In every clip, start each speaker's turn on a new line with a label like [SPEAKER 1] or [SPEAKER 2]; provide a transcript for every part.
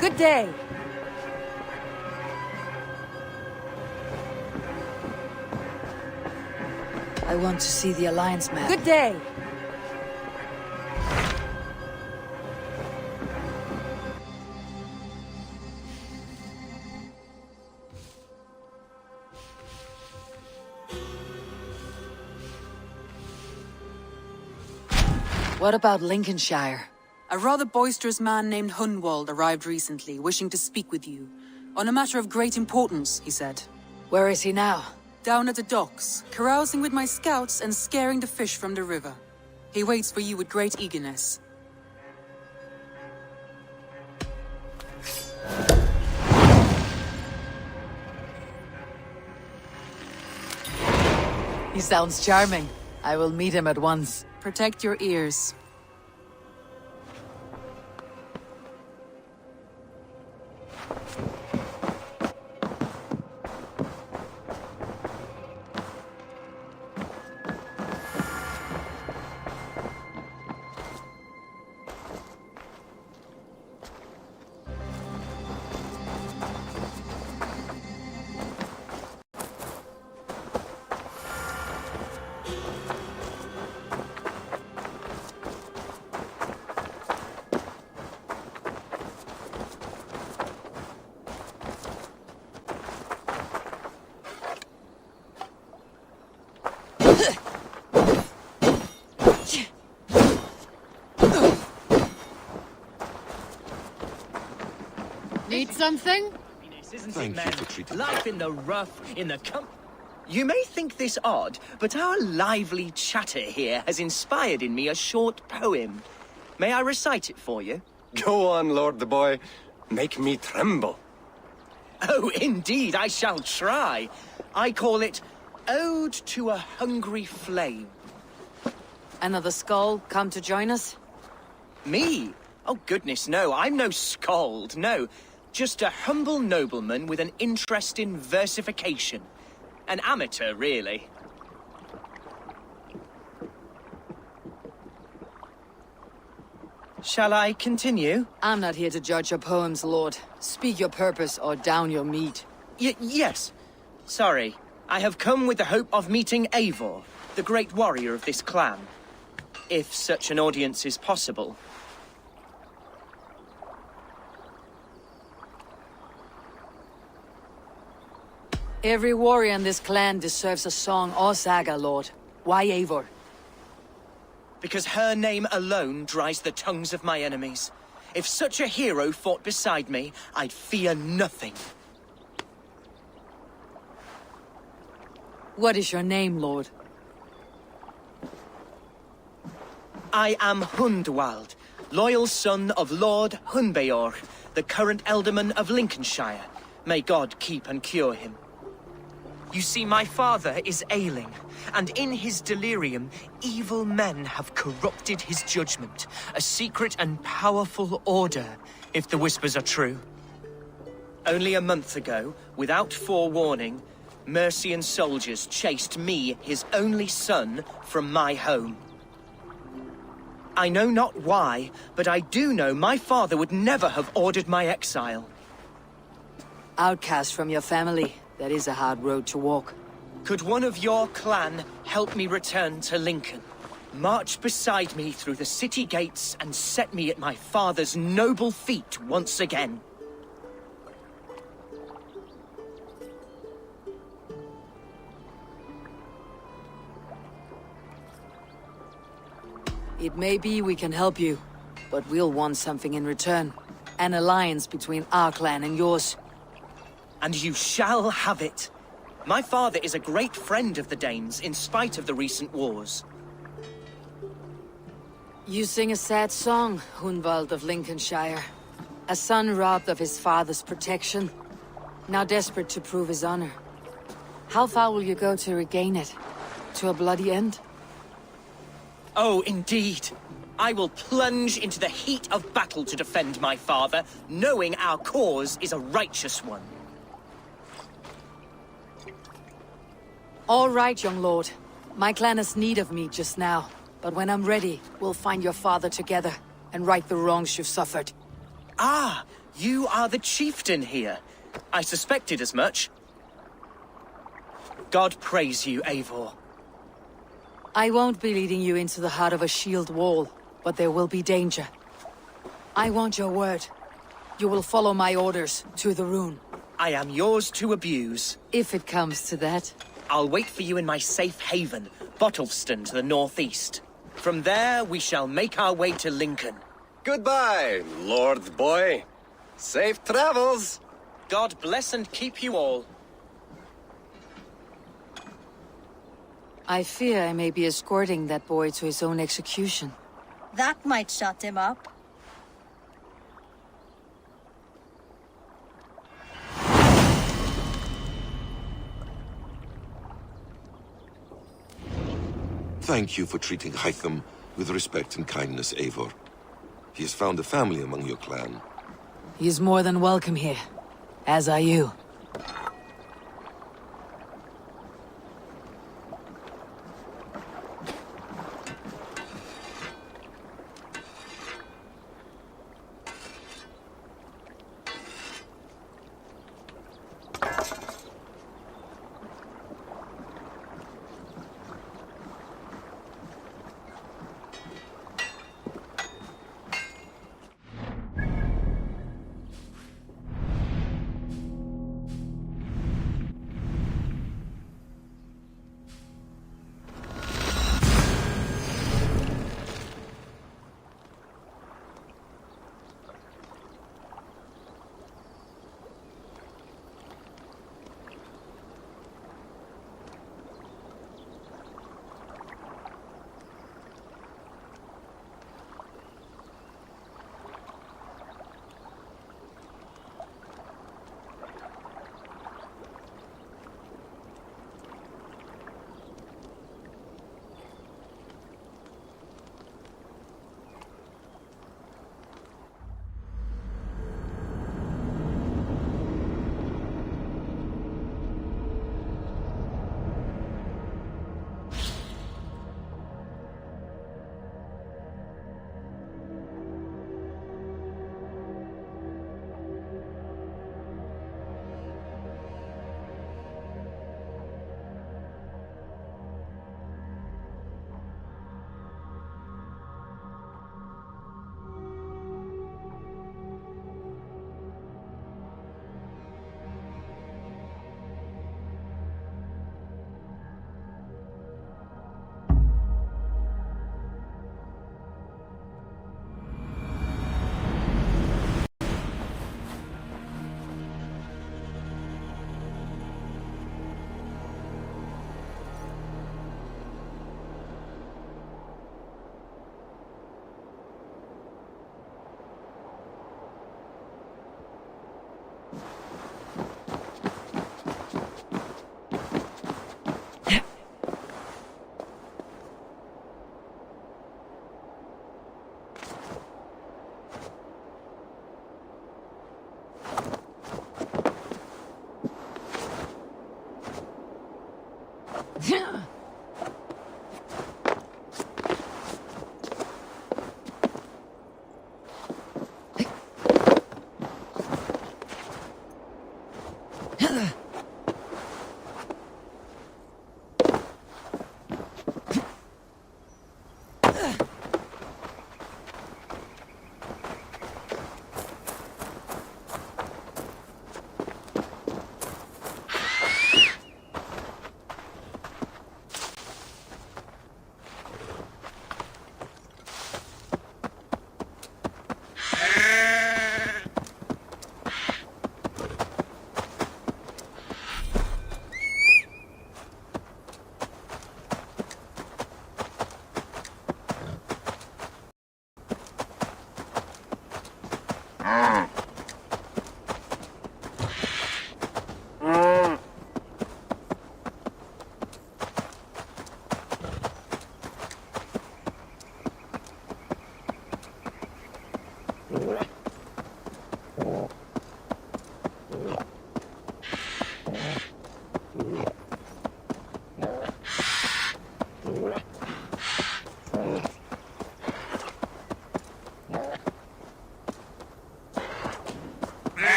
[SPEAKER 1] Good day. I want to see the Alliance map. Good day. What about Lincolnshire?
[SPEAKER 2] A rather boisterous man named Hunwald arrived recently, wishing to speak with you. On a matter of great importance, he said.
[SPEAKER 1] Where is he now?
[SPEAKER 2] Down at the docks, carousing with my scouts and scaring the fish from the river. He waits for you with great eagerness.
[SPEAKER 1] He sounds charming. I will meet him at once.
[SPEAKER 2] Protect your ears.
[SPEAKER 1] Need something?
[SPEAKER 3] Thank you for treating me.
[SPEAKER 4] Life in the rough, in the You may think this odd, but our lively chatter here has inspired in me a short poem. May I recite it for you?
[SPEAKER 3] Go on, Lord the Boy. Make me tremble.
[SPEAKER 4] Oh, indeed, I shall try. I call it Ode to a Hungry Flame.
[SPEAKER 1] Another skull come to join us?
[SPEAKER 4] Me? Oh, goodness, no, I'm no skald, no. Just a humble nobleman with an interest in versification. An amateur, really. Shall I continue?
[SPEAKER 1] I'm not here to judge your poems, Lord. Speak your purpose or down your meat.
[SPEAKER 4] Yes. Sorry. I have come with the hope of meeting Eivor, the great warrior of this clan. If such an audience is possible.
[SPEAKER 1] Every warrior in this clan deserves a song or saga, Lord. Why Eivor?
[SPEAKER 4] Because her name alone dries the tongues of my enemies. If such a hero fought beside me, I'd fear nothing.
[SPEAKER 1] What is your name, Lord?
[SPEAKER 4] I am Hundwald, loyal son of Lord Hunbeor, the current Ealdorman of Lincolnshire. May God keep and cure him. You see, my father is ailing, and in his delirium, evil men have corrupted his judgment. A secret and powerful order, if the whispers are true. Only a month ago, without forewarning, Mercian soldiers chased me, his only son, from my home. I know not why, but I do know my father would never have ordered my exile.
[SPEAKER 1] Outcast from your family. That is a hard road to walk.
[SPEAKER 4] Could one of your clan help me return to Lincoln? March beside me through the city gates and set me at my father's noble feet once again.
[SPEAKER 1] It may be we can help you, but we'll want something in return. An alliance between our clan and yours.
[SPEAKER 4] And you shall have it. My father is a great friend of the Danes, in spite of the recent wars.
[SPEAKER 1] You sing a sad song, Hunwald of Lincolnshire. A son robbed of his father's protection, now desperate to prove his honor. How far will you go to regain it? To a bloody end?
[SPEAKER 4] Oh, indeed. I will plunge into the heat of battle to defend my father, knowing our cause is a righteous one.
[SPEAKER 1] All right, young lord. My clan has need of me just now. But when I'm ready, we'll find your father together and right the wrongs you've suffered.
[SPEAKER 4] Ah, You are the chieftain here. I suspected as much. God praise you, Eivor.
[SPEAKER 1] I won't be leading you into the heart of a shield wall, but there will be danger. I want your word. You will follow my orders to the rune.
[SPEAKER 4] I am yours to abuse.
[SPEAKER 1] If it comes to that.
[SPEAKER 4] I'll wait for you in my safe haven, Bottleston to the northeast. From there, we shall make our way to Lincoln.
[SPEAKER 3] Goodbye, Lord Boy. Safe travels.
[SPEAKER 4] God bless and keep you all.
[SPEAKER 1] I fear I may be escorting that boy to his own execution.
[SPEAKER 5] That might shut him up.
[SPEAKER 6] Thank you for treating Hytham with respect and kindness, Eivor. He has found a family among your clan.
[SPEAKER 1] He is more than welcome here, as are you.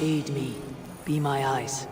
[SPEAKER 1] Aid me. Be my eyes.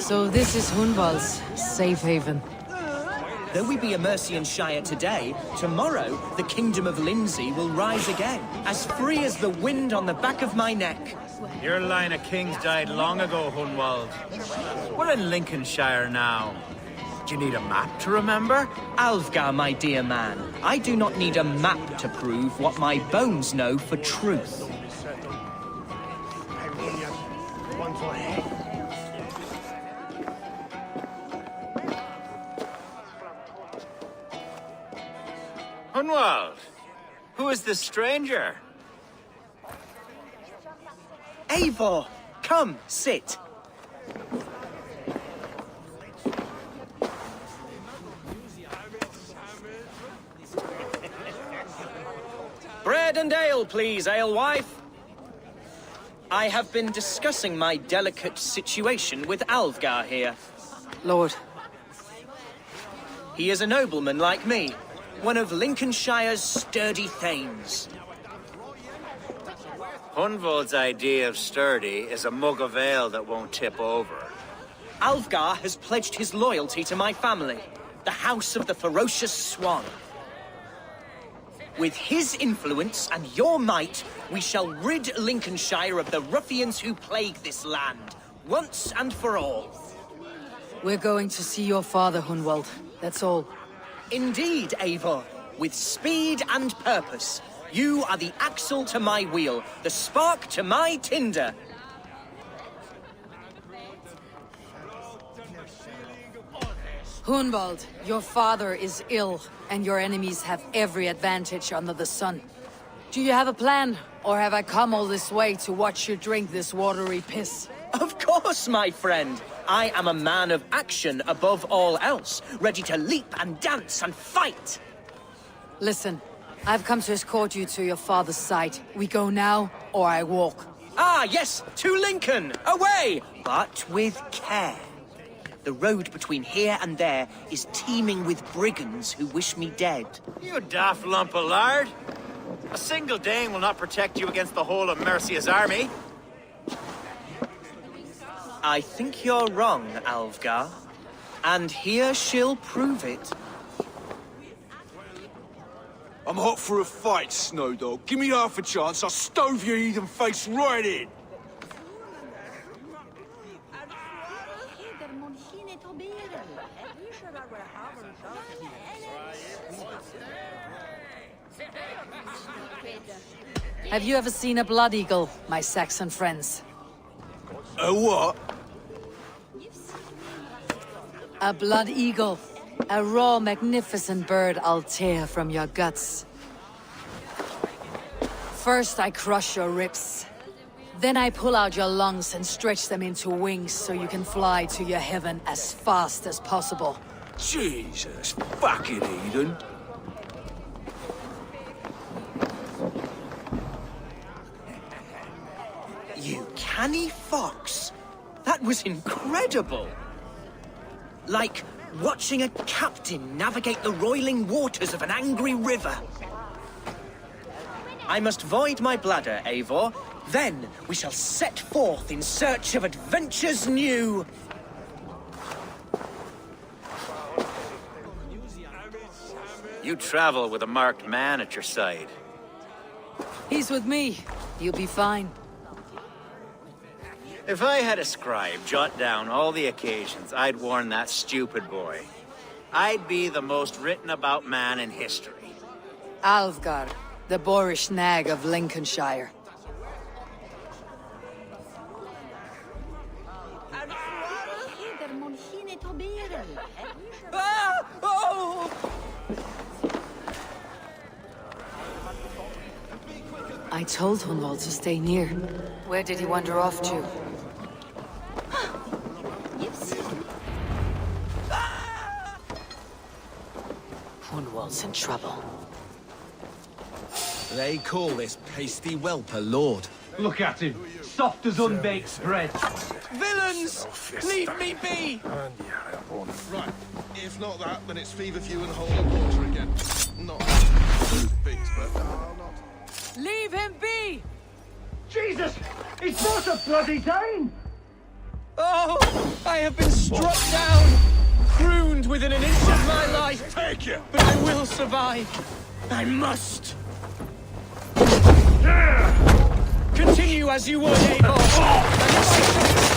[SPEAKER 1] So this is Hunwald's safe haven.
[SPEAKER 4] Though we be a Mercian Shire today, tomorrow the Kingdom of Lindsey will rise again, as free as the wind on the back of my neck.
[SPEAKER 7] Your line of kings died long ago, Hunwald. We're in Lincolnshire now. Do you need a map to remember?
[SPEAKER 4] Alfgar, my dear man, I do not need a map to prove what my bones know for truth.
[SPEAKER 7] Hunwald, who is this stranger?
[SPEAKER 4] Eivor, come, sit. Bread and ale, please, alewife. I have been discussing my delicate situation with Alfgar here.
[SPEAKER 1] Lord.
[SPEAKER 4] He is a nobleman like me, one of Lincolnshire's sturdy thanes.
[SPEAKER 7] Hunwald's idea of sturdy is a mug of ale that won't tip over.
[SPEAKER 4] Alfgar has pledged his loyalty to my family, the House of the Ferocious Swan. With his influence and your might, we shall rid Lincolnshire of the ruffians who plague this land, once and for all.
[SPEAKER 1] We're going to see your father, Hunwald. That's all.
[SPEAKER 4] Indeed, Eivor. With speed and purpose. You are the axle to my wheel, the spark to my tinder.
[SPEAKER 1] Hunwald, your father is ill, and your enemies have every advantage under the sun. Do you have a plan, or have I come all this way to watch you drink this watery piss?
[SPEAKER 4] Of course, my friend. I am a man of action above all else, ready to leap and dance and fight.
[SPEAKER 1] Listen, I've come to escort you to your father's side. We go now, or I walk.
[SPEAKER 4] Ah, yes, to Lincoln, away, but with care. The road between here and there is teeming with brigands who wish me dead.
[SPEAKER 7] You daft lump of lard. A single Dane will not protect you against the whole of Mercia's army.
[SPEAKER 4] I think you're wrong, Alfgar. And here she'll prove it.
[SPEAKER 8] I'm hot for a fight, Snowdog. Give me half a chance, I'll stove your heathen face right in.
[SPEAKER 1] Have you ever seen a blood eagle, my Saxon friends?
[SPEAKER 8] A what?
[SPEAKER 1] A blood eagle. A raw, magnificent bird I'll tear from your guts. First I crush your ribs. Then I pull out your lungs and stretch them into wings so you can fly to your heaven as fast as possible.
[SPEAKER 8] Jesus fucking heathen.
[SPEAKER 4] You canny fox. That was incredible. Like watching a captain navigate the roiling waters of an angry river. I must void my bladder, Eivor. Then we shall set forth in search of adventures new.
[SPEAKER 7] You travel with a marked man at your side.
[SPEAKER 1] He's with me. You'll be fine.
[SPEAKER 7] If I had a scribe jot down all the occasions I'd warn that stupid boy, I'd be the most written about man in history.
[SPEAKER 1] Alfgar, the boorish nag of Lincolnshire.
[SPEAKER 4] Ah! Oh!
[SPEAKER 1] I told Hunwald to stay near. Where did he wander off to? Hunwald's in trouble.
[SPEAKER 9] They call this pasty whelp a lord.
[SPEAKER 10] Look at him, soft as unbaked bread.
[SPEAKER 4] Villains! Leave me be!
[SPEAKER 6] Right. If not that, then it's feverfew and holy water again. Not those things, but not.
[SPEAKER 1] Leave him be!
[SPEAKER 10] Jesus! He's brought a bloody Dane!
[SPEAKER 4] Oh! I have been struck down! Crooned within an inch of my life!
[SPEAKER 8] Take it!
[SPEAKER 4] But I will survive! I must! Continue as you would, Eivor! And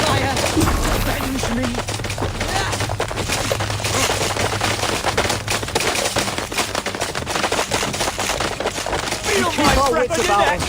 [SPEAKER 4] fight to avenge me! Feel my breath on your neck!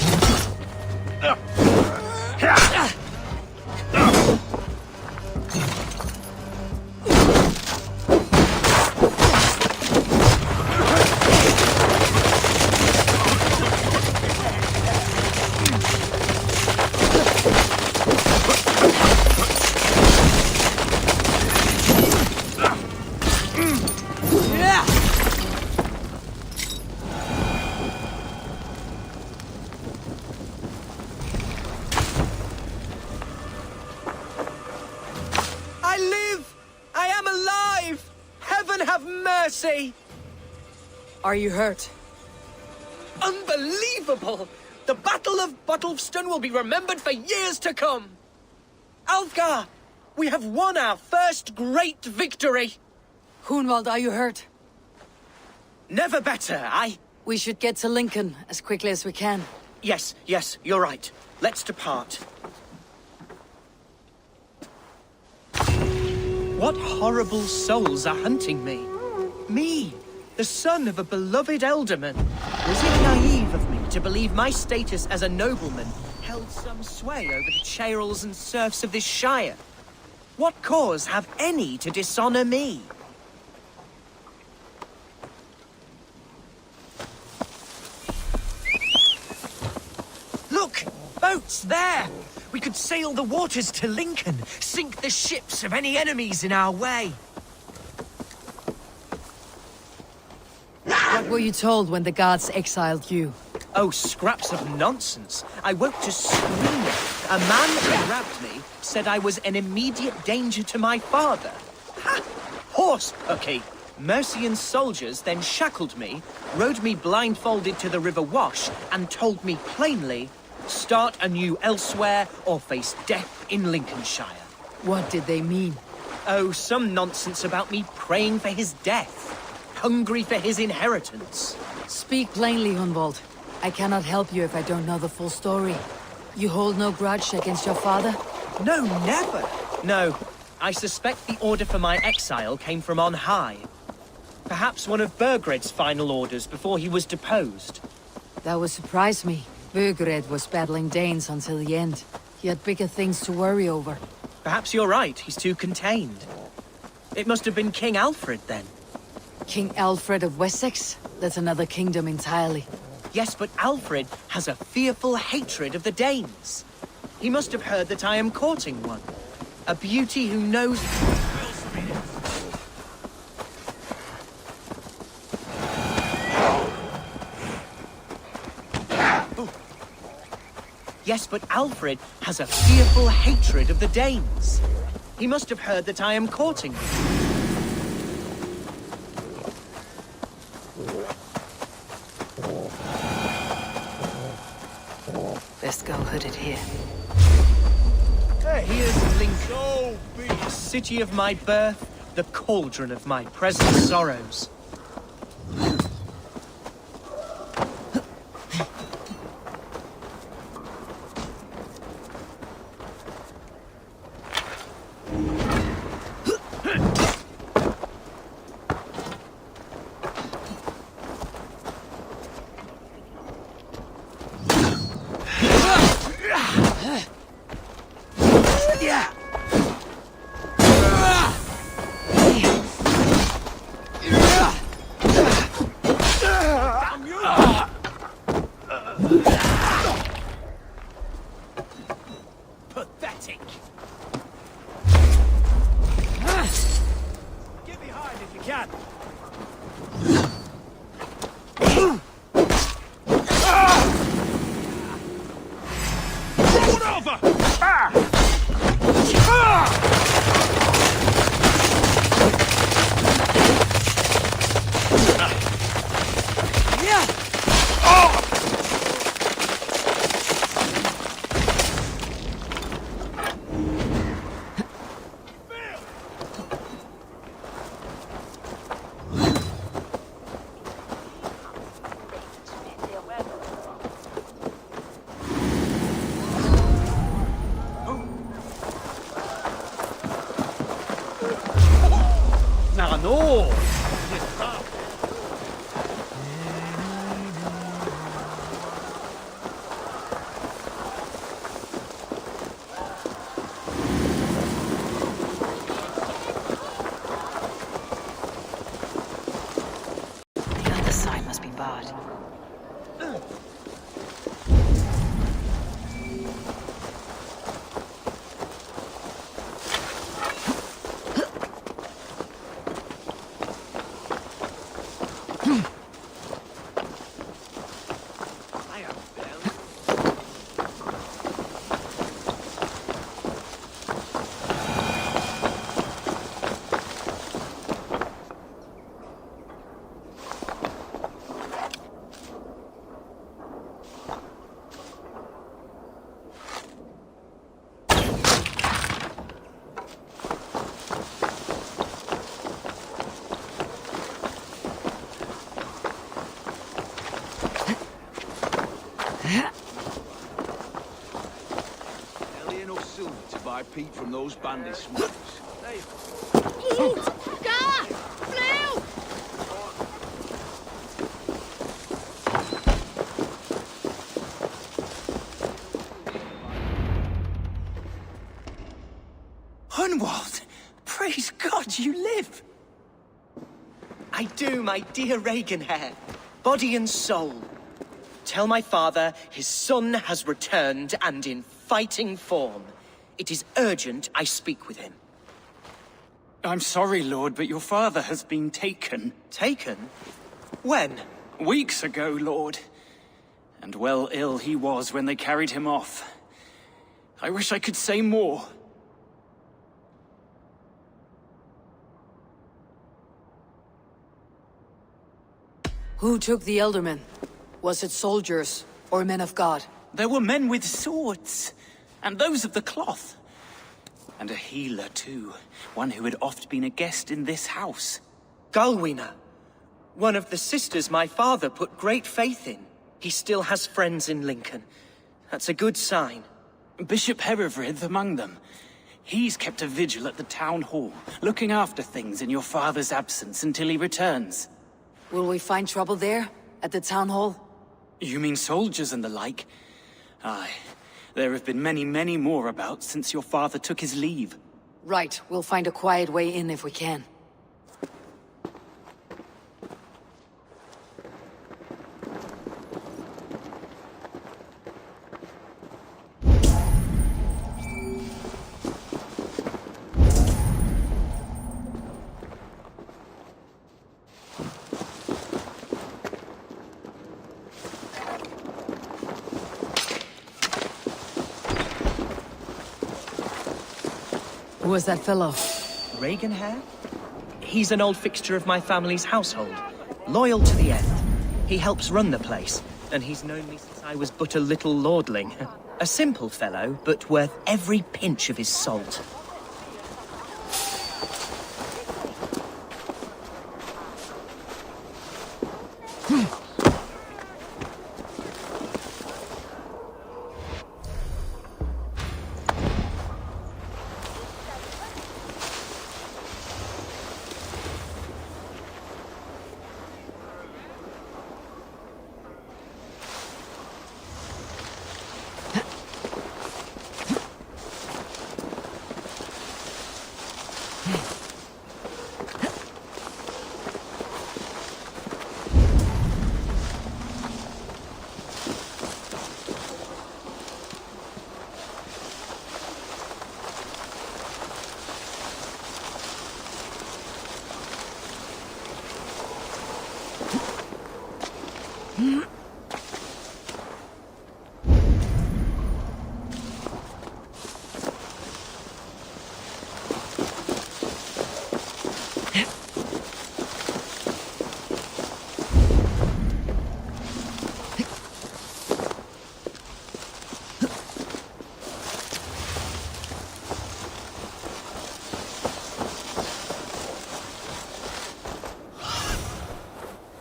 [SPEAKER 1] Are you hurt?
[SPEAKER 4] Unbelievable! The Battle of Bottlefston will be remembered for years to come! Alfgar! We have won our first great victory!
[SPEAKER 1] Hunwald, are you hurt?
[SPEAKER 4] Never better,
[SPEAKER 1] We should get to Lincoln as quickly as we can.
[SPEAKER 4] Yes, you're right. Let's depart. What horrible souls are hunting me? Me, the son of a beloved elderman. Was it naive of me to believe my status as a nobleman held some sway over the churls and serfs of this shire? What cause have any to dishonor me? Look! Boats there! We could sail the waters to Lincoln, sink the ships of any enemies in our way.
[SPEAKER 1] What were you told when the gods exiled you?
[SPEAKER 4] Oh, scraps of nonsense. I woke to screaming. A man who grabbed me said I was an immediate danger to my father. Ha! Horse pucky. Mercian soldiers then shackled me, rode me blindfolded to the River Wash, and told me plainly, start anew elsewhere or face death in Lincolnshire.
[SPEAKER 1] What did they mean?
[SPEAKER 4] Oh, some nonsense about me praying for his death. Hungry for his inheritance.
[SPEAKER 1] Speak plainly, Hunwald. I cannot help you if I don't know the full story. You hold no grudge against your father?
[SPEAKER 4] No, never. No, I suspect the order for my exile came from on high. Perhaps one of Burgred's final orders before he was deposed.
[SPEAKER 1] That would surprise me. Burgred was battling Danes until the end. He had bigger things to worry over.
[SPEAKER 4] Perhaps you're right, he's too contained. It must have been King Alfred then.
[SPEAKER 1] King Alfred of Wessex? That's another kingdom entirely.
[SPEAKER 4] Yes, but Alfred has a fearful hatred of the Danes. He must have heard that I am courting one. A beauty who knows... Yes, but Alfred has a fearful hatred of the Danes. He must have heard that I am courting one.
[SPEAKER 1] Best go hooded here.
[SPEAKER 4] Here's Lincoln, the city of my birth, the cauldron of my present sorrows.
[SPEAKER 7] Pathetic. Get behind if you can. No!
[SPEAKER 1] The other side must be barred.
[SPEAKER 8] Early enough soon to buy Pete from those bandit smugglers.
[SPEAKER 4] Hunwald! Praise God you live! I do, my dear Reaganhair. Body and soul. Tell my father his son has returned and in fighting form. It is urgent I speak with him.
[SPEAKER 11] I'm sorry, Lord, but your father has been taken.
[SPEAKER 4] Taken? When?
[SPEAKER 11] Weeks ago, Lord. And well ill he was when they carried him off. I wish I could say more.
[SPEAKER 1] Who took the Elderman? Was it soldiers or men of God?
[SPEAKER 11] There were men with swords, and those of the cloth. And a healer, too. One who had oft been a guest in this house.
[SPEAKER 4] Galwina. One of the sisters my father put great faith in. He still has friends in Lincoln. That's a good sign.
[SPEAKER 11] Bishop Herefrith among them. He's kept a vigil at the town hall, looking after things in your father's absence until he returns.
[SPEAKER 1] Will we find trouble there? At the town hall?
[SPEAKER 11] You mean soldiers and the like? Aye. There have been many, many more about since your father took his leave.
[SPEAKER 1] Right. We'll find a quiet way in if we can. Who was that fellow?
[SPEAKER 4] Reaganhair? He's an old fixture of my family's household. Loyal to the end. He helps run the place, and he's known me since I was but a little lordling. A simple fellow, but worth every pinch of his salt.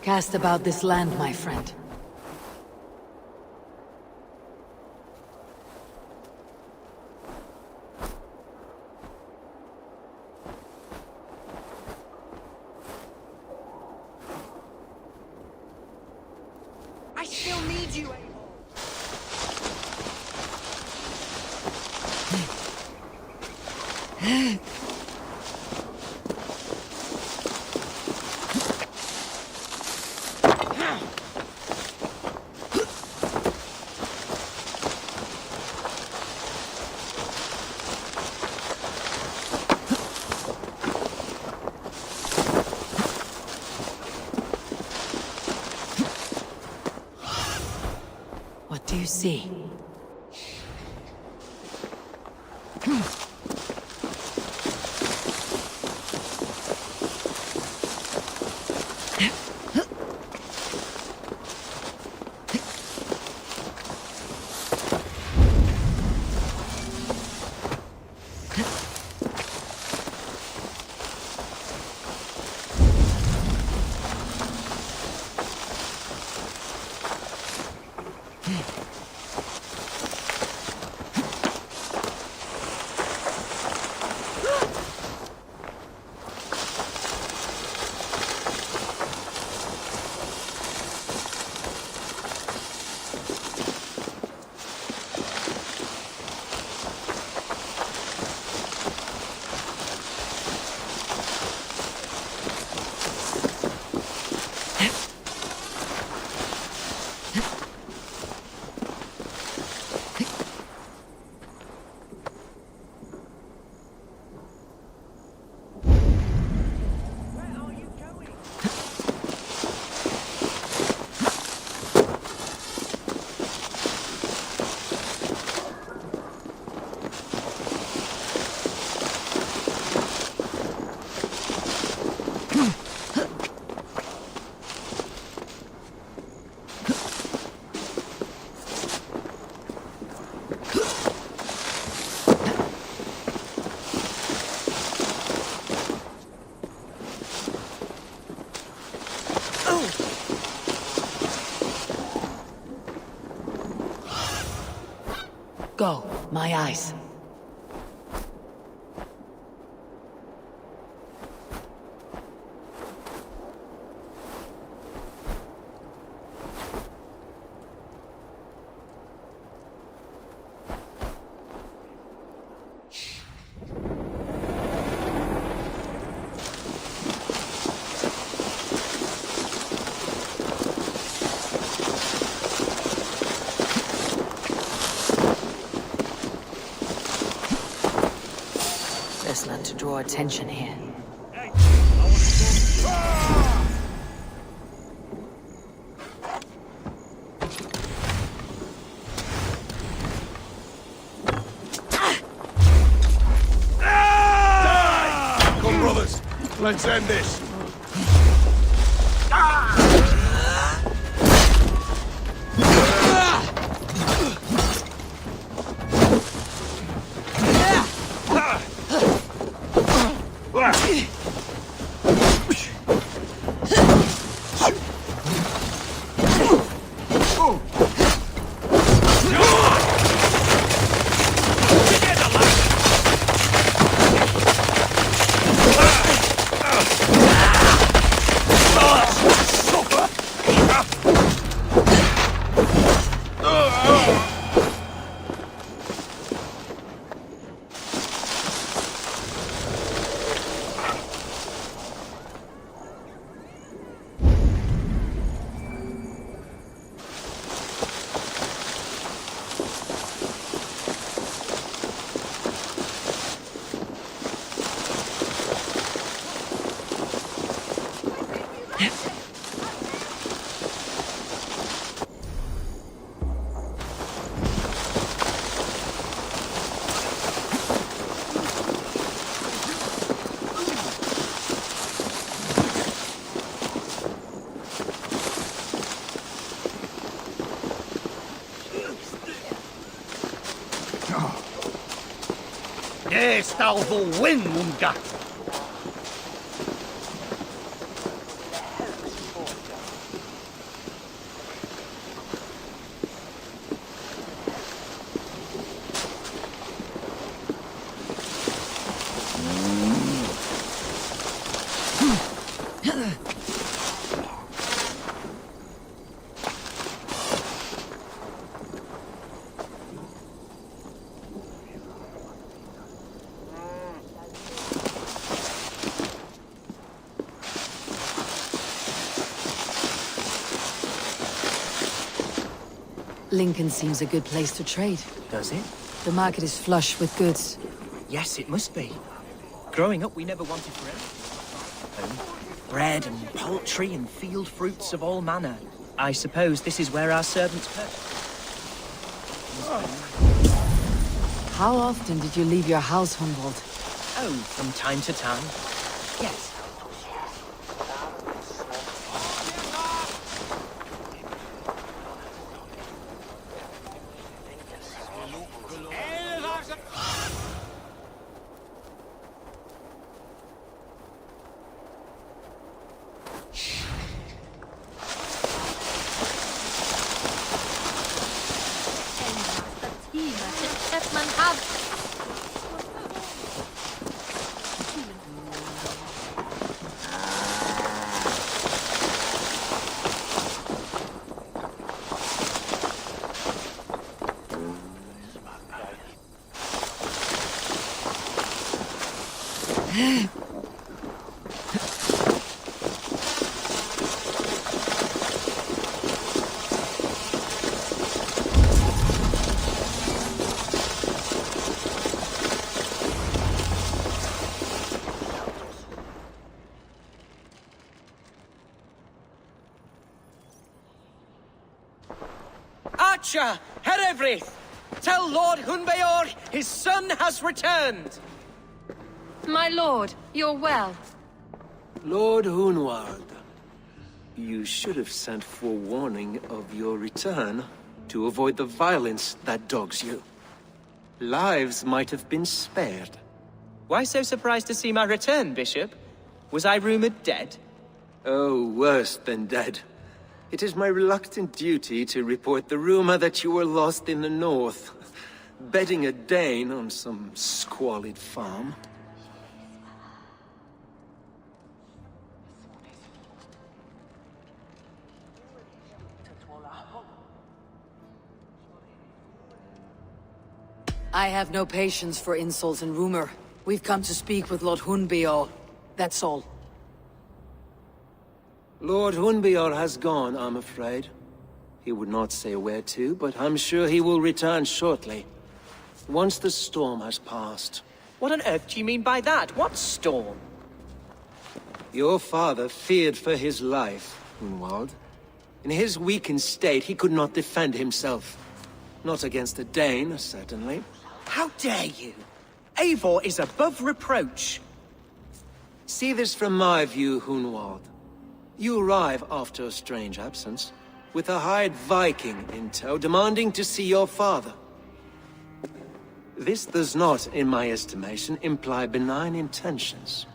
[SPEAKER 1] Cast about this land, my friend.
[SPEAKER 10] I still need you,
[SPEAKER 1] What do you see? Go, my eyes. There's none to draw attention here.
[SPEAKER 6] Come, brothers. Let's end this.
[SPEAKER 10] Salvo win, Munga.
[SPEAKER 1] Lincoln seems a good place to trade.
[SPEAKER 4] Does it?
[SPEAKER 1] The market is flush with goods.
[SPEAKER 4] Yes, it must be. Growing up, we never wanted for anything. Bread and poultry and field fruits of all manner. I suppose this is where our servants purchase.
[SPEAKER 1] How often did you leave your house, Humboldt?
[SPEAKER 4] Oh, from time to time. Yes. Archer, Herefrith, tell Lord Hunbeor his son has returned.
[SPEAKER 12] My lord, you're well.
[SPEAKER 3] Lord Hunwald, you should have sent forewarning of your return to avoid the violence that dogs you. Lives might have been spared.
[SPEAKER 4] Why so surprised to see my return, Bishop? Was I rumored dead?
[SPEAKER 3] Oh, worse than dead. It is my reluctant duty to report the rumor that you were lost in the north, bedding a Dane on some squalid farm.
[SPEAKER 1] I have no patience for insult and rumor. We've come to speak with Lord Hunbeor. That's all.
[SPEAKER 3] Lord Hunbeor has gone, I'm afraid. He would not say where to, but I'm sure he will return shortly. Once the storm has passed.
[SPEAKER 4] What on earth do you mean by that? What storm?
[SPEAKER 3] Your father feared for his life, Hunwald. In his weakened state, he could not defend himself. Not against a Dane, certainly.
[SPEAKER 4] How dare you? Eivor is above reproach.
[SPEAKER 3] See this from my view, Hunwald. You arrive after a strange absence, with a hired Viking in tow demanding to see your father. This does not, in my estimation, imply benign intentions.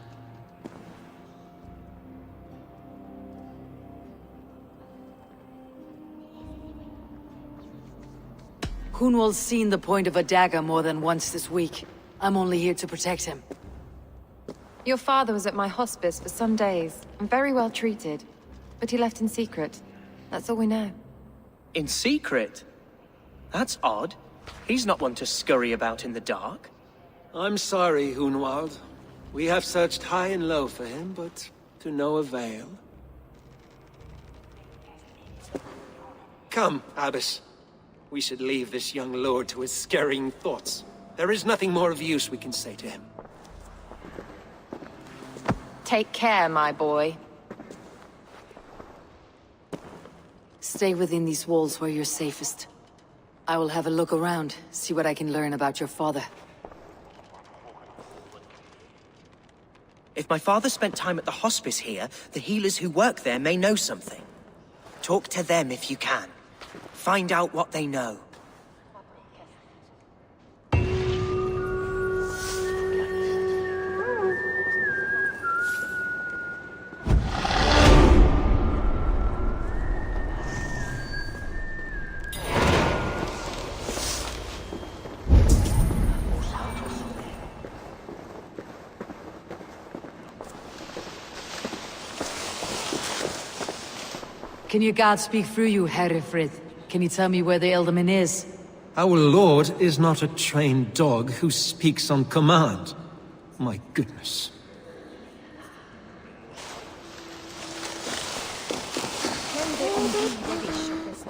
[SPEAKER 1] Hunwald's seen the point of a dagger more than once this week. I'm only here to protect him.
[SPEAKER 12] Your father was at my hospice for some days, and very well treated. But he left in secret. That's all we know.
[SPEAKER 4] In secret? That's odd. He's not one to scurry about in the dark.
[SPEAKER 3] I'm sorry, Hunwald. We have searched high and low for him, but to no avail. Come, Abbess. We should leave this young lord to his scurrying thoughts. There is nothing more of use we can say to him.
[SPEAKER 12] Take care, my boy.
[SPEAKER 1] Stay within these walls where you're safest. I will have a look around, see what I can learn about your father.
[SPEAKER 4] If my father spent time at the hospice here, the healers who work there may know something. Talk to them if you can. Find out what they know.
[SPEAKER 1] Can your god speak through you, Herefrith? Can you tell me where the Elderman is?
[SPEAKER 3] Our lord is not a trained dog who speaks on command. My goodness.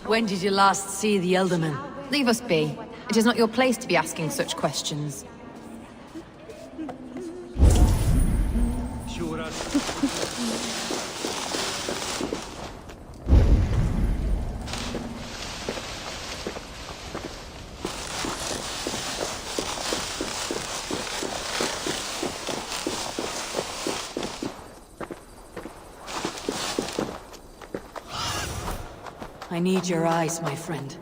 [SPEAKER 1] When did you last see the Elderman?
[SPEAKER 12] Leave us be. It is not your place to be asking such questions.
[SPEAKER 1] I need your eyes, my friend.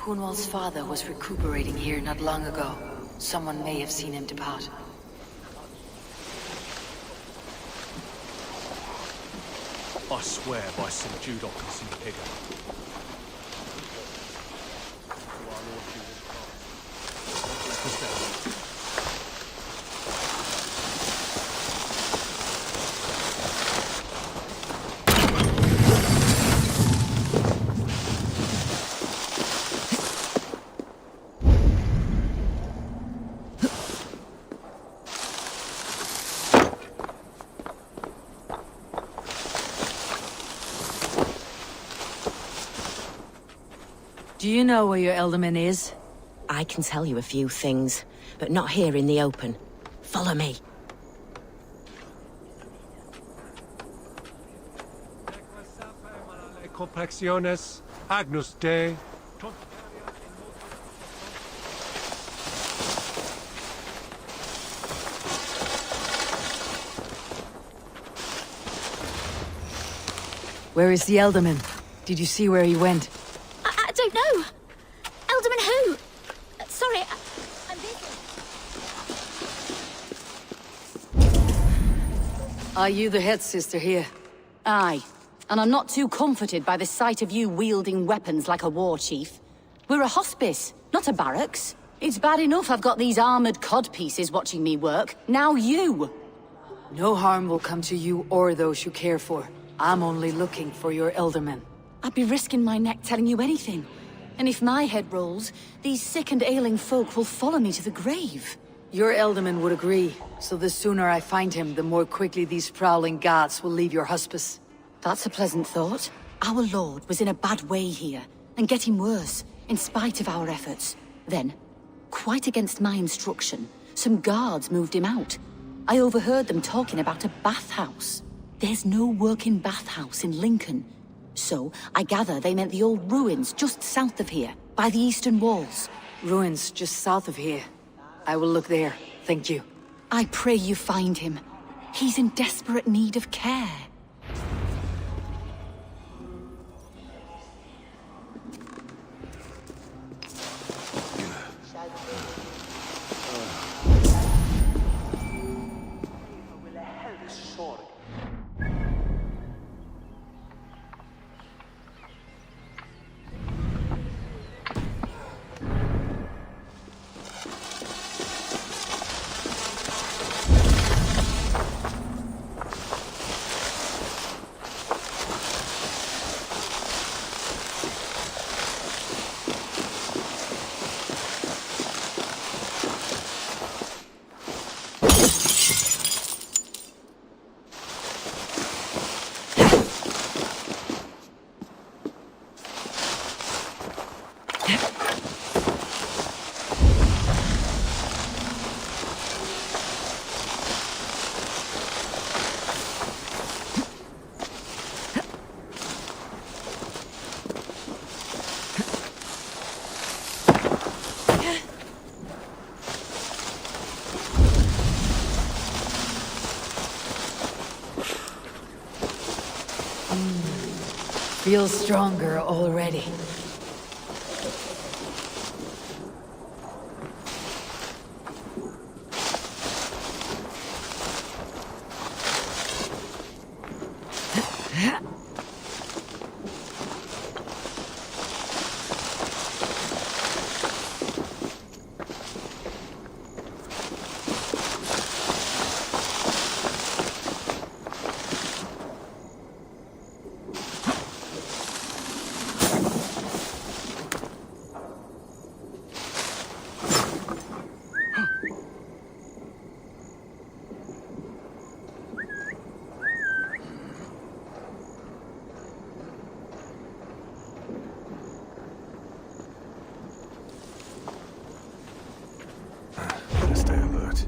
[SPEAKER 1] Hunwald's father was recuperating here not long ago. Someone may have seen him depart.
[SPEAKER 13] I swear by St. Judocus and Pigger.
[SPEAKER 1] Do you know where your Elderman is?
[SPEAKER 14] I can tell you a few things, but not here in the open. Follow me.
[SPEAKER 13] Compacciones, Agnus Dei.
[SPEAKER 1] Where is the Elderman? Did you see where he went?
[SPEAKER 15] I don't know. Elderman who? Sorry, I'm busy.
[SPEAKER 1] Are you the head sister here?
[SPEAKER 16] Aye. And I'm not too comforted by the sight of you wielding weapons like a war chief. We're a hospice, not a barracks. It's bad enough I've got these armored codpieces watching me work. Now you!
[SPEAKER 1] No harm will come to you or those you care for. I'm only looking for your Elderman.
[SPEAKER 16] I'd be risking my neck telling you anything. And if my head rolls, these sick and ailing folk will follow me to the grave.
[SPEAKER 1] Your Elderman would agree, so the sooner I find him, the more quickly these prowling gods will leave your hospice.
[SPEAKER 16] That's a pleasant thought. Our lord was in a bad way here, and getting worse, in spite of our efforts. Then, quite against my instruction, some guards moved him out. I overheard them talking about a bathhouse. There's no working bathhouse in Lincoln. So, I gather they meant the old ruins just south of here, by the eastern walls.
[SPEAKER 1] Ruins just south of here. I will look there, thank you.
[SPEAKER 16] I pray you find him. He's in desperate need of care.
[SPEAKER 1] Feels stronger already.
[SPEAKER 6] Better stay alert.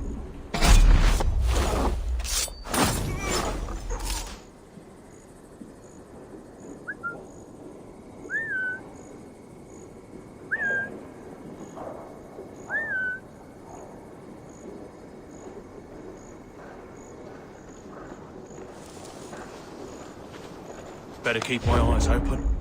[SPEAKER 13] Better keep my eyes open.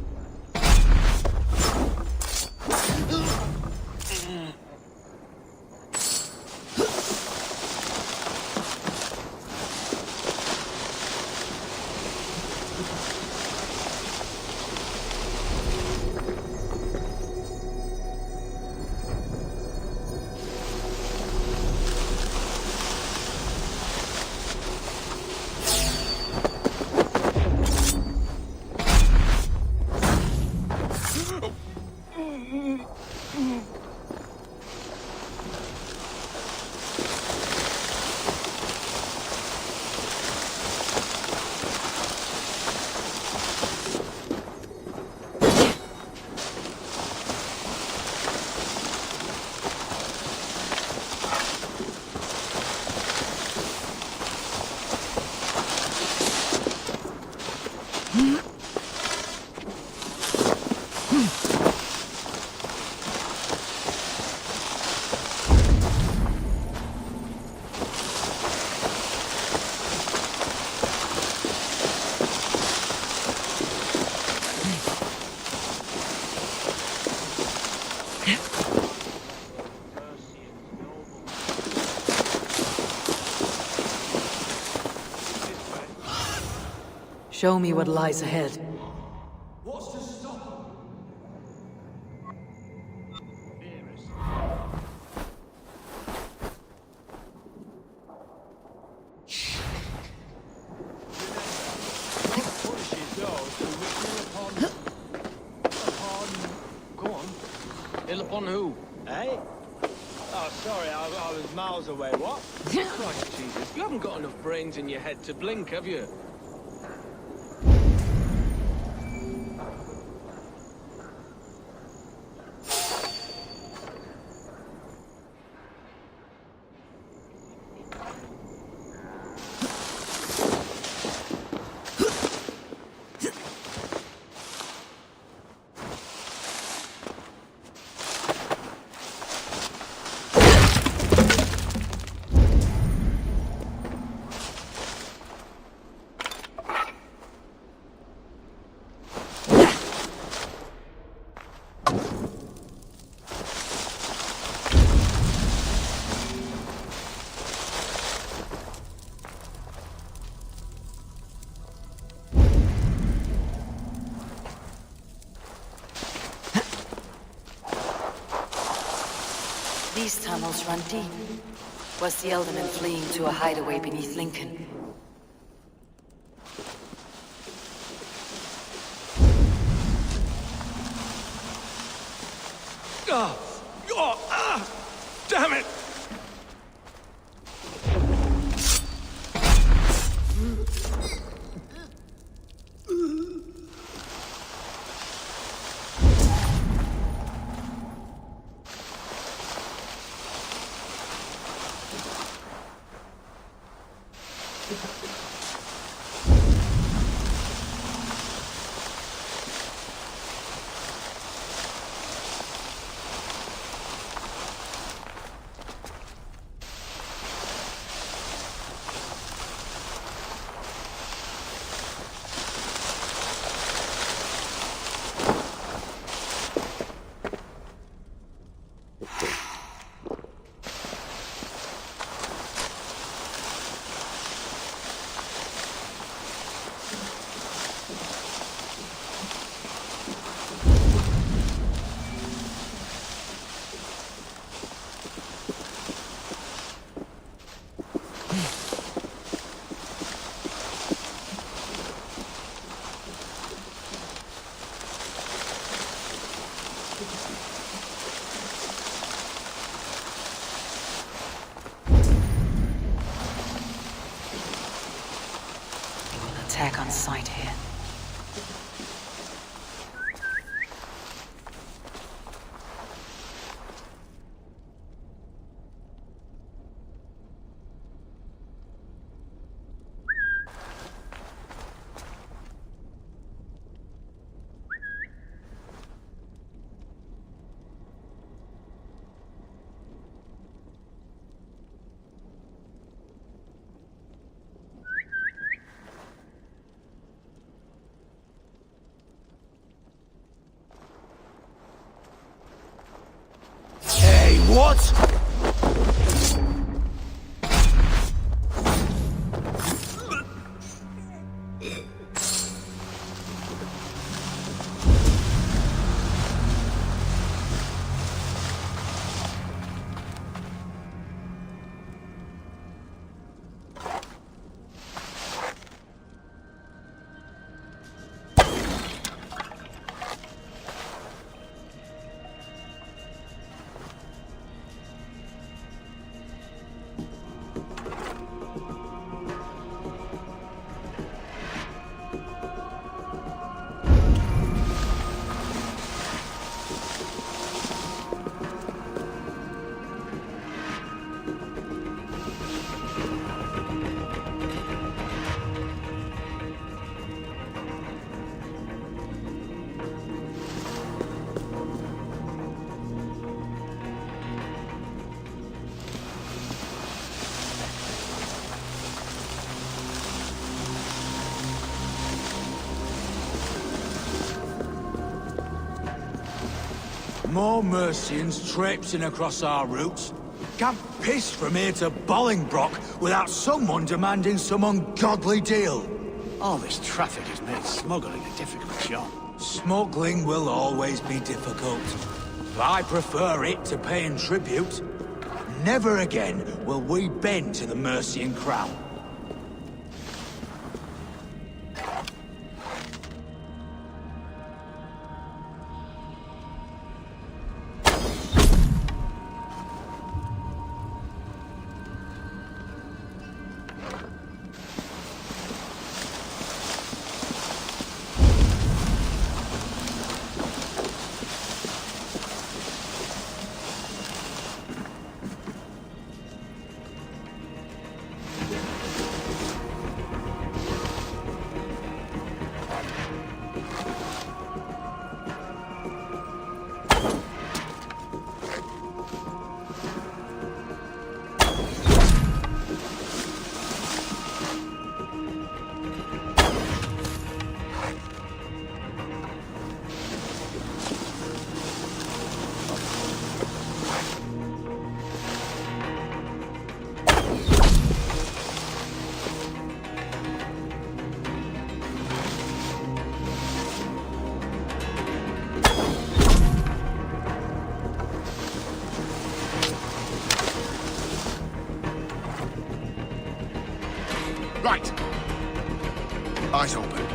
[SPEAKER 1] Show me what lies ahead.
[SPEAKER 10] What's to stop? Go on. Ill upon who?
[SPEAKER 17] Eh? Oh, sorry, I was miles away. What?
[SPEAKER 10] Christ Jesus, you haven't got enough brains in your head to blink, have you?
[SPEAKER 1] These tunnels run deep. Was the Elderman fleeing to a hideaway beneath Lincoln?
[SPEAKER 8] Damn it!
[SPEAKER 2] Attack on sight here.
[SPEAKER 8] What? More Mercians traipsing across our routes. Can't piss from here to Bolingbroke without someone demanding some ungodly deal.
[SPEAKER 18] All this traffic has made smuggling a difficult job.
[SPEAKER 8] Smuggling will always be difficult. I prefer it to paying tribute. Never again will we bend to the Mercian crown.
[SPEAKER 6] Right. Eyes open.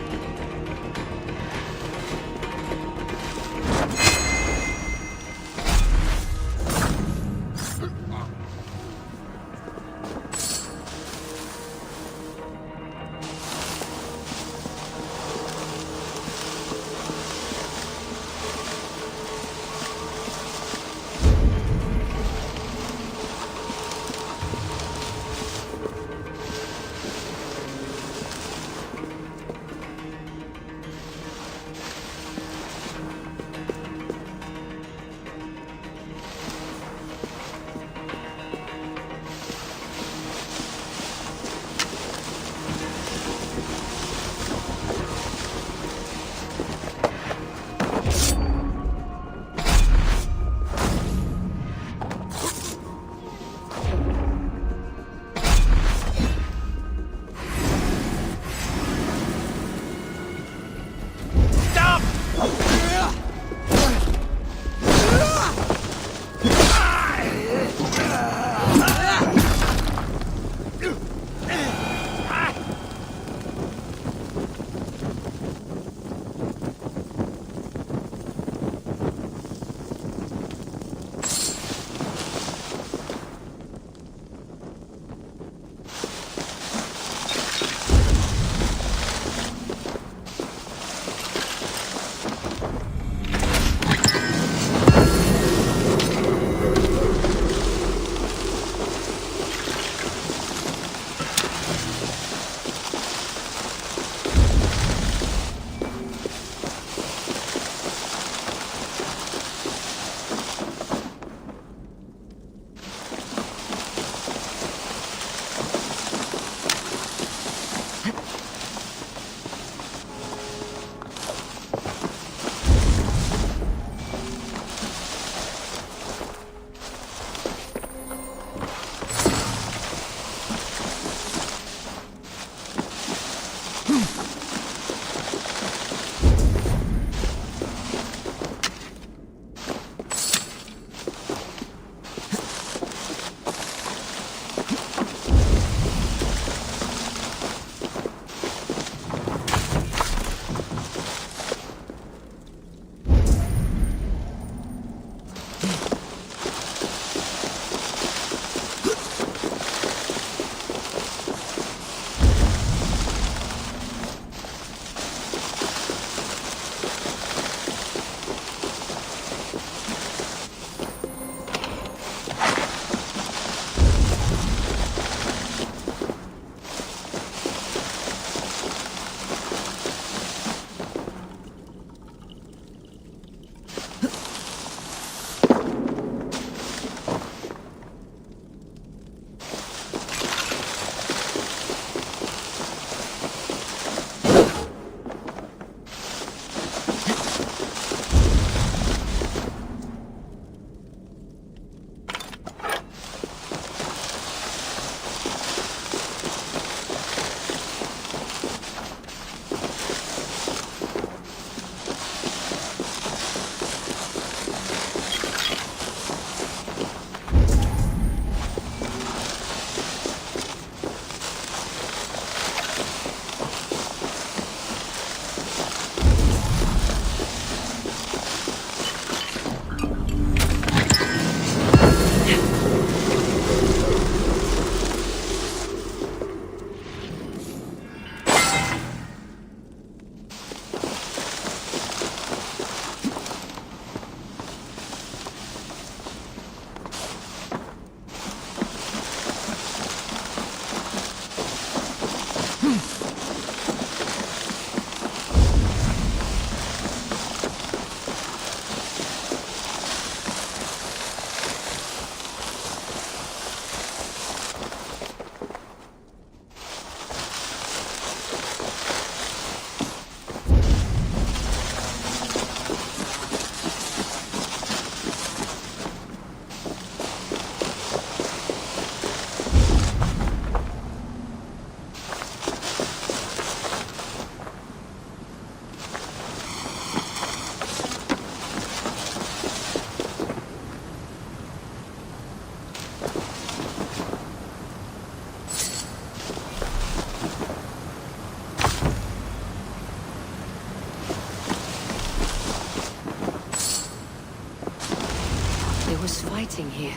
[SPEAKER 1] Who's fighting here?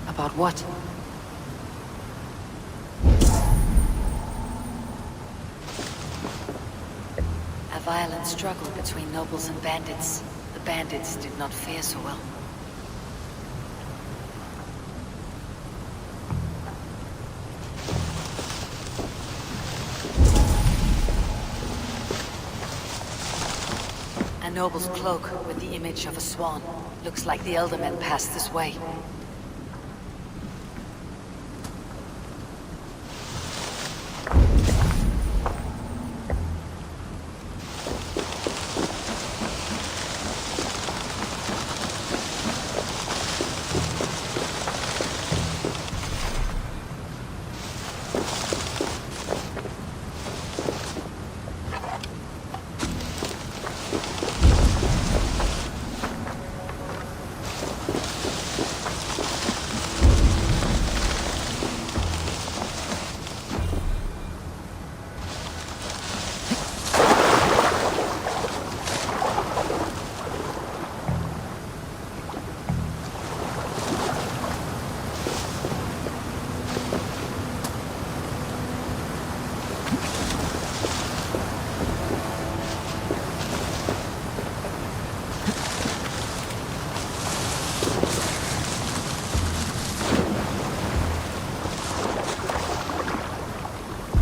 [SPEAKER 1] About what? A violent struggle between nobles and bandits. The bandits did not fare so well. A noble's cloak with the image of a swan. Looks like the Eldermen passed this way.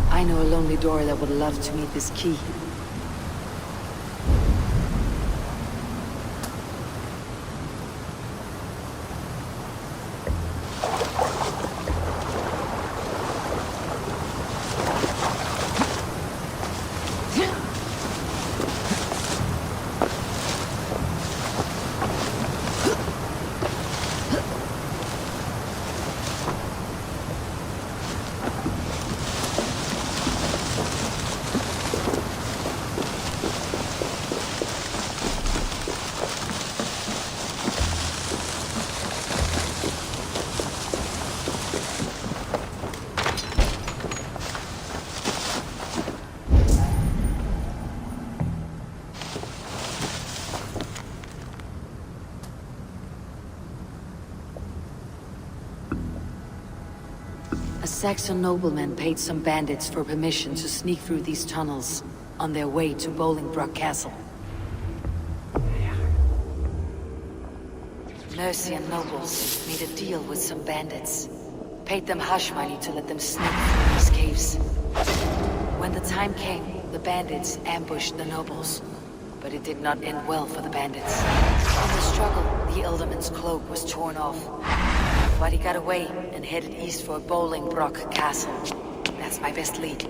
[SPEAKER 1] I know a lonely door that would love to meet this key. A Saxon nobleman paid some bandits for permission to sneak through these tunnels on their way to Bolingbroke Castle. Mercian nobles made a deal with some bandits. Paid them hush money to let them sneak through these caves. When the time came, the bandits ambushed the nobles. But it did not end well for the bandits. In the struggle, the Elderman's cloak was torn off. But he got away and headed east for Bolingbroke Castle. That's my best lead.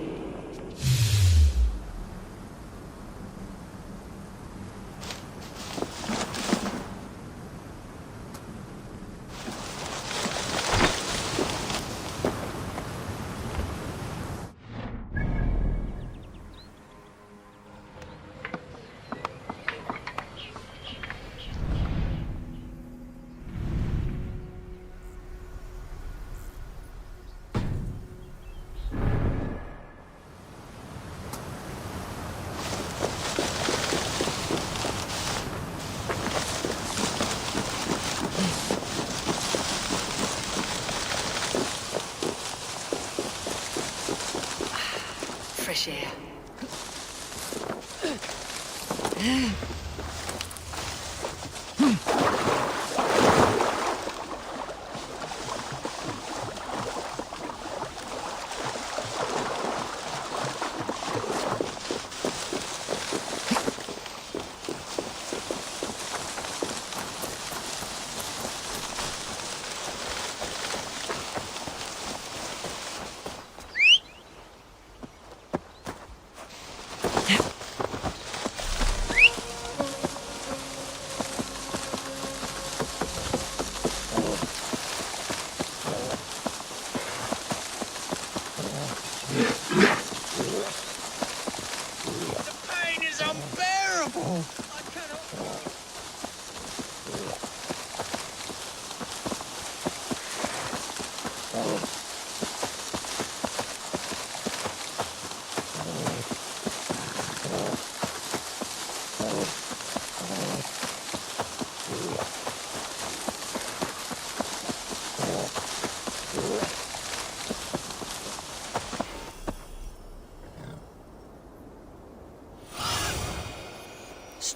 [SPEAKER 1] Fresh air.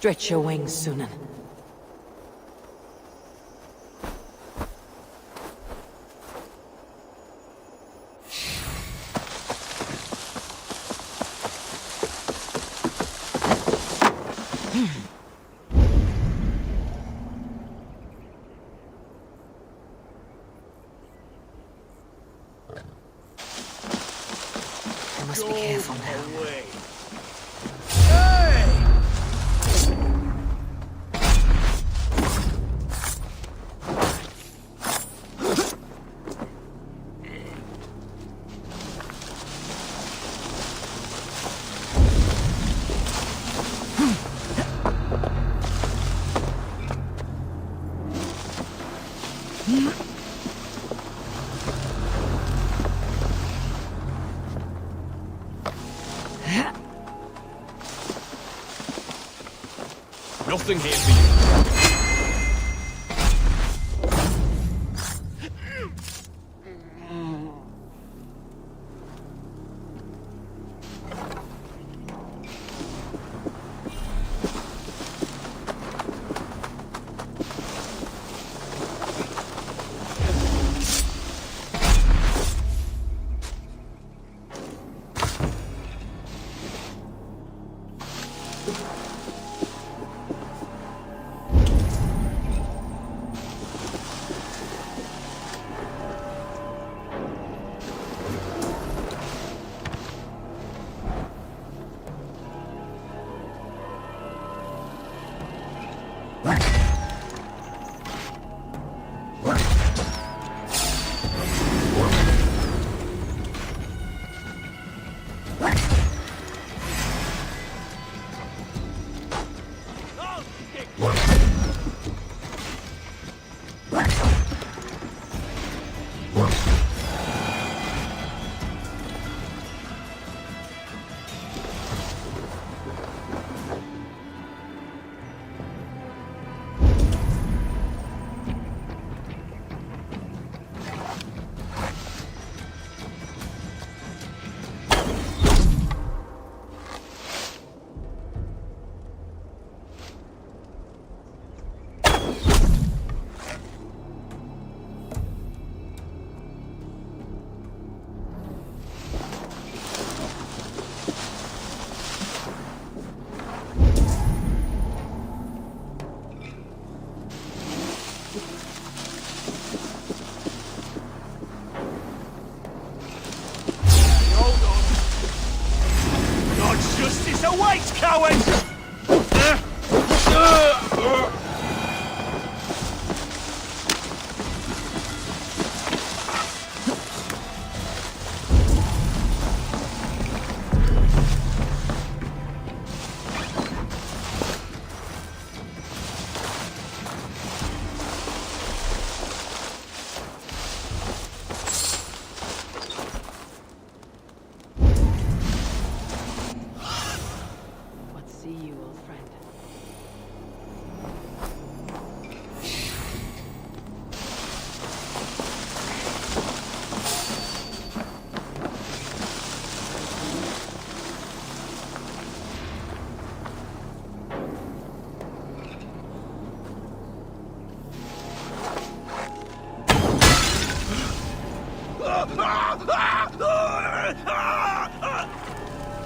[SPEAKER 1] Stretch your wings, Sunan. I must be careful now.
[SPEAKER 13] Nothing here for you.
[SPEAKER 10] Awaits, cowards!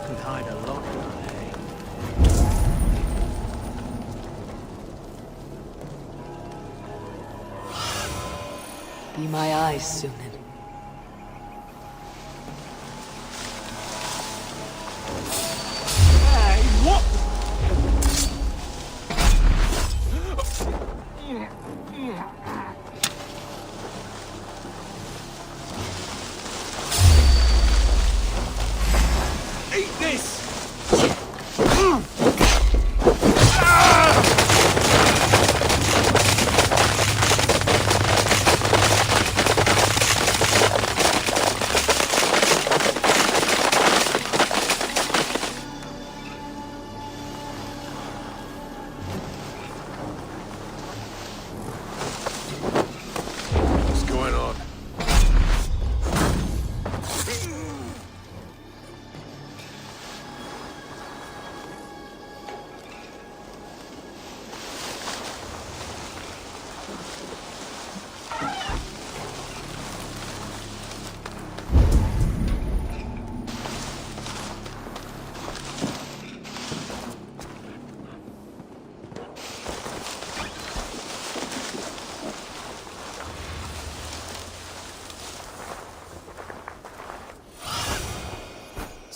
[SPEAKER 18] Could hide a lot, eh?
[SPEAKER 1] Be my eyes, Sunan.
[SPEAKER 10] Hey, what? Eat this!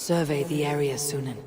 [SPEAKER 1] Survey the area, Sunan.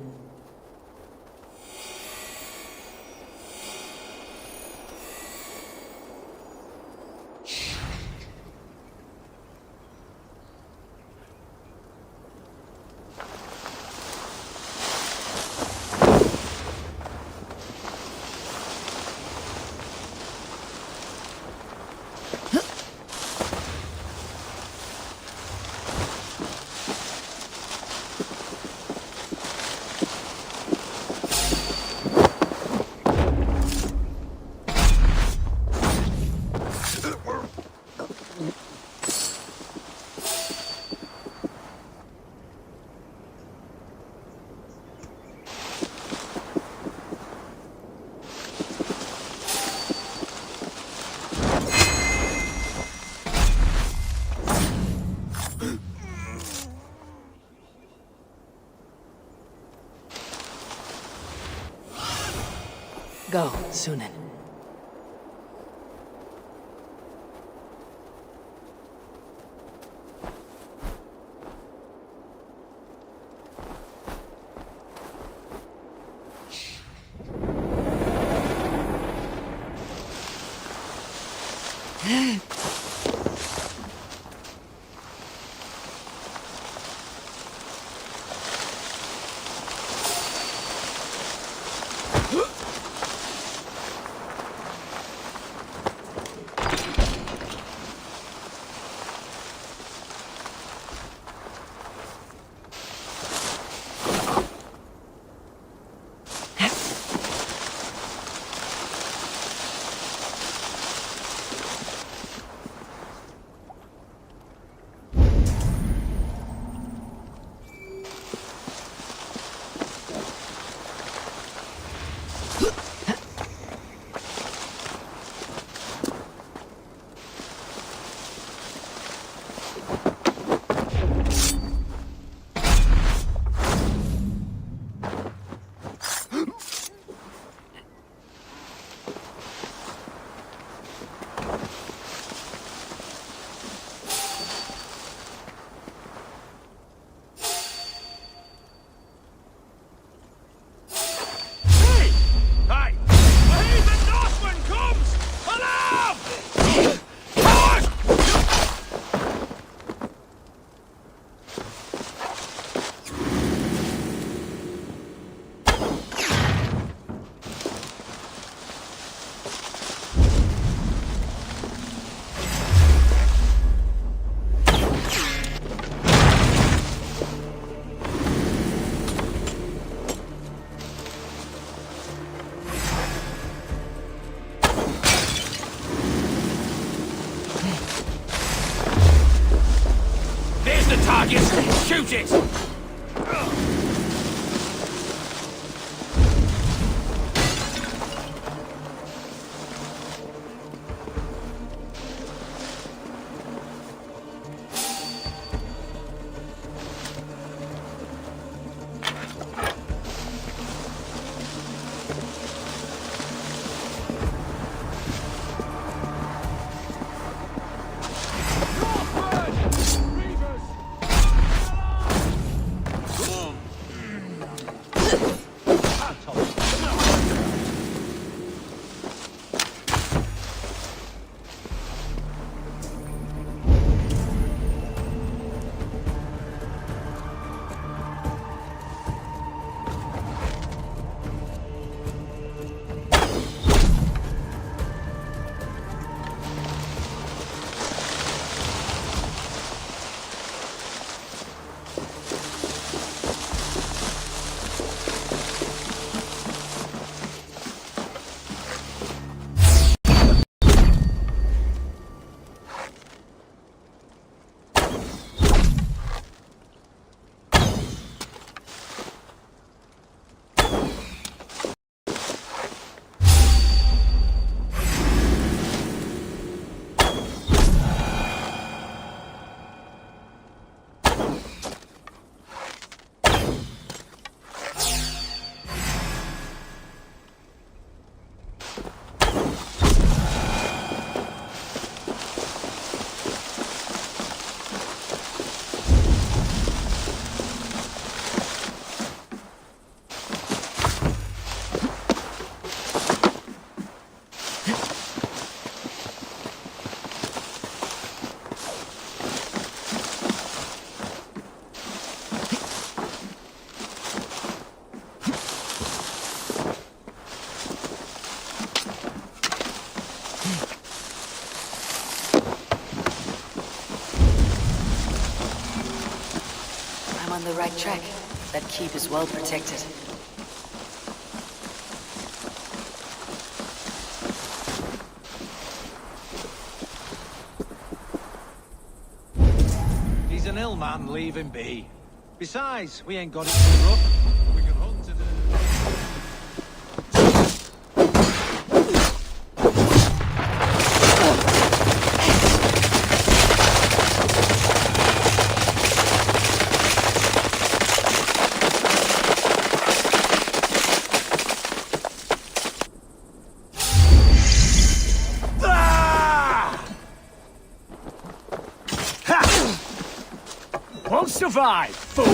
[SPEAKER 1] Go, Sunan.
[SPEAKER 11] Shoot it!
[SPEAKER 1] on the right track. That keep is well protected.
[SPEAKER 18] He's an ill man, leave him be. Besides, we ain't got it too rough. We can hunt in
[SPEAKER 10] Won't survive, fool!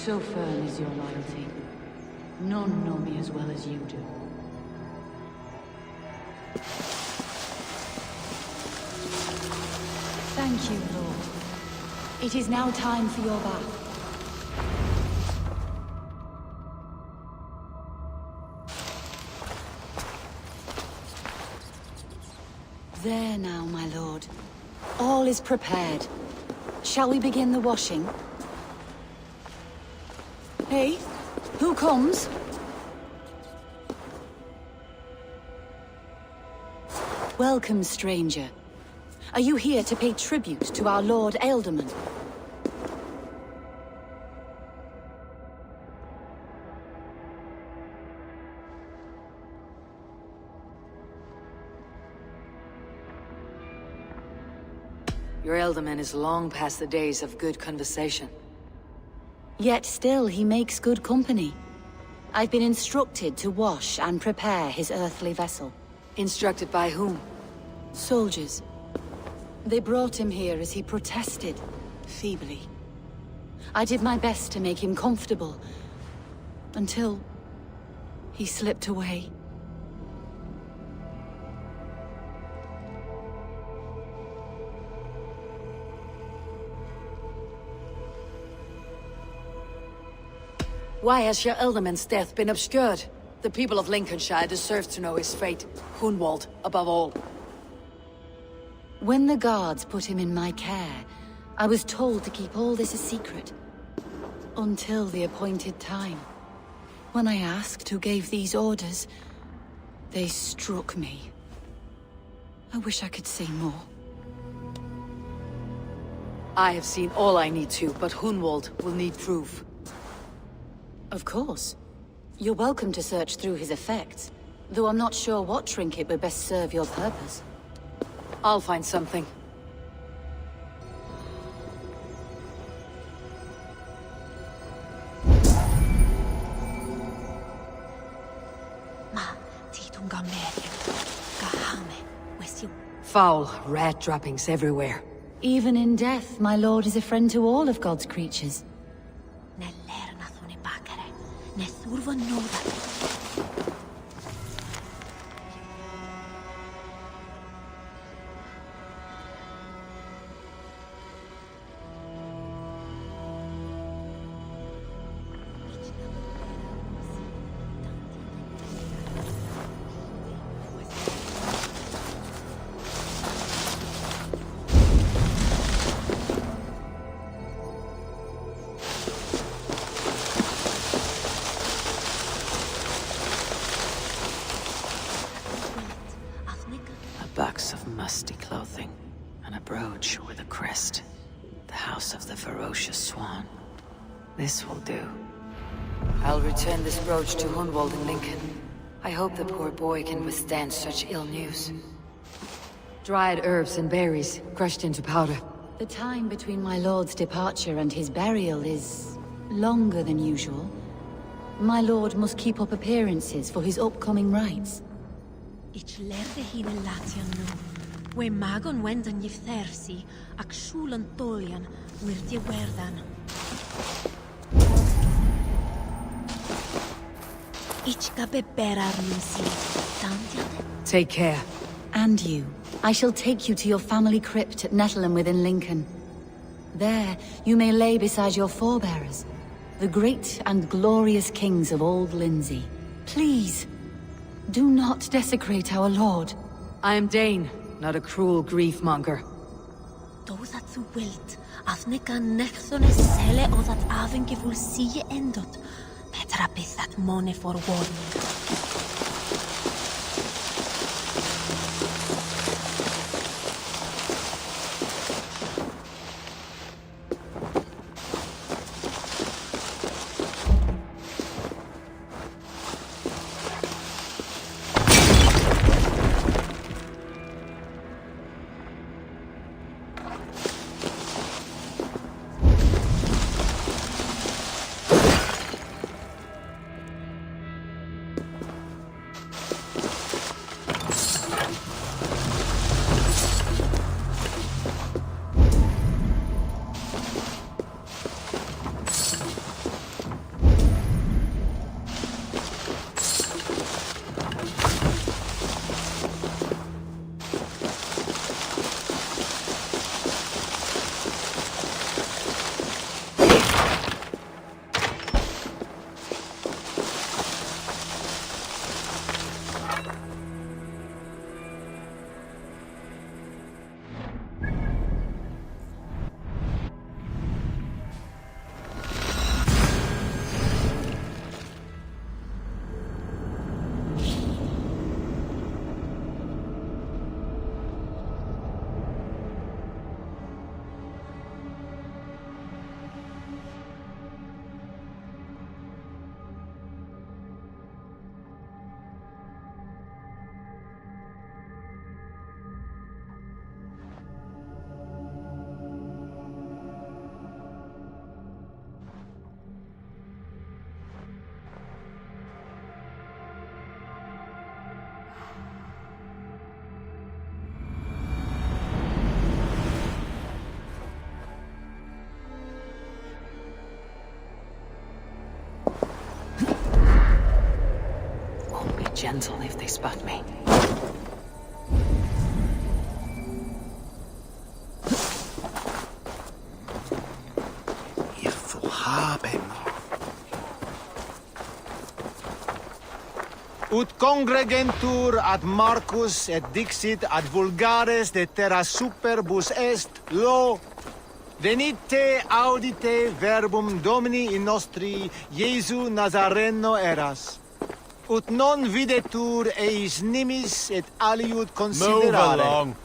[SPEAKER 16] So firm is your loyalty. None know me as well as you do. Thank you, Lord. It is now time for your bath. There now, my lord. All is prepared. Shall we begin the washing? Hey, who comes? Welcome, stranger. Are you here to pay tribute to our Lord Ealdorman?
[SPEAKER 1] Your Ealdorman is long past the days of good conversation.
[SPEAKER 16] Yet still he makes good company. I've been instructed to wash and prepare his earthly vessel.
[SPEAKER 1] Instructed by whom?
[SPEAKER 16] Soldiers. They brought him here as he protested, feebly. I did my best to make him comfortable, until he slipped away.
[SPEAKER 1] Why has your Ealdorman's death been obscured? The people of Lincolnshire deserve to know his fate. Hunwald, above all.
[SPEAKER 16] When the guards put him in my care, I was told to keep all this a secret. Until the appointed time. When I asked who gave these orders, they struck me. I wish I could say more.
[SPEAKER 1] I have seen all I need to, but Hunwald will need proof.
[SPEAKER 16] Of course. You're welcome to search through his effects, though I'm not sure what trinket would best serve your purpose.
[SPEAKER 1] I'll find something. Foul rat droppings everywhere.
[SPEAKER 16] Even in death, my lord is a friend to all of God's creatures.
[SPEAKER 1] Box of musty clothing, and a brooch with a crest. The house of the ferocious swan. This will do. I'll return this brooch to Hunwald in Lincoln. I hope the poor boy can withstand such ill news. Dried herbs and berries, crushed into powder.
[SPEAKER 16] The time between my lord's departure and his burial is longer than usual. My lord must keep up appearances for his upcoming rites.
[SPEAKER 15] Ich lerde hin latian nu. We magon wendan yfthersi, ac shulan tolian, wirdi werdan. Ich gabe berar minsi, tantiade.
[SPEAKER 1] Take care.
[SPEAKER 16] And you. I shall take you to your family crypt at Nettleton within Lincoln. There, you may lay beside your forebearers, the great and glorious kings of Old Lindsey. Please, do not desecrate our lord.
[SPEAKER 1] I am Dane, not a cruel grief-monger.
[SPEAKER 15] Those at the wilt, afnika nechthone selle o that aven gevul sie endot. Petra bith that mone for warning.
[SPEAKER 1] Gentle if they spot me.
[SPEAKER 18] Ut congregentur ad Marcus et dixit ad vulgares de terra superbus est lo venite audite verbum Domini in nostri Iesu Nazareno eras. Ut non videtur eis nimis et aliud considerare.
[SPEAKER 13] Move along.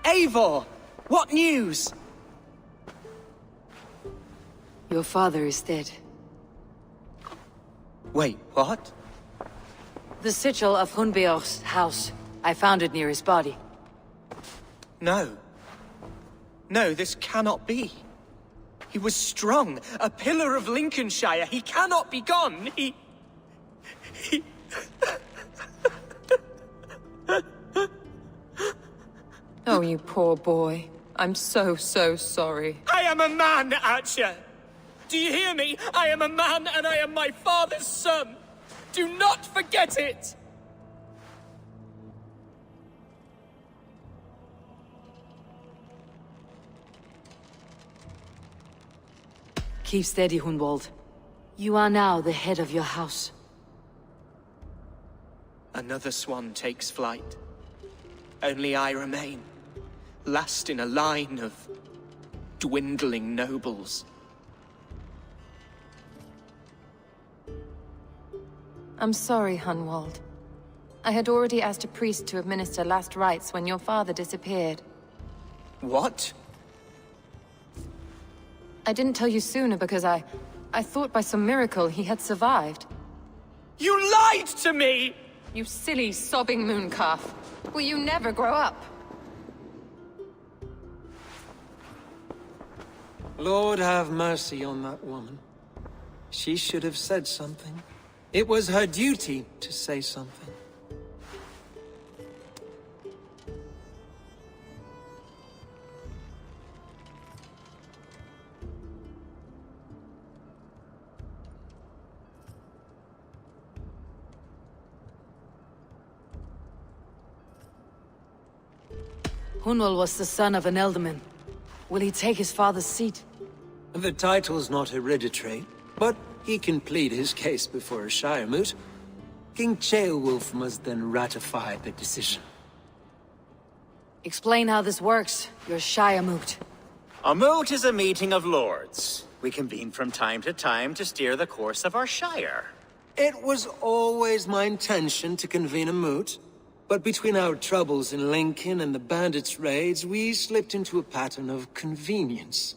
[SPEAKER 4] Eivor! What news?
[SPEAKER 1] Your father is dead.
[SPEAKER 4] Wait, what?
[SPEAKER 1] The sigil of Hunbeor's house. I found it near his body.
[SPEAKER 4] No. No, this cannot be. He was strong, a pillar of Lincolnshire. He cannot be gone. He...
[SPEAKER 12] Oh, you poor boy. I'm so sorry.
[SPEAKER 4] I am a man, Archer! Do you hear me? I am a man and I am my father's son! Do not forget it!
[SPEAKER 1] Keep steady, Hunwald. You are now the head of your house.
[SPEAKER 4] Another swan takes flight. Only I remain, last in a line of dwindling nobles.
[SPEAKER 12] I'm sorry, Hunwald. I had already asked a priest to administer last rites when your father disappeared.
[SPEAKER 4] What?
[SPEAKER 12] I didn't tell you sooner because I thought by some miracle he had survived.
[SPEAKER 4] You lied to me!
[SPEAKER 12] You silly, sobbing mooncalf. Will you never grow up?
[SPEAKER 3] Lord have mercy on that woman. She should have said something. It was her duty to say something.
[SPEAKER 1] Hunwald was the son of an ealdorman. Will he take his father's seat?
[SPEAKER 3] The title's not hereditary, but he can plead his case before a shire moot. King Ceolwulf must then ratify the decision.
[SPEAKER 1] Explain how this works, your shire moot.
[SPEAKER 7] A moot is a meeting of lords. We convene from time to steer the course of our shire.
[SPEAKER 3] It was always my intention to convene a moot, but between our troubles in Lincoln and the bandits' raids, we slipped into a pattern of convenience.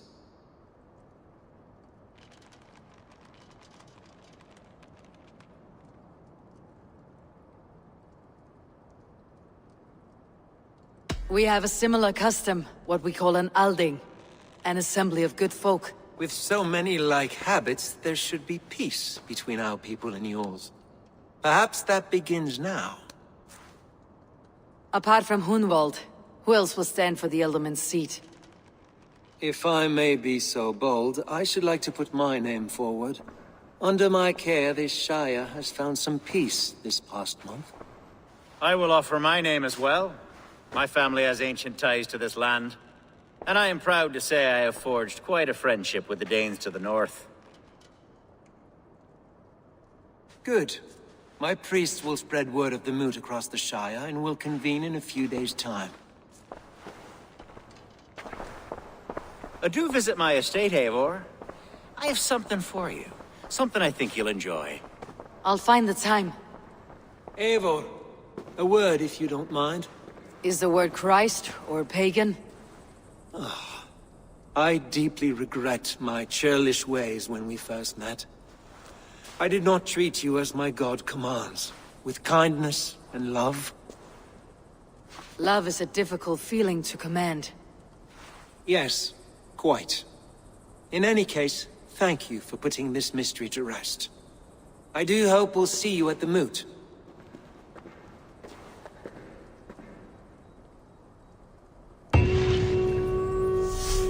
[SPEAKER 1] We have a similar custom, what we call an alding, an assembly of good folk.
[SPEAKER 3] With so many like habits, there should be peace between our people and yours. Perhaps that begins now.
[SPEAKER 1] Apart from Hunwald, who else will stand for the ealdorman's seat?
[SPEAKER 3] If I may be so bold, I should like to put my name forward. Under my care, this shire has found some peace this past month.
[SPEAKER 7] I will offer my name as well. My family has ancient ties to this land, and I am proud to say I have forged quite a friendship with the Danes to the north.
[SPEAKER 3] Good. My priests will spread word of the moot across the shire, and will convene in a few days' time.
[SPEAKER 7] Do visit my estate, Eivor. I have something for you. Something I think you'll enjoy.
[SPEAKER 1] I'll find the time.
[SPEAKER 3] Eivor, a word if you don't mind.
[SPEAKER 1] Is the word Christ or pagan?
[SPEAKER 3] I deeply regret my churlish ways when we first met. I did not treat you as my god commands, with kindness and love.
[SPEAKER 1] Love is a difficult feeling to command.
[SPEAKER 3] Yes, quite. In any case, thank you for putting this mystery to rest. I do hope we'll see you at the moot.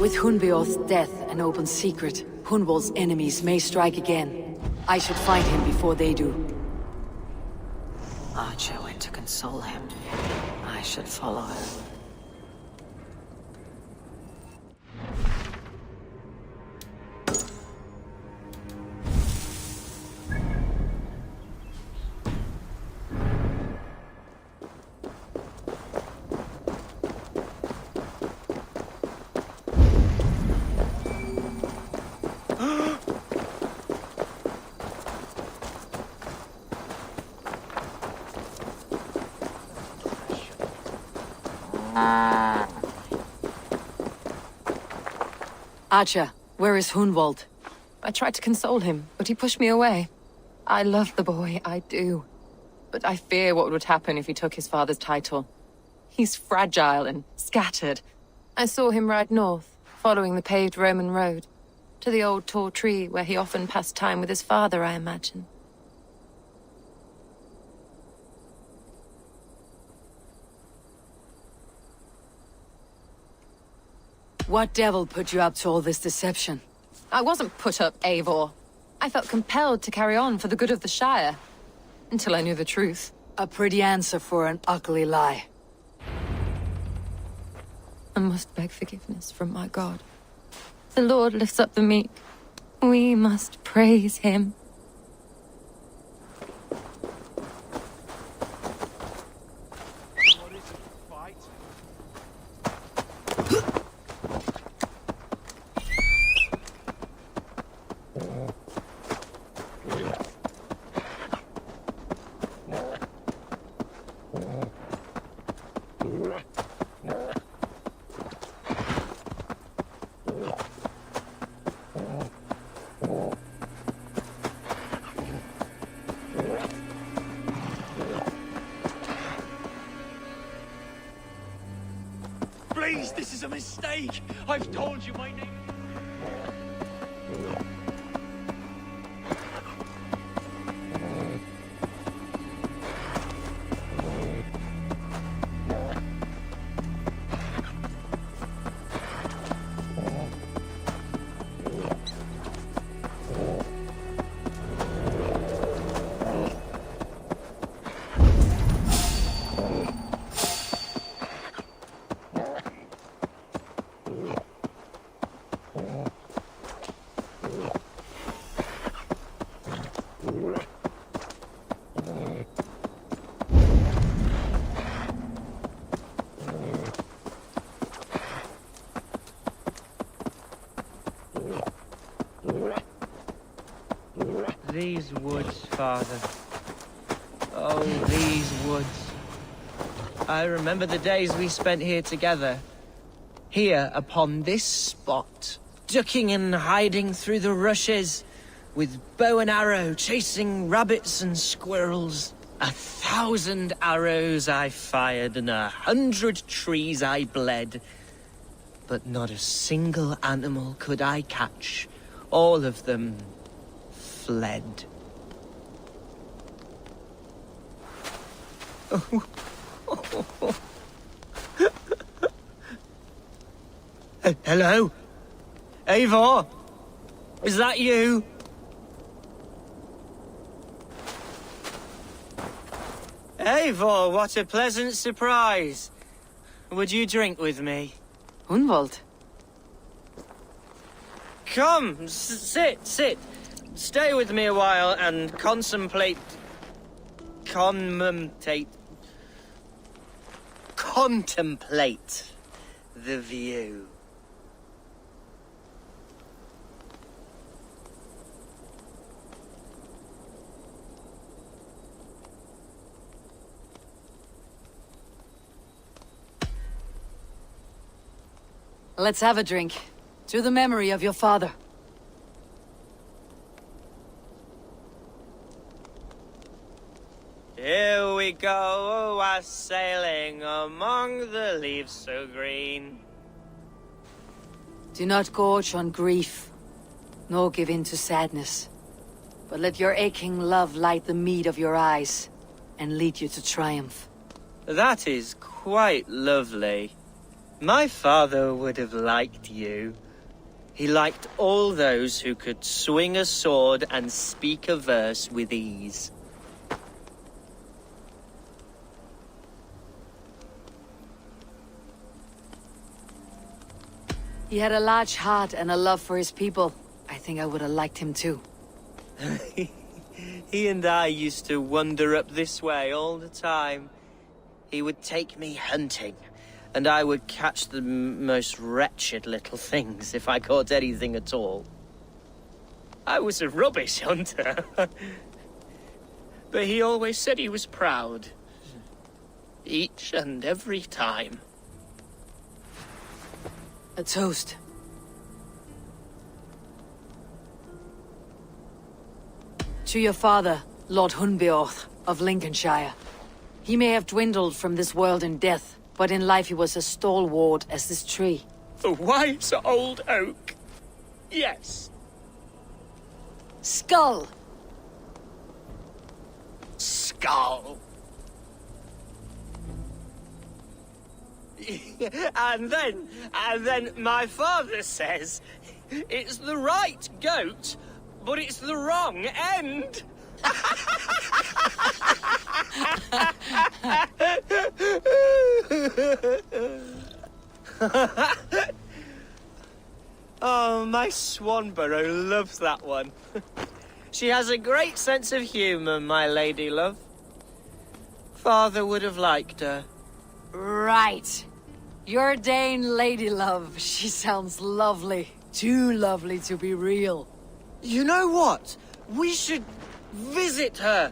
[SPEAKER 1] With Hunbeor's death an open secret, Hunwald's enemies may strike again. I should find him before they do.
[SPEAKER 16] Archer went to console him. I should follow her.
[SPEAKER 1] Archer, where is Hunwald?
[SPEAKER 12] I tried to console him, but he pushed me away. I love the boy, I do. But I fear what would happen if he took his father's title. He's fragile and scattered. I saw him ride north, following the paved Roman road. To the old tall tree where he often passed time with his father, I imagine.
[SPEAKER 1] What devil put you up to all this deception?
[SPEAKER 12] I wasn't put up, Eivor. I felt compelled to carry on for the good of the Shire. Until I knew the truth.
[SPEAKER 1] A pretty answer for an ugly lie.
[SPEAKER 12] I must beg forgiveness from my God. The Lord lifts up the meek. We must praise him.
[SPEAKER 18] Please, this is a mistake. I've told you my name.
[SPEAKER 4] These woods, Father. Oh, these woods. I remember the days we spent here together. Here, upon this spot. Ducking and hiding through the rushes. With bow and arrow, chasing rabbits and squirrels. 1,000 arrows I fired and 100 trees I bled. But not a single animal could I catch. All of them fled. Hello? Eivor? Is that you? Eivor, what a pleasant surprise. Would you drink with me?
[SPEAKER 1] Hunwald?
[SPEAKER 4] Come, sit. Stay with me a while and contemplate the view.
[SPEAKER 1] Let's have a drink. To the memory of your father.
[SPEAKER 4] Here we go, sailing among the leaves so green.
[SPEAKER 1] Do not gorge on grief, nor give in to sadness. But let your aching love light the mead of your eyes, and lead you to triumph.
[SPEAKER 4] That is quite lovely. My father would have liked you. He liked all those who could swing a sword and speak a verse with ease.
[SPEAKER 1] He had a large heart and a love for his people. I think I would have liked him too.
[SPEAKER 4] He and I used to wander up this way all the time. He would take me hunting, and I would catch the most wretched little things if I caught anything at all. I was a rubbish hunter. But he always said he was proud. Each and every time.
[SPEAKER 1] A toast. To your father, Lord Hunbeorth of Lincolnshire. He may have dwindled from this world in death, but in life he was as stalwart as this tree.
[SPEAKER 4] The wise old oak. Yes.
[SPEAKER 1] Skull!
[SPEAKER 4] Skull. And then my father says it's the right goat, but it's the wrong end. Oh, my Swanborough loves that one. She has a great sense of humour, my lady love. Father would have liked her.
[SPEAKER 1] Right. Your Dane lady love. She sounds lovely. Too lovely to be real.
[SPEAKER 4] You know what? We should visit her.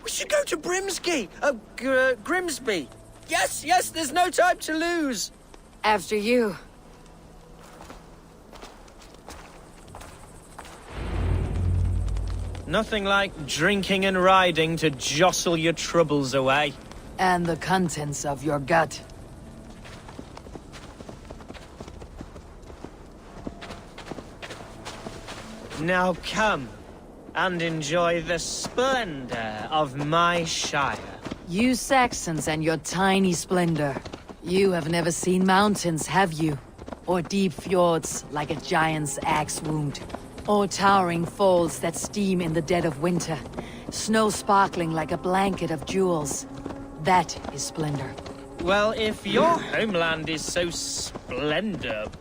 [SPEAKER 4] We should go to Grimsby. Grimsby. Yes, there's no time to lose.
[SPEAKER 1] After you.
[SPEAKER 4] Nothing like drinking and riding to jostle your troubles away.
[SPEAKER 1] And the contents of your gut.
[SPEAKER 4] Now come and enjoy the splendor of my shire.
[SPEAKER 1] You Saxons and your tiny splendor. You have never seen mountains, have you? Or deep fjords like a giant's axe wound. Or towering falls that steam in the dead of winter. Snow sparkling like a blanket of jewels. That is splendor.
[SPEAKER 4] Well, if your homeland is so splendorful,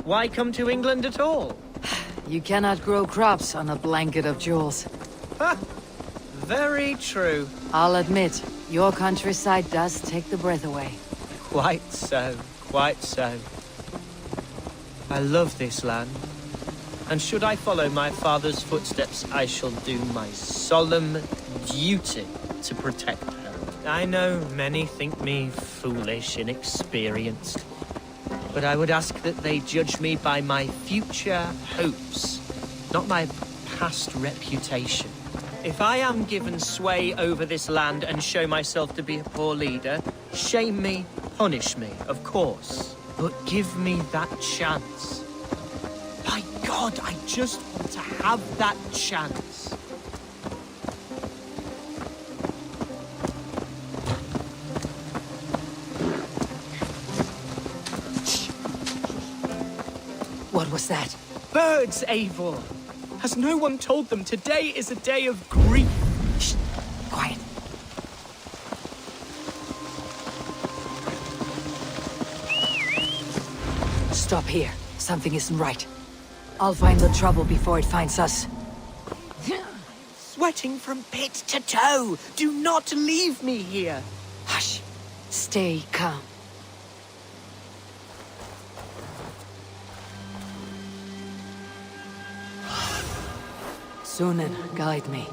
[SPEAKER 4] why come to England at all?
[SPEAKER 1] You cannot grow crops on a blanket of jewels.
[SPEAKER 4] Ha! Very true.
[SPEAKER 1] I'll admit, your countryside does take the breath away.
[SPEAKER 4] Quite so, quite so. I love this land. And should I follow my father's footsteps, I shall do my solemn duty to protect her. I know many think me foolish, inexperienced, but I would ask that they judge me by my future hopes, not my past reputation. If I am given sway over this land and show myself to be a poor leader, shame me, punish me, of course, but give me that chance. By God, I just want to have that chance.
[SPEAKER 1] What was that?
[SPEAKER 4] Birds, Eivor! Has no one told them today is a day of grief?
[SPEAKER 1] Shh! Quiet. Stop here. Something isn't right. I'll find the trouble before it finds us.
[SPEAKER 4] Sweating from pit to toe! Do not leave me here!
[SPEAKER 1] Hush. Stay calm. Sunan, guide me.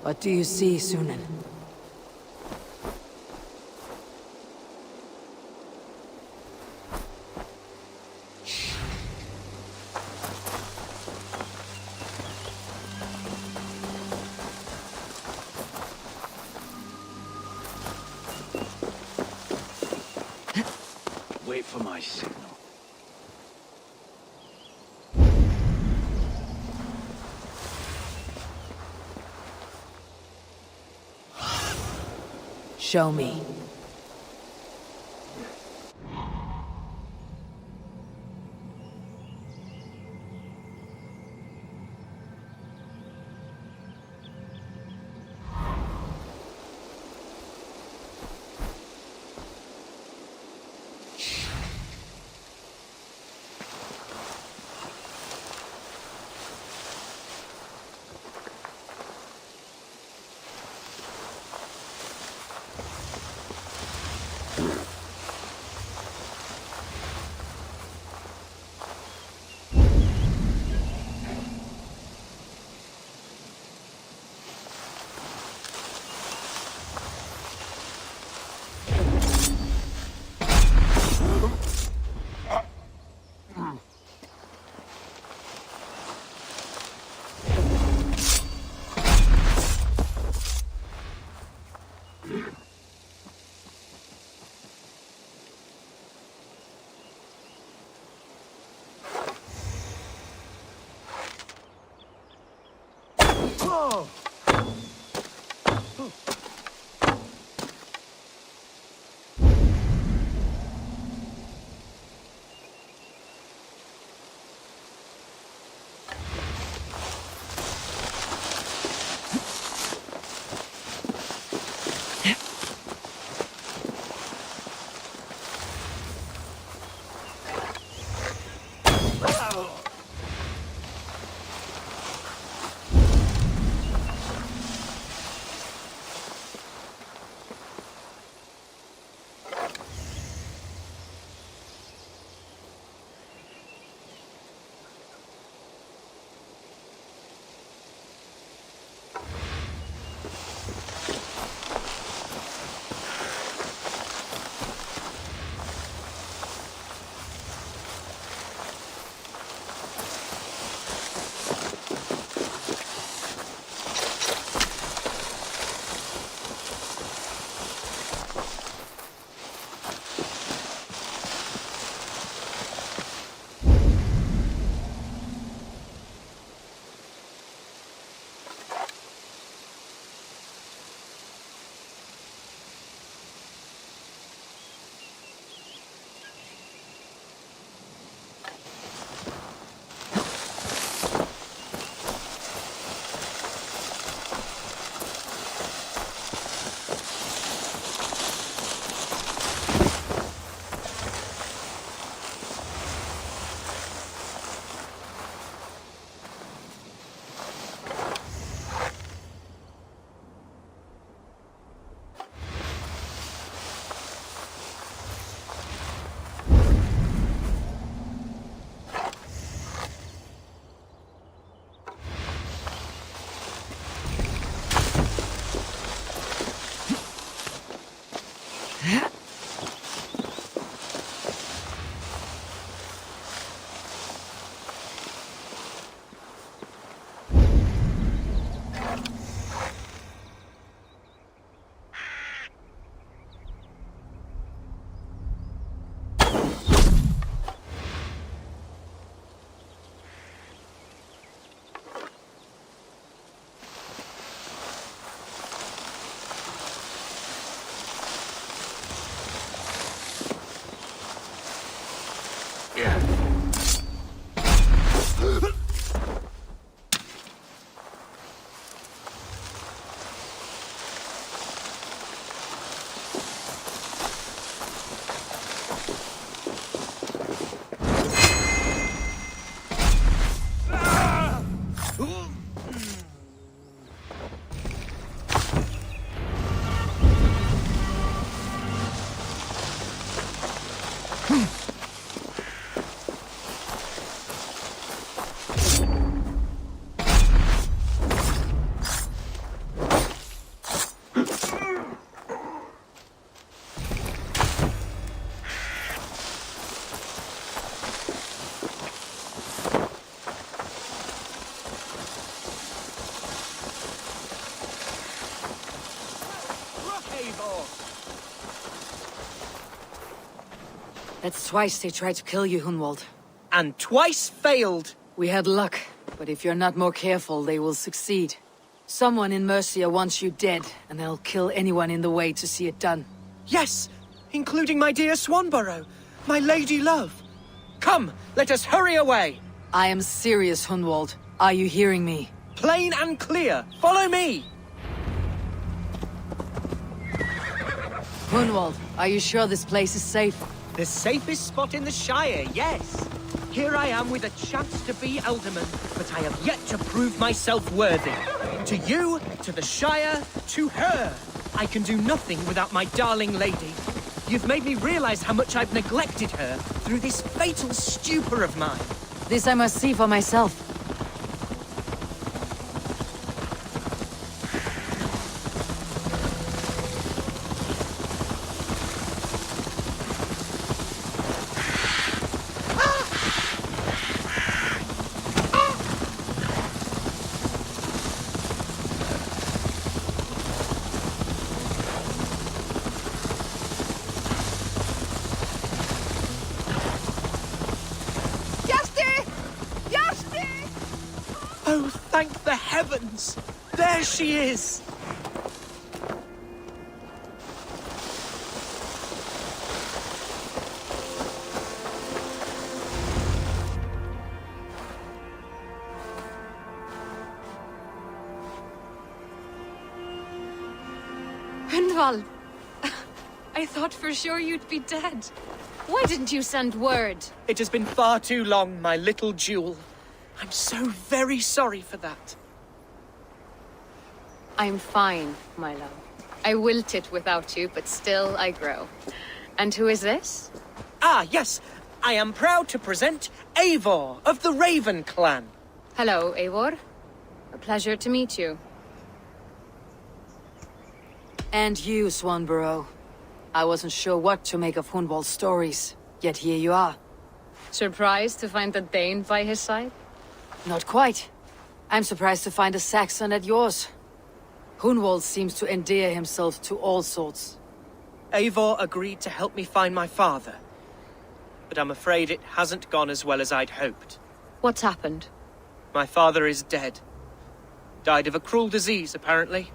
[SPEAKER 1] What do you see, Sunan?
[SPEAKER 11] Wait for my signal.
[SPEAKER 1] Show me.
[SPEAKER 4] Eivor!
[SPEAKER 1] That's twice they tried to kill you, Hunwald.
[SPEAKER 4] And twice failed!
[SPEAKER 1] We had luck, but if you're not more careful, they will succeed. Someone in Mercia wants you dead, and they'll kill anyone in the way to see it done.
[SPEAKER 4] Yes! Including my dear Swanborough, my lady love. Come, let us hurry away!
[SPEAKER 1] I am serious, Hunwald. Are you hearing me?
[SPEAKER 4] Plain and clear. Follow me!
[SPEAKER 1] Hunwald, are you sure this place is safe?
[SPEAKER 4] The safest spot in the Shire, yes. Here I am with a chance to be Alderman, but I have yet to prove myself worthy. To you, to the Shire, to her. I can do nothing without my darling lady. You've made me realize how much I've neglected her through this fatal stupor of mine.
[SPEAKER 1] This I must see for myself.
[SPEAKER 4] Oh, thank the heavens! There she is!
[SPEAKER 12] Hunwald! I thought for sure you'd be dead. Why didn't you send word?
[SPEAKER 4] It has been far too long, my little jewel. I'm so very sorry for that.
[SPEAKER 12] I'm fine, my love. I wilted without you, but still I grow. And who is this?
[SPEAKER 4] Ah, yes. I am proud to present Eivor of the Raven clan.
[SPEAKER 12] Hello, Eivor. A pleasure to meet you.
[SPEAKER 1] And you, Swanborough. I wasn't sure what to make of Hunwald's stories, yet here you are.
[SPEAKER 12] Surprised to find a Dane by his side?
[SPEAKER 1] Not quite. I'm surprised to find a Saxon at yours. Hunwald seems to endear himself to all sorts.
[SPEAKER 4] Eivor agreed to help me find my father. But I'm afraid it hasn't gone as well as I'd hoped.
[SPEAKER 12] What's happened?
[SPEAKER 4] My father is dead. Died of a cruel disease, apparently.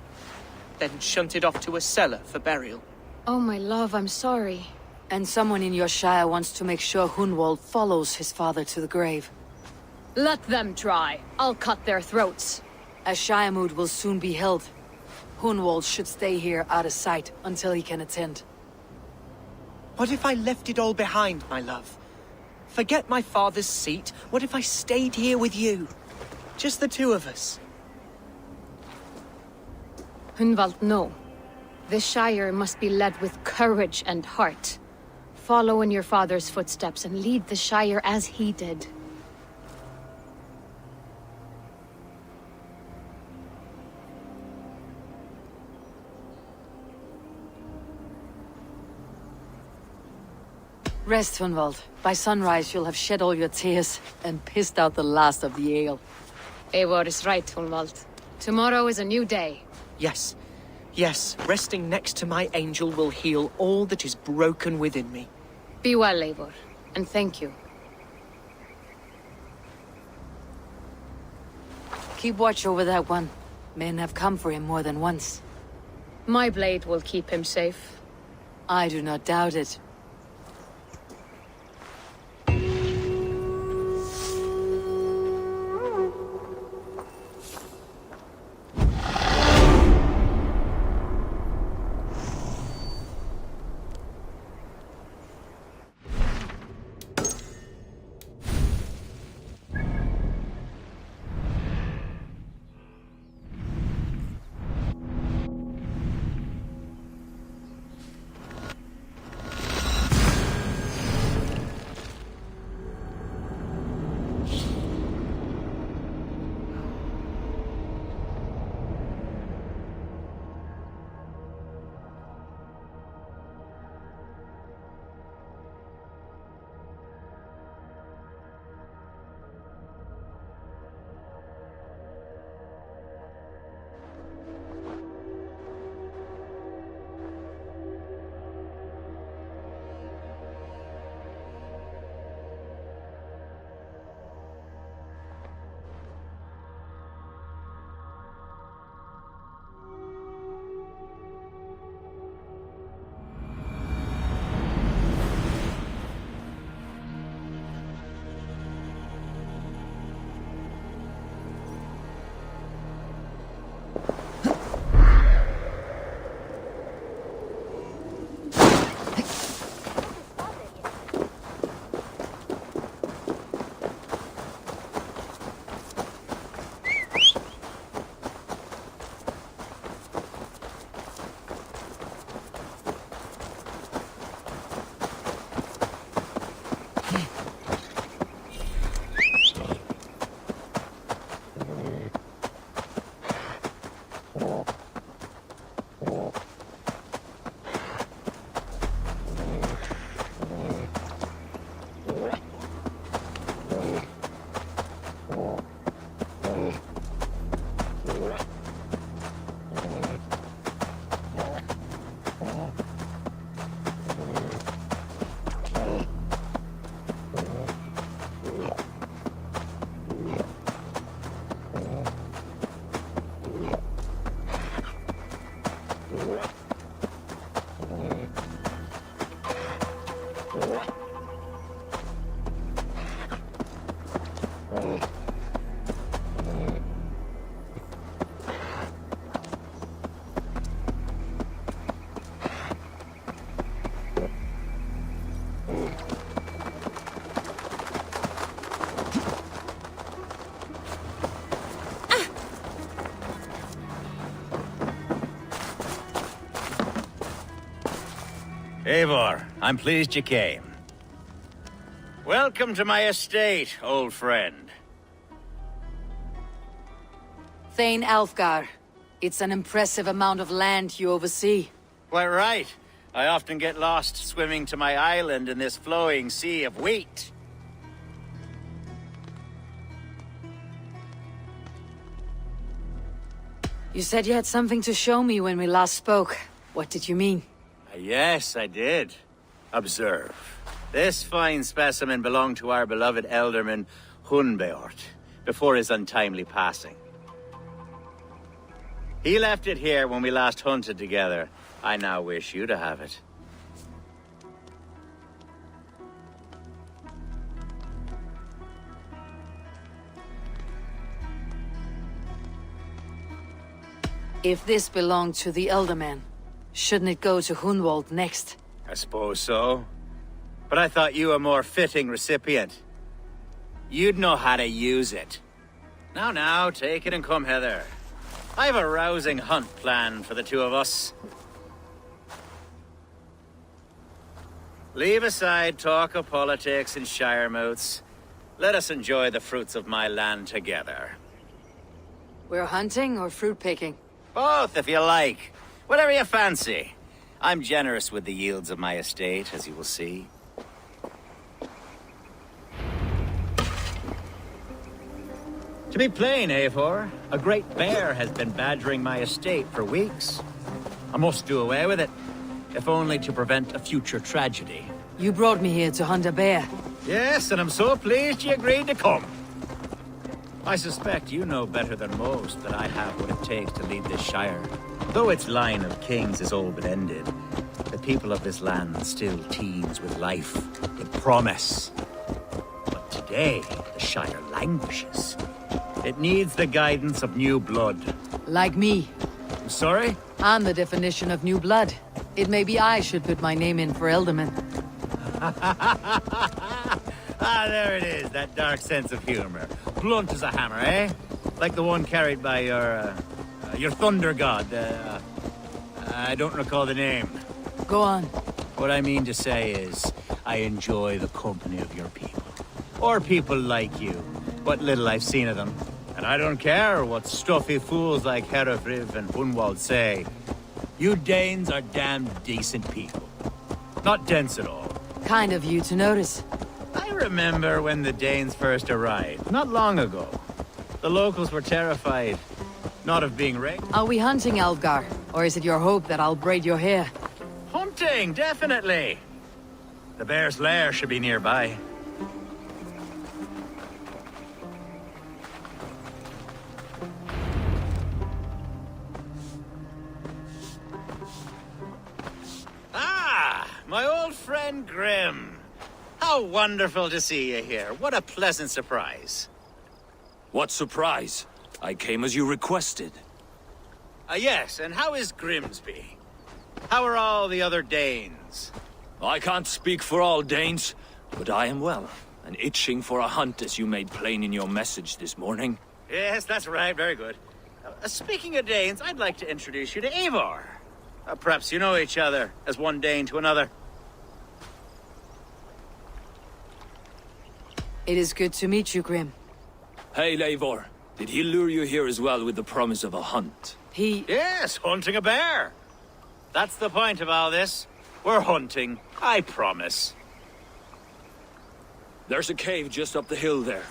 [SPEAKER 4] Then shunted off to a cellar for burial.
[SPEAKER 12] Oh, my love, I'm sorry.
[SPEAKER 1] And someone in your shire wants to make sure Hunwald follows his father to the grave.
[SPEAKER 12] Let them try. I'll cut their throats.
[SPEAKER 1] A shire moot will soon be held. Hunwald should stay here out of sight until he can attend.
[SPEAKER 4] What if I left it all behind, my love? Forget my father's seat. What if I stayed here with you? Just the two of us.
[SPEAKER 12] Hunwald, no. The Shire must be led with courage and heart. Follow in your father's footsteps and lead the Shire as he did.
[SPEAKER 1] Rest, Hunwald. By sunrise, you'll have shed all your tears and pissed out the last of the ale.
[SPEAKER 12] Eivor is right, Hunwald. Tomorrow is a new day.
[SPEAKER 4] Yes. Yes, resting next to my angel will heal all that is broken within me.
[SPEAKER 12] Be well, Eivor, and thank you.
[SPEAKER 1] Keep watch over that one. Men have come for him more than once.
[SPEAKER 12] My blade will keep him safe.
[SPEAKER 1] I do not doubt it.
[SPEAKER 7] Eivor, I'm pleased you came. Welcome to my estate, old friend.
[SPEAKER 1] Thane Alfgar. It's an impressive amount of land you oversee.
[SPEAKER 7] Quite right. I often get lost swimming to my island in this flowing sea of wheat.
[SPEAKER 1] You said you had something to show me when we last spoke. What did you mean?
[SPEAKER 7] Yes, I did. Observe. This fine specimen belonged to our beloved elderman, Hunbeort, before his untimely passing. He left it here when we last hunted together. I now wish you to have it.
[SPEAKER 1] If this belonged to the Elderman, shouldn't it go to Hunwald next?
[SPEAKER 7] I suppose so. But I thought you a more fitting recipient. You'd know how to use it. Now, take it and come hither. I've a rousing hunt planned for the two of us. Leave aside talk of politics and shire moots. Let us enjoy the fruits of my land together.
[SPEAKER 1] We're hunting or fruit picking?
[SPEAKER 7] Both, if you like. Whatever you fancy. I'm generous with the yields of my estate, as you will see. To be plain, Eivor, a great bear has been badgering my estate for weeks. I must do away with it, if only to prevent a future tragedy.
[SPEAKER 1] You brought me here to hunt a bear.
[SPEAKER 7] Yes, and I'm so pleased you agreed to come. I suspect you know better than most that I have what it takes to lead this shire. Though its line of kings is all but ended, the people of this land still teems with life, with promise. But today, the shire languishes. It needs the guidance of new blood.
[SPEAKER 1] Like me.
[SPEAKER 7] I'm sorry?
[SPEAKER 1] I'm the definition of new blood. It may be I should put my name in for Elderman.
[SPEAKER 7] There it is, that dark sense of humor. Blunt as a hammer, eh? Like the one carried by your thunder god. I don't recall the name.
[SPEAKER 1] Go on.
[SPEAKER 7] What I mean to say is, I enjoy the company of your people. Or people like you. What little I've seen of them. And I don't care what stuffy fools like Herefriv and Hunwald say. You Danes are damn decent people. Not dense at all.
[SPEAKER 1] Kind of you to notice.
[SPEAKER 7] I remember when the Danes first arrived, not long ago. The locals were terrified, not of being raped.
[SPEAKER 1] Are we hunting, Alfgar? Or is it your hope that I'll braid your hair?
[SPEAKER 7] Hunting, definitely. The bear's lair should be nearby. My old friend Grim. How wonderful to see you here. What a pleasant surprise.
[SPEAKER 19] What surprise? I came as you requested.
[SPEAKER 7] Yes, and how is Grimsby? How are all the other Danes?
[SPEAKER 19] I can't speak for all Danes, but I am well, and itching for a hunt as you made plain in your message this morning.
[SPEAKER 7] Yes, that's right. Very good. Speaking of Danes, I'd like to introduce you to Eivor. Perhaps you know each other, as one Dane to another.
[SPEAKER 1] It is good to meet you, Grim.
[SPEAKER 19] Hey, Eivor. Did he lure you here as well with the promise of a hunt?
[SPEAKER 7] Yes, hunting a bear. That's the point of all this. We're hunting, I promise.
[SPEAKER 19] There's a cave just up the hill there.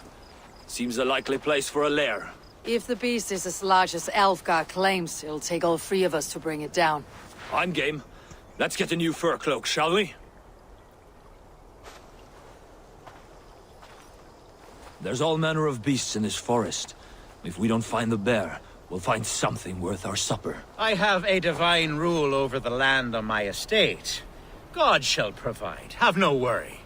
[SPEAKER 19] Seems a likely place for a lair.
[SPEAKER 1] If the beast is as large as Alfgar claims, it'll take all three of us to bring it down.
[SPEAKER 19] I'm game. Let's get a new fur cloak, shall we? There's all manner of beasts in this forest. If we don't find the bear, we'll find something worth our supper.
[SPEAKER 7] I have a divine rule over the land on my estate. God shall provide. Have no worry.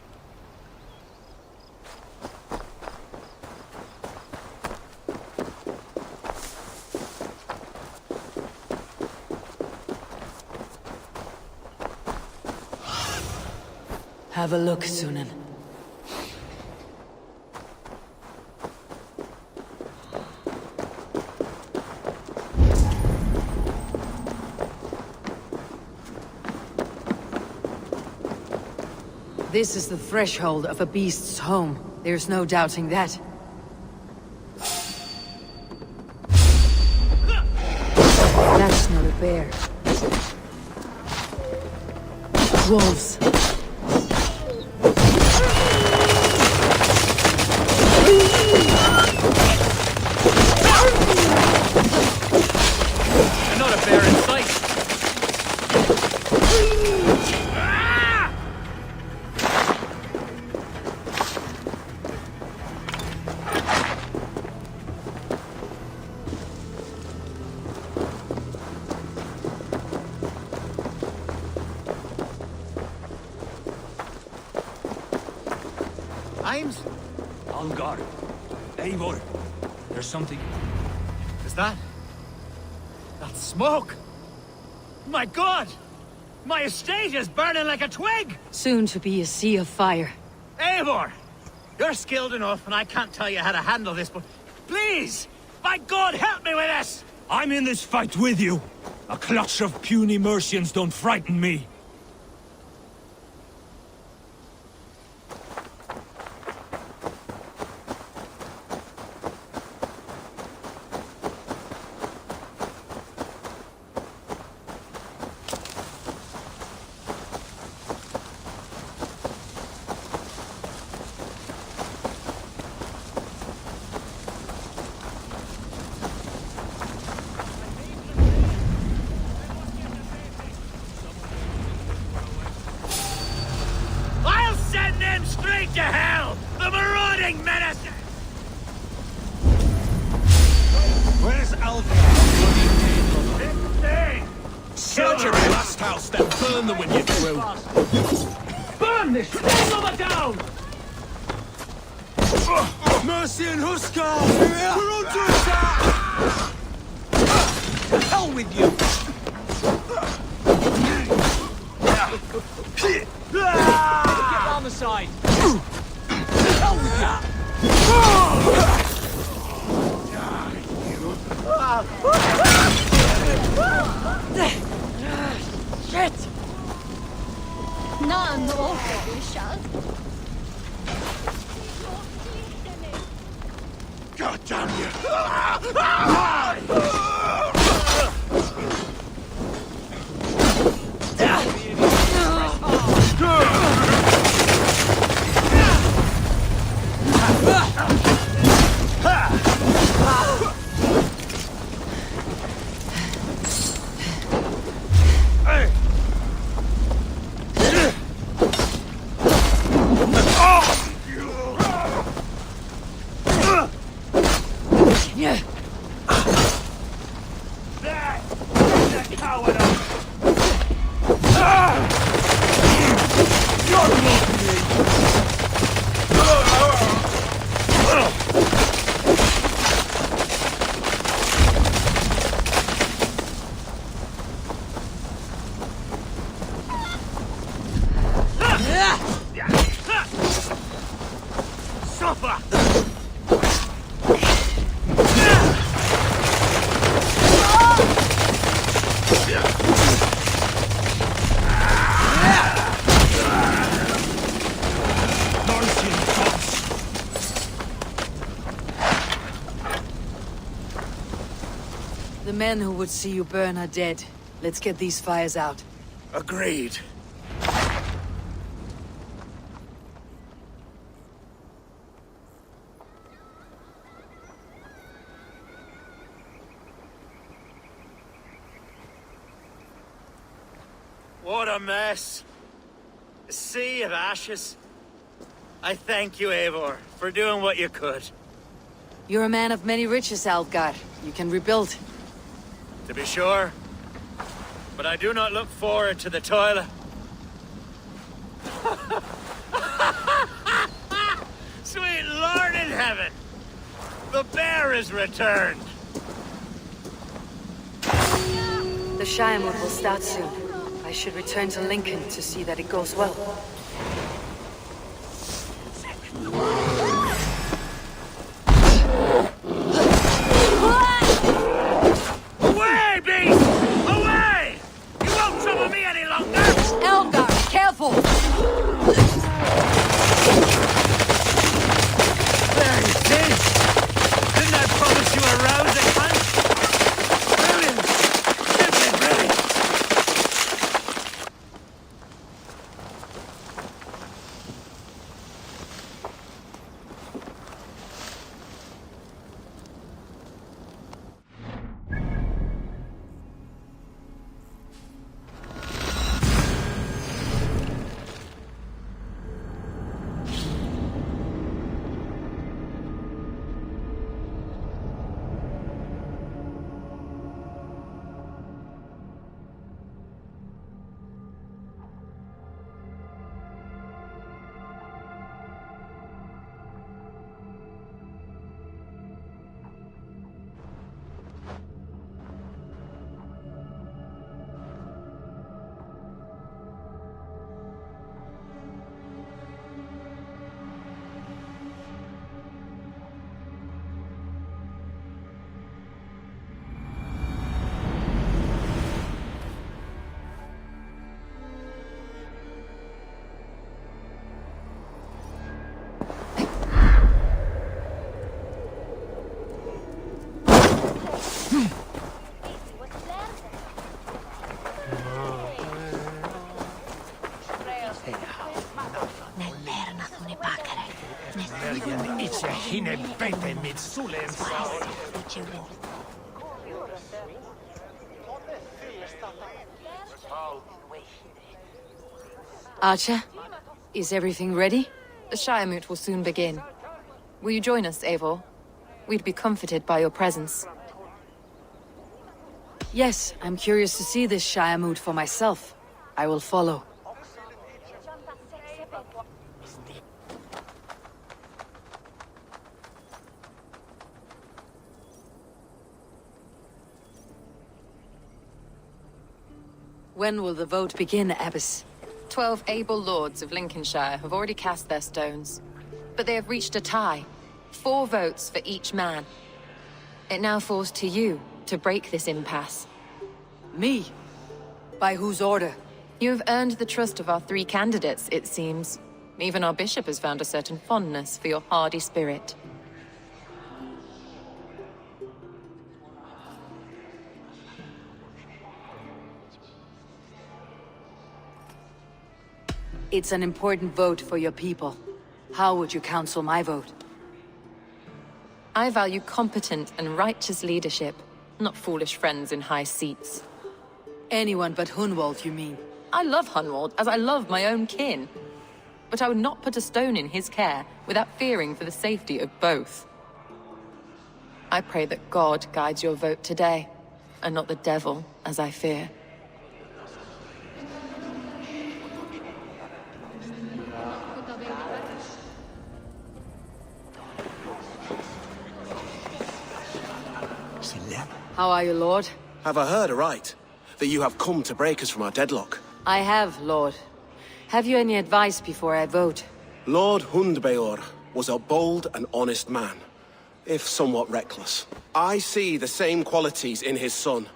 [SPEAKER 1] Have a look, Sunan. This is the threshold of a beast's home. There's no doubting that. That's not a bear. Wolves.
[SPEAKER 19] Not a bear in sight.
[SPEAKER 8] On guard. Eivor, there's something...
[SPEAKER 7] Is that? That's smoke! My God! My estate is burning like a twig!
[SPEAKER 1] Soon to be a sea of fire.
[SPEAKER 7] Eivor! You're skilled enough, and I can't tell you how to handle this, but please! By God, help me with this!
[SPEAKER 8] I'm in this fight with you. A clutch of puny Mercians don't frighten me.
[SPEAKER 7] To hell! The marauding menace!
[SPEAKER 18] Where's Alva?
[SPEAKER 19] Search your last house, then burn them when you're through.
[SPEAKER 10] Burn this thing on the down!
[SPEAKER 18] Mercy and Huskar! We're under attack! To hell with you! Get down the side! Hell with
[SPEAKER 5] Shit! None already shall.
[SPEAKER 6] God damn you!
[SPEAKER 1] The men who would see you burn are dead. Let's get these fires out.
[SPEAKER 7] Agreed. What a mess. A sea of ashes. I thank you, Eivor, for doing what you could.
[SPEAKER 1] You're a man of many riches, Algar. You can rebuild.
[SPEAKER 7] To be sure. But I do not look forward to the toilet. Sweet Lord in heaven! The bear is returned!
[SPEAKER 1] The Shirewood will start soon. I should return to Lincoln to see that it goes well.
[SPEAKER 7] Away, beast! Away! You won't trouble me any longer!
[SPEAKER 1] Elgar, careful!
[SPEAKER 8] Bergen itse hinne bete mit sulens.
[SPEAKER 1] Archer, is everything ready?
[SPEAKER 12] The Shire Moot will soon begin. Will you join us, Eivor? We'd be comforted by your presence.
[SPEAKER 1] Yes, I'm curious to see this Shire Moot for myself. I will follow. When will the vote begin, Abbess?
[SPEAKER 12] 12 able lords of Lincolnshire have already cast their stones. But they have reached a tie. 4 votes for each man. It now falls to you to break this impasse.
[SPEAKER 1] Me? By whose order?
[SPEAKER 12] You have earned the trust of our 3 candidates, it seems. Even our bishop has found a certain fondness for your hardy spirit.
[SPEAKER 1] It's an important vote for your people. How would you counsel my vote?
[SPEAKER 12] I value competent and righteous leadership, not foolish friends in high seats.
[SPEAKER 1] Anyone but Hunwald, you mean?
[SPEAKER 12] I love Hunwald, as I love my own kin. But I would not put a stone in his care without fearing for the safety of both. I pray that God guides your vote today, and not the devil, as I fear.
[SPEAKER 1] How are you, Lord?
[SPEAKER 20] Have I heard aright? That you have come to break us from our deadlock?
[SPEAKER 1] I have, Lord. Have you any advice before I vote?
[SPEAKER 20] Lord Hundbeor was a bold and honest man, if somewhat reckless. I see the same qualities in his son.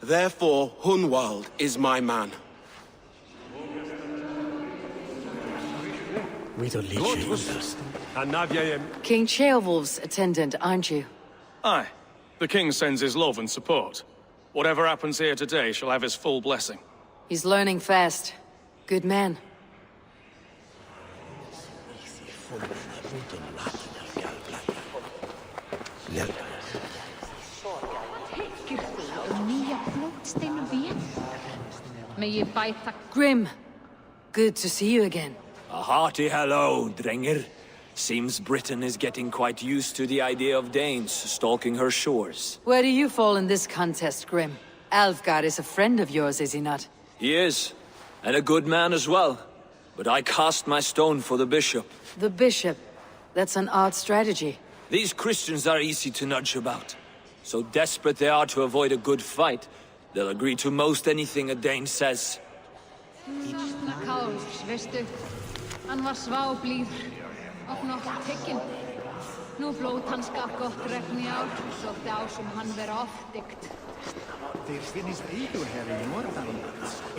[SPEAKER 20] Therefore, Hunwald is my man.
[SPEAKER 1] King Ceolwulf's attendant, aren't you?
[SPEAKER 21] Aye. The king sends his love and support. Whatever happens here today shall have his full blessing.
[SPEAKER 1] He's learning fast. Good man. Grim, good to see you again.
[SPEAKER 19] A hearty hello, Drenger. Seems Britain is getting quite used to the idea of Danes stalking her shores.
[SPEAKER 1] Where do you fall in this contest, Grim? Alfgar is a friend of yours, is he not?
[SPEAKER 19] He is, and a good man as well. But I cast my stone for the bishop.
[SPEAKER 1] The bishop? That's an odd strategy.
[SPEAKER 19] These Christians are easy to nudge about. So desperate they are to avoid a good fight, they'll agree to most anything a Dane says.
[SPEAKER 5] Hann var sváblíður og nokkuð tekinn. Nú blóð hans gaf gott regn í ár, þótti á sem hann vera oft-dygt.
[SPEAKER 22] Þeir finnist eigur her í norðan,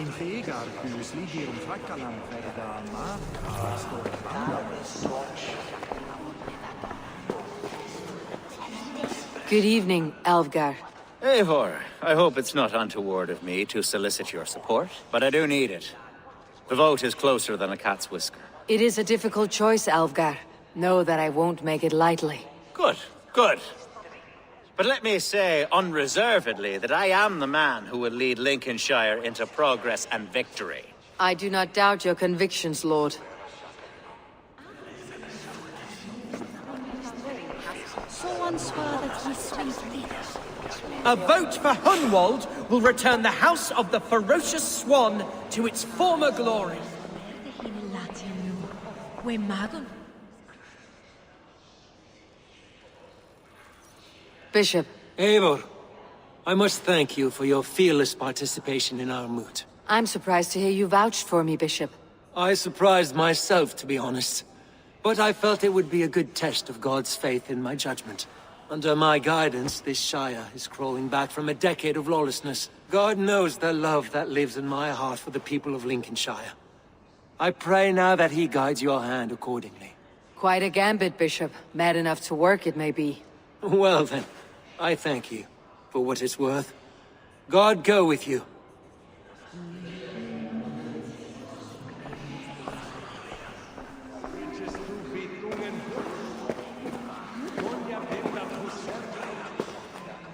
[SPEAKER 22] en þegar hús líkir Frakkaland verða
[SPEAKER 1] Good evening, Alfgar.
[SPEAKER 7] Eivor, I hope it's not untoward of me to solicit your support, but I do need it. The vote is closer than a cat's whisker.
[SPEAKER 1] It is a difficult choice, Alfgar. Know that I won't make it lightly.
[SPEAKER 7] Good, good. But let me say unreservedly that I am the man who will lead Lincolnshire into progress and victory.
[SPEAKER 1] I do not doubt your convictions, Lord.
[SPEAKER 4] A vote for Hunwald will return the House of the Ferocious Swan to its former glory.
[SPEAKER 3] Bishop. Eivor, I must thank you for your fearless participation in our moot.
[SPEAKER 1] I'm surprised to hear you vouched for me, Bishop.
[SPEAKER 3] I surprised myself, to be honest. But I felt it would be a good test of God's faith in my judgment. Under my guidance, this Shire is crawling back from a decade of lawlessness. God knows the love that lives in my heart for the people of Lincolnshire. I pray now that he guides your hand accordingly.
[SPEAKER 1] Quite a gambit, Bishop. Mad enough to work, it may be.
[SPEAKER 3] Well then, I thank you, for what it's worth. God go with you.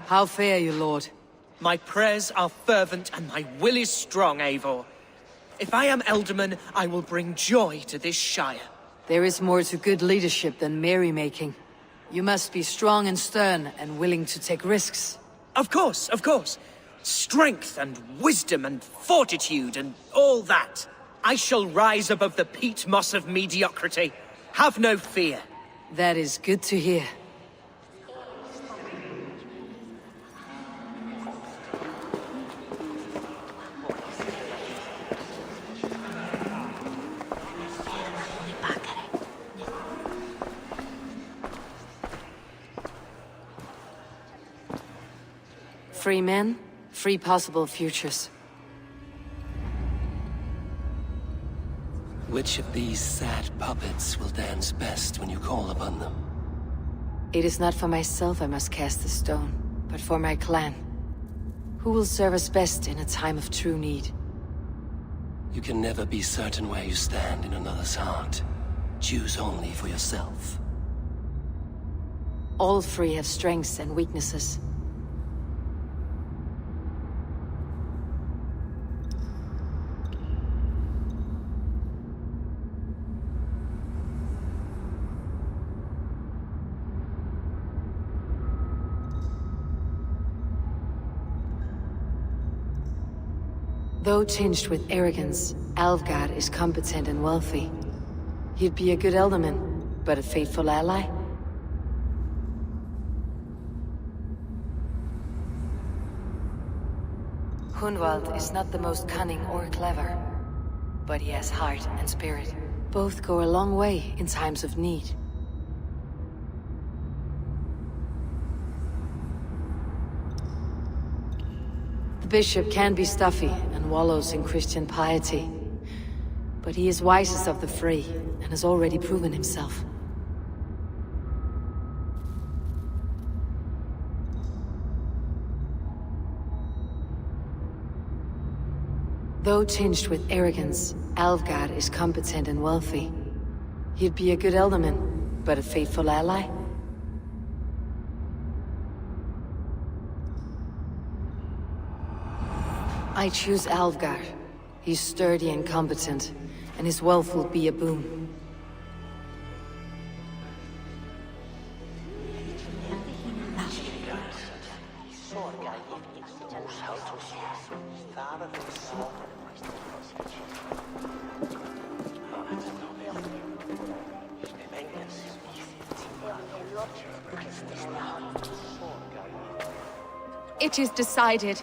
[SPEAKER 1] How fare you, Lord?
[SPEAKER 4] My prayers are fervent and my will is strong, Eivor. If I am Elderman, I will bring joy to this Shire.
[SPEAKER 1] There is more to good leadership than merrymaking. You must be strong and stern and willing to take risks.
[SPEAKER 4] Of course, of course. Strength and wisdom and fortitude and all that. I shall rise above the peat moss of mediocrity. Have no fear.
[SPEAKER 1] That is good to hear. Free men, free possible futures.
[SPEAKER 9] Which of these sad puppets will dance best when you call upon them?
[SPEAKER 1] It is not for myself I must cast the stone, but for my clan. Who will serve us best in a time of true need?
[SPEAKER 9] You can never be certain where you stand in another's heart. Choose only for yourself.
[SPEAKER 1] All three have strengths and weaknesses. Though tinged with arrogance, Alvgard is competent and wealthy. He'd be a good Elderman, but a faithful ally? Hunwald is not the most cunning or clever, but he has heart and spirit. Both go a long way in times of need. The bishop can be stuffy and wallows in Christian piety, but he is wisest of the three and has already proven himself. Though tinged with arrogance, Alvgard is competent and wealthy. He'd be a good Elderman, but a faithful ally? I choose Alvgard. He's sturdy and competent, and his wealth will be a boon.
[SPEAKER 12] It is decided.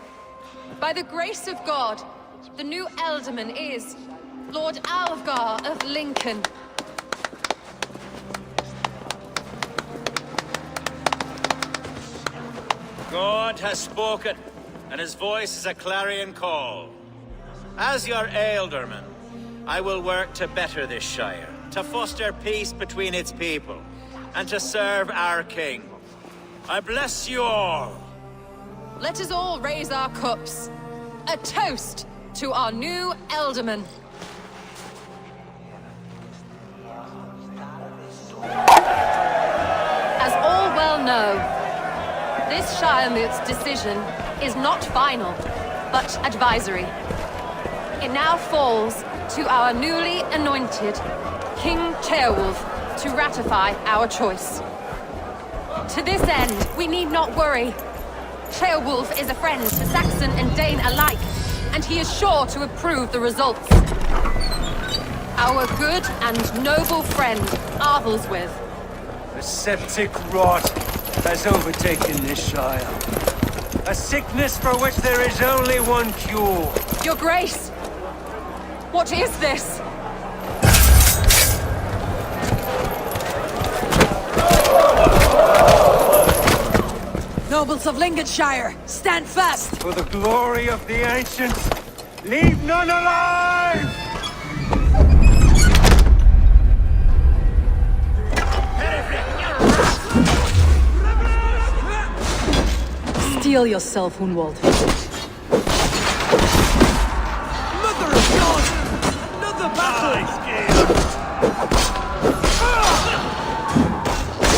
[SPEAKER 12] By the grace of God, the new Elderman is Lord Alvgar of Lincoln.
[SPEAKER 7] God has spoken, and his voice is a clarion call. As your Ealdorman, I will work to better this Shire, to foster peace between its people, and to serve our king. I bless you all.
[SPEAKER 12] Let us all raise our cups. A toast to our new Elderman. As all well know, this Shiremoot's decision is not final, but advisory. It now falls to our newly anointed King Ceolwulf to ratify our choice. To this end, we need not worry. Ceolwulf is a friend to Saxon and Dane alike, and he is sure to approve the results. Our good and noble friend, Arthelswith.
[SPEAKER 14] A septic rot has overtaken this Shire. A sickness for which there is only one cure.
[SPEAKER 12] Your Grace! What is this?
[SPEAKER 1] Nobles of Lincolnshire, stand fast!
[SPEAKER 14] For the glory of the ancients, leave none alive!
[SPEAKER 1] Steel yourself, Hunwald.
[SPEAKER 14] Mother of God! Another battle!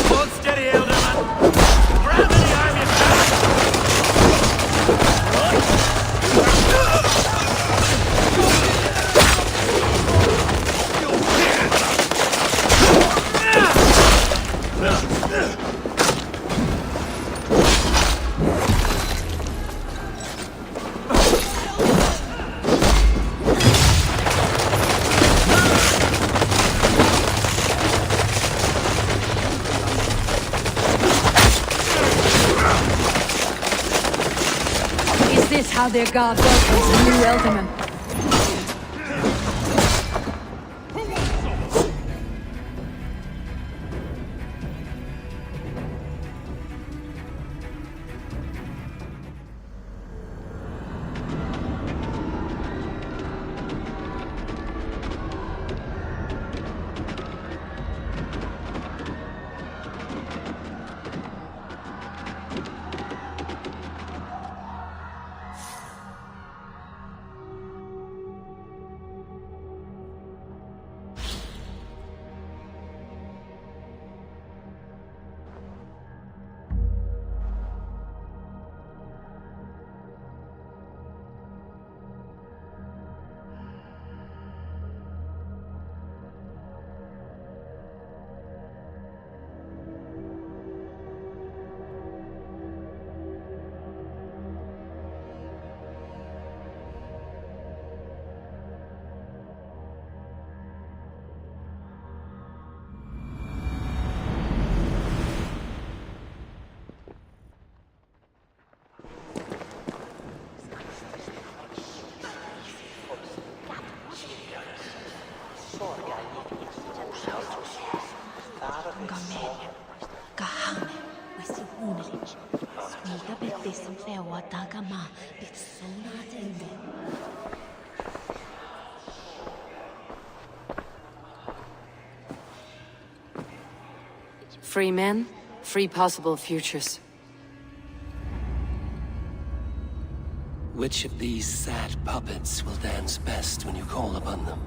[SPEAKER 7] Hold steady, Ealdorman. Grab any arm you can.
[SPEAKER 5] how their god welcomes a new Elderman.
[SPEAKER 1] Free men, free possible futures.
[SPEAKER 9] Which of these sad puppets will dance best when you call upon them?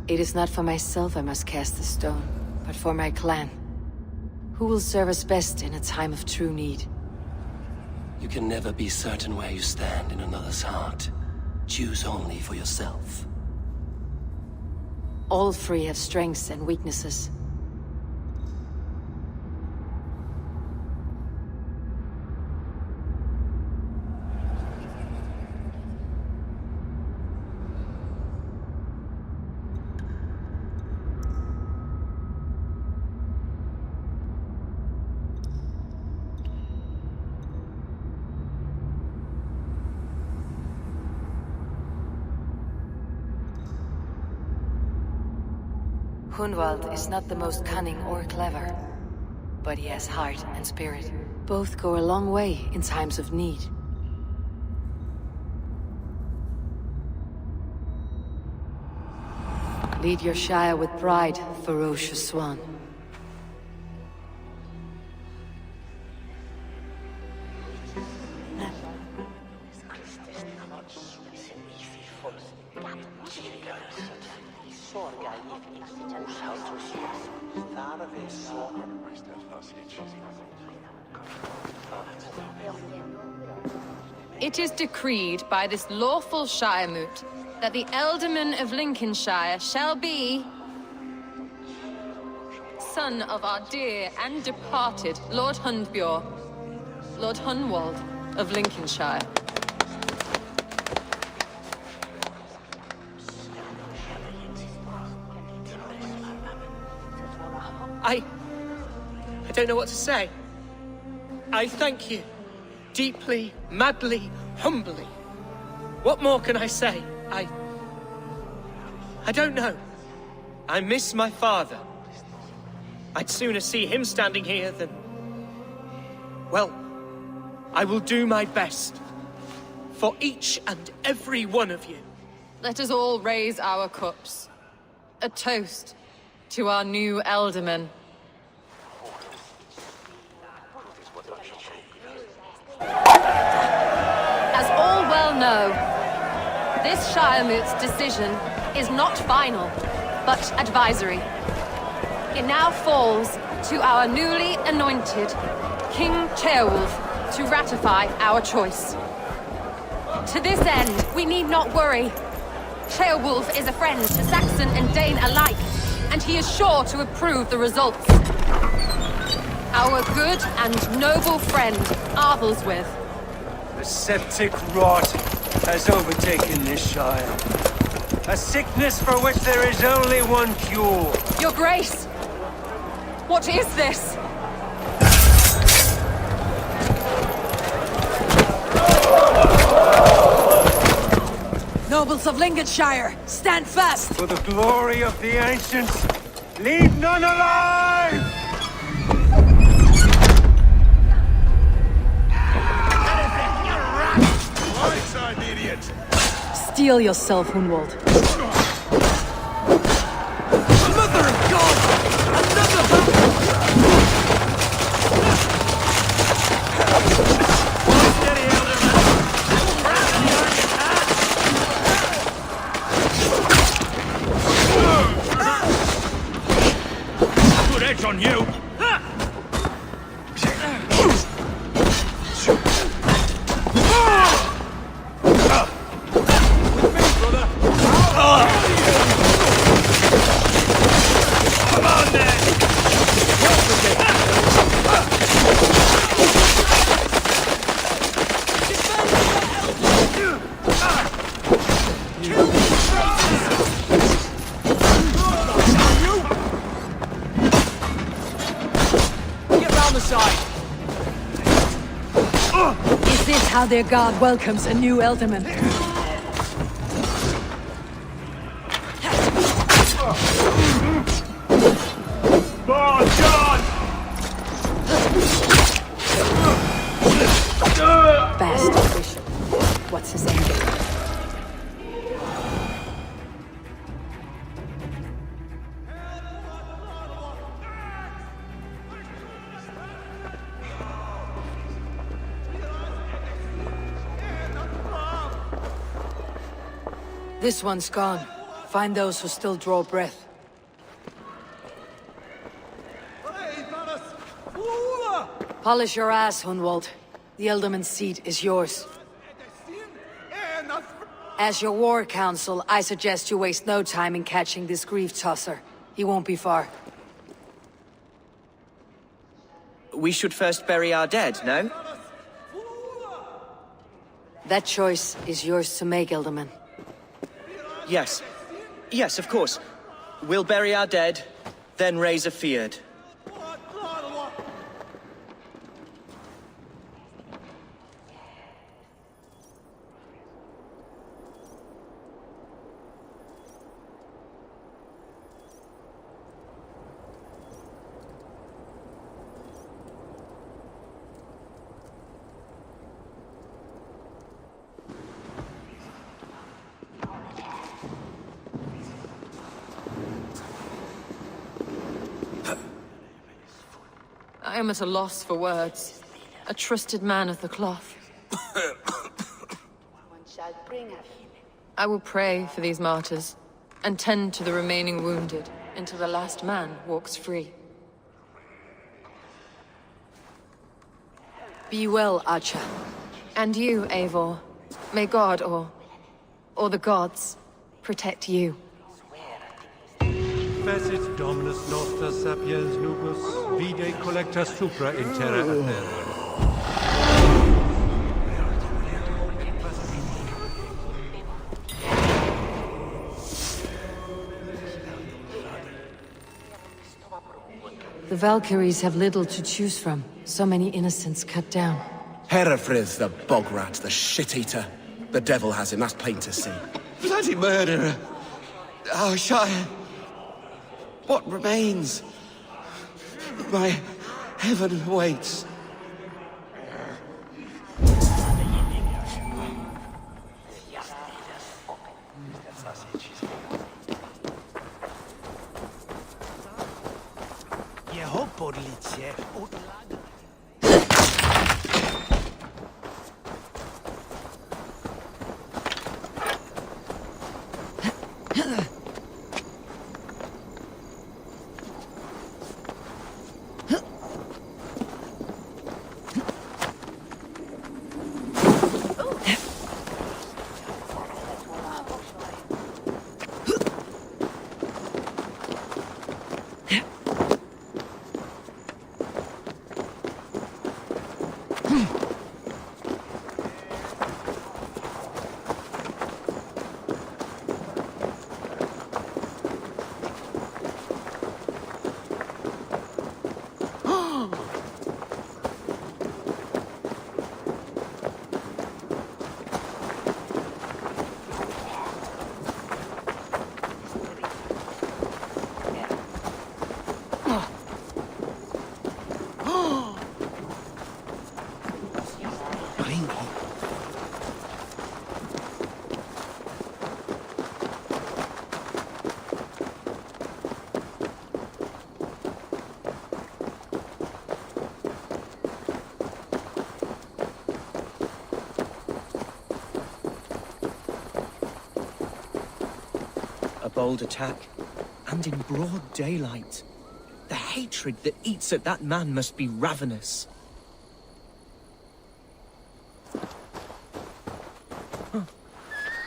[SPEAKER 1] It is not for myself I must cast the stone, but for my clan. Who will serve us best in a time of true need?
[SPEAKER 9] You can never be certain where you stand in another's heart. Choose only for yourself.
[SPEAKER 1] All three have strengths and weaknesses. Hunwald is not the most cunning or clever, but he has heart and spirit. Both go a long way in times of need. Lead your Shire with pride, ferocious swan.
[SPEAKER 12] It is decreed by this lawful Shire moot that the Ealdorman of Lincolnshire shall be son of our dear and departed Lord Hundbjorn, Lord Hunwald of Lincolnshire.
[SPEAKER 4] I don't know what to say. I thank you. Deeply, madly, humbly. What more can I say? I don't know. I miss my father. I'd sooner see him standing here than... Well, I will do my best. For each and every one of you.
[SPEAKER 12] Let us all raise our cups. A toast to our new Ealdorman. As all well know, this Shire moot's decision is not final, but advisory. It now falls to our newly anointed King Ceolwulf to ratify our choice. To this end, we need not worry. Ceolwulf is a friend to Saxon and Dane alike, and he is sure to approve the results. Our good and noble friend, Arthelswith.
[SPEAKER 14] A septic rot has overtaken this Shire. A sickness for which there is only one cure.
[SPEAKER 12] Your Grace! What is this?
[SPEAKER 1] nobles of Lincolnshire, stand fast!
[SPEAKER 14] For the glory of the ancients, leave none alive!
[SPEAKER 6] Right side, idiot!
[SPEAKER 1] Steel yourself, Hunwald.
[SPEAKER 3] Mother of God!
[SPEAKER 19] Good edge on you!
[SPEAKER 1] Is this how their god welcomes a new Elderman? Bastard bishop. What's his end game? This one's gone. Find those who still draw breath. Polish your ass, Hunwald. The Elderman's seat is yours. As your war council, I suggest you waste no time in catching this grief-tosser. He won't be far.
[SPEAKER 4] We should first bury our dead, no?
[SPEAKER 1] That choice is yours to make, Elderman.
[SPEAKER 4] Yes. Yes, of course. We'll bury our dead, then raise a feared.
[SPEAKER 12] I am at a loss for words. A trusted man of the cloth. I will pray for these martyrs, and tend to the remaining wounded, until the last man walks free.
[SPEAKER 1] Be well, Archer.
[SPEAKER 12] And you, Eivor. May God, or the gods, protect you.
[SPEAKER 22] Fecit Dominus Nostra Sapiens Nubus, vide collecta supra in terra aeternum.
[SPEAKER 1] The Valkyries have little to choose from. So many innocents cut down.
[SPEAKER 20] Herefrith, the bog rat, the shit-eater. The devil has him, that's plain to see.
[SPEAKER 2] Bloody murderer! Our Shire! What remains? My heaven waits.
[SPEAKER 4] bold attack, and in broad daylight. The hatred that eats at that man must be ravenous.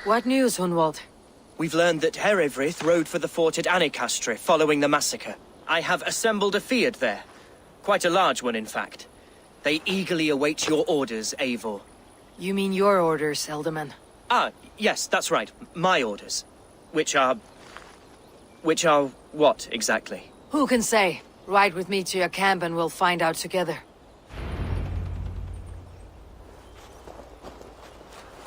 [SPEAKER 1] What news, Hunwald?
[SPEAKER 4] We've learned that Herefrith rode for the fort at Annikastre following the massacre. I have assembled a field there. Quite a large one, in fact. They eagerly await your orders, Eivor.
[SPEAKER 1] You mean your orders, Elderman?
[SPEAKER 4] Ah, yes, that's right. My orders. Which are what, exactly?
[SPEAKER 1] Who can say? Ride with me to your camp and we'll find out together.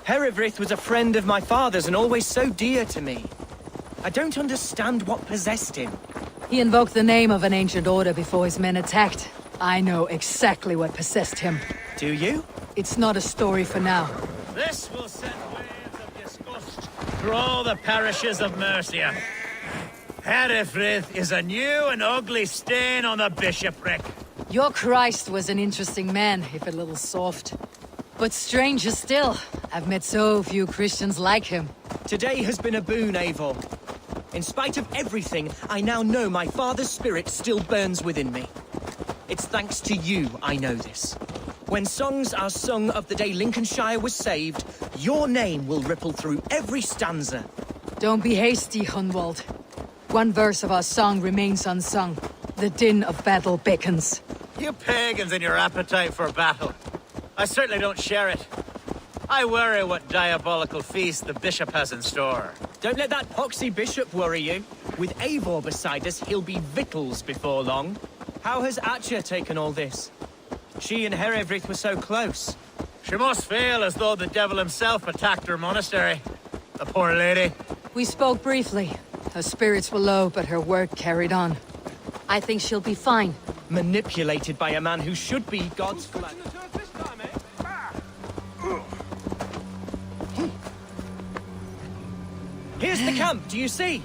[SPEAKER 4] Herefrith was a friend of my father's and always so dear to me. I don't understand what possessed him.
[SPEAKER 1] He invoked the name of an ancient order before his men attacked. I know exactly what possessed him.
[SPEAKER 4] Do you?
[SPEAKER 1] It's not a story for now.
[SPEAKER 7] This will send waves of disgust through all the parishes of Mercia. Herefrith is a new and ugly stain on the bishopric.
[SPEAKER 1] Your Christ was an interesting man, if a little soft. But stranger still, I've met so few Christians like him.
[SPEAKER 4] Today has been a boon, Eivor. In spite of everything, I now know my father's spirit still burns within me. It's thanks to you I know this. When songs are sung of the day Lincolnshire was saved, your name will ripple through every stanza.
[SPEAKER 1] Don't be hasty, Hunwald. One verse of our song remains unsung. The din of battle beckons.
[SPEAKER 7] You pagans and your appetite for battle. I certainly don't share it. I worry what diabolical feast the bishop has in store.
[SPEAKER 4] Don't let that poxy bishop worry you. With Eivor beside us, he'll be victuals before long. How has Atcha taken all this? She and Herefrith were so close.
[SPEAKER 7] She must feel as though the devil himself attacked her monastery. The poor lady.
[SPEAKER 1] We spoke briefly. Her spirits were low, but her work carried on. I think she'll be fine.
[SPEAKER 4] Manipulated by a man who should be God's flag. Here's the camp, do you see?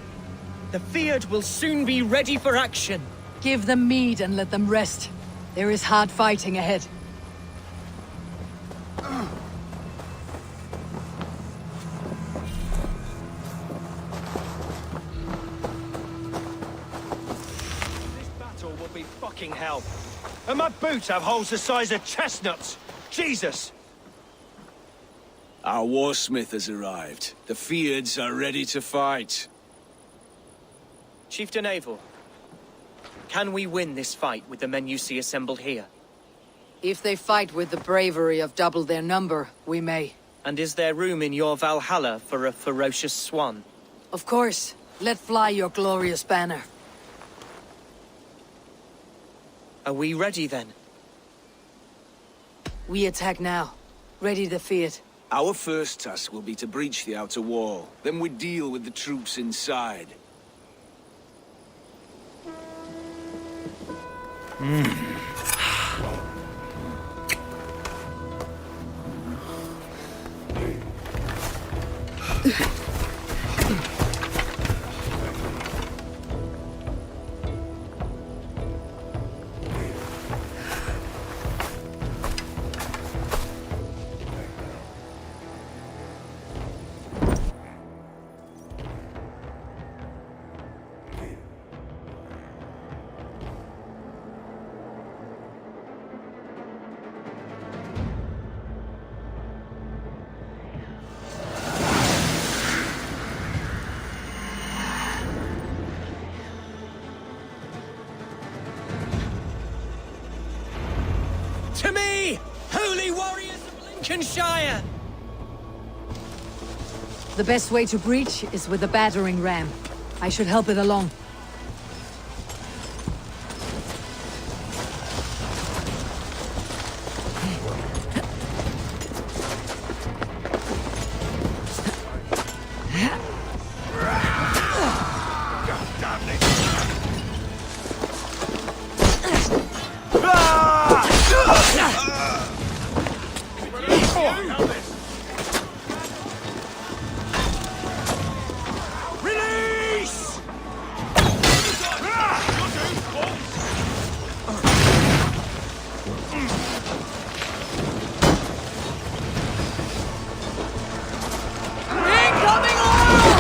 [SPEAKER 4] The Field will soon be ready for action.
[SPEAKER 1] Give them mead and let them rest. There is hard fighting ahead.
[SPEAKER 18] This battle will be fucking hell. And my boots have holes the size of chestnuts. Jesus!
[SPEAKER 8] Our warsmith has arrived. The Fields are ready to fight.
[SPEAKER 4] Chieftain Eivor, can we win this fight with the men you see assembled here?
[SPEAKER 1] If they fight with the bravery of double their number, we may.
[SPEAKER 4] And is there room in your Valhalla for a ferocious swan?
[SPEAKER 1] Of course. Let fly your glorious banner.
[SPEAKER 4] Are we ready then?
[SPEAKER 1] We attack now. Ready to fight.
[SPEAKER 8] Our first task will be to breach the outer wall. Then we deal with the troops inside.
[SPEAKER 4] To me, holy warriors of Lincolnshire!
[SPEAKER 1] The best way to breach is with a battering ram. I should help it along.
[SPEAKER 18] Release!
[SPEAKER 1] Incoming order!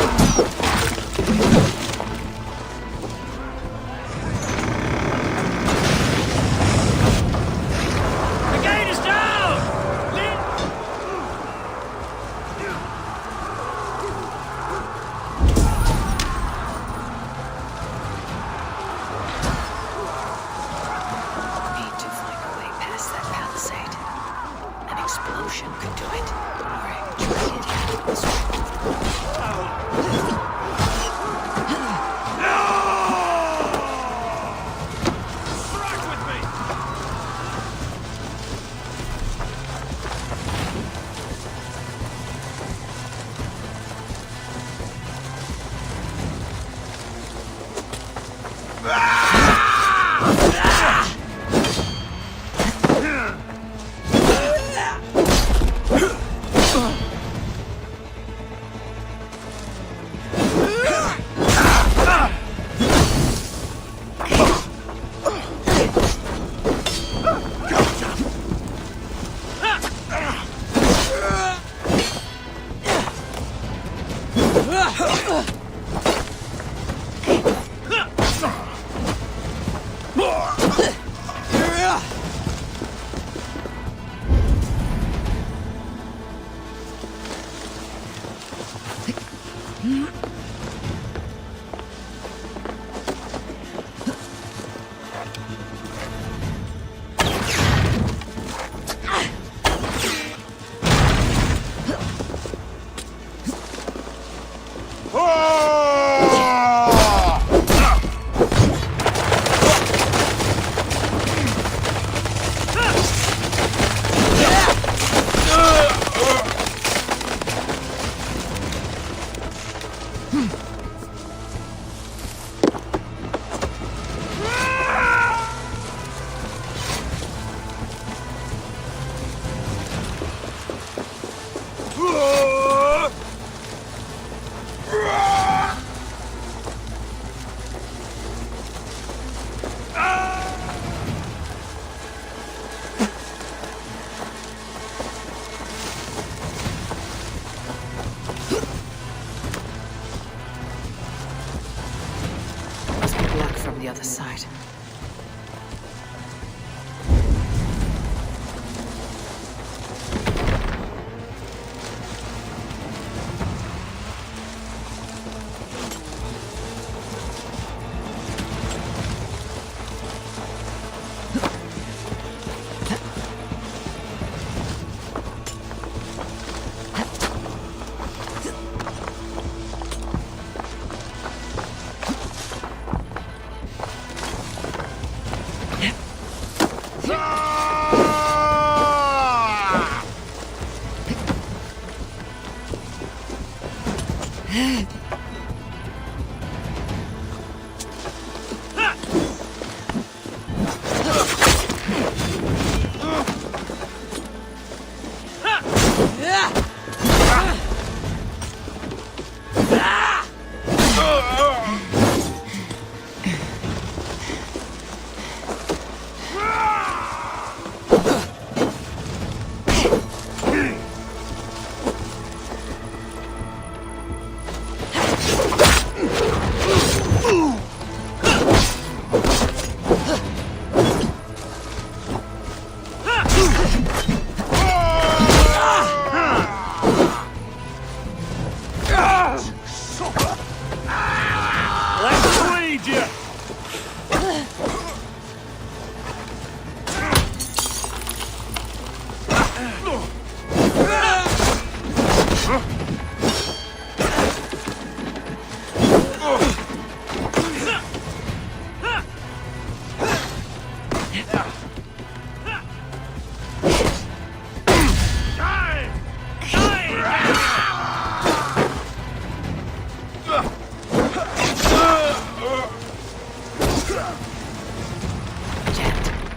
[SPEAKER 1] The other side.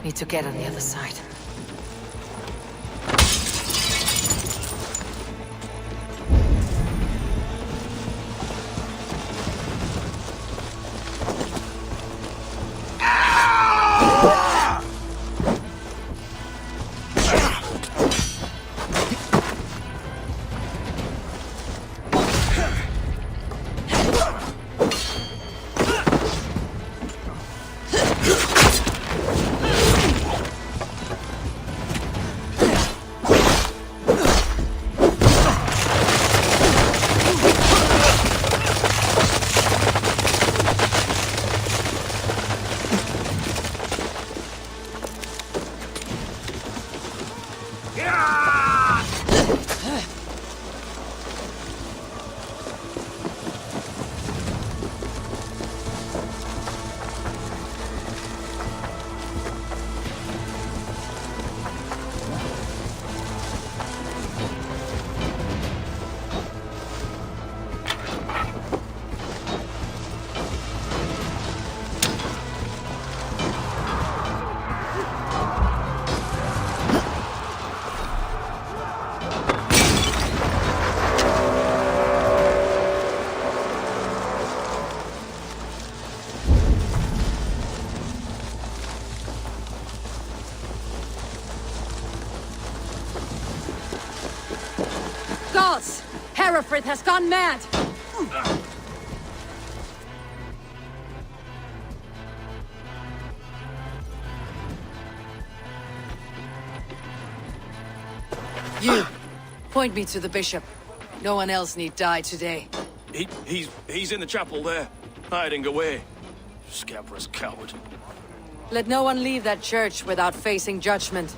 [SPEAKER 1] Need to get on the other side. Herefrith has gone mad! You, point me to the bishop. No one else need die today.
[SPEAKER 21] He's in the chapel there, hiding away. Scabrous coward.
[SPEAKER 1] Let no one leave that church without facing judgment.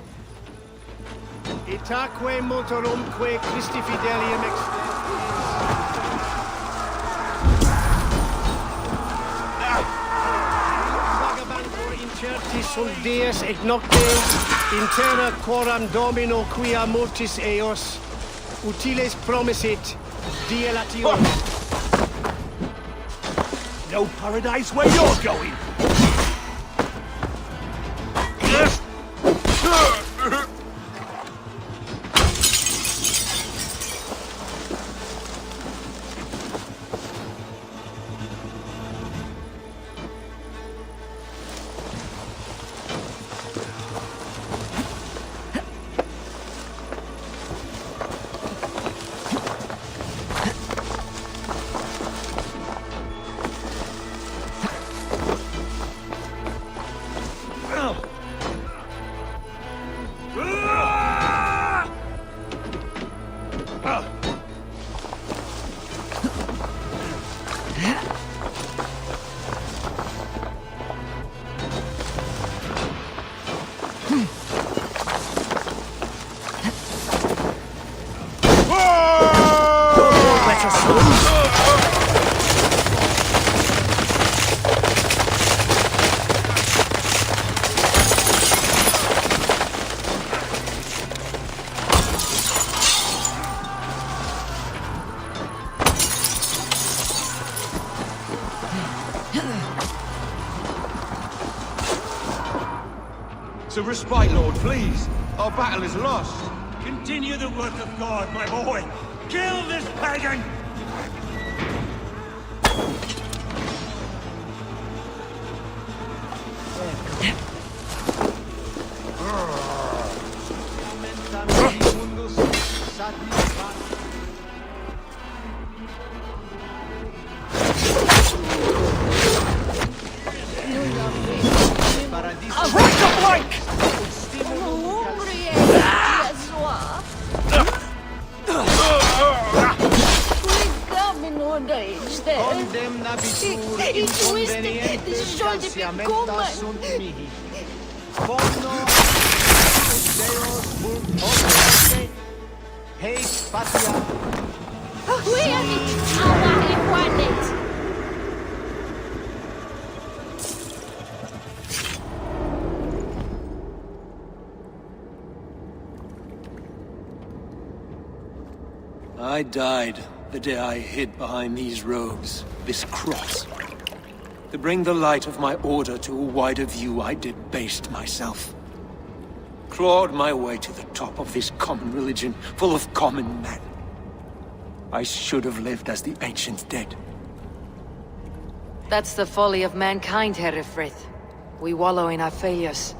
[SPEAKER 10] Itaque motorumque Christi fidelium Vagabantur incertis sunt dies et nocte, in terra quoram Domino quia mortis eos, utiles promisit, dielatio.
[SPEAKER 13] No paradise where you're going!
[SPEAKER 2] To respite, Lord, please. Our battle is lost.
[SPEAKER 13] Continue the work of God, my boy. Kill this pagan!
[SPEAKER 3] I died the day I hid behind these robes, this cross. To bring the light of my order to a wider view, I debased myself. Clawed my way to the top of this common religion, full of common men. I should have lived as the ancients did.
[SPEAKER 1] That's the folly of mankind, Herefrith. We wallow in our failures,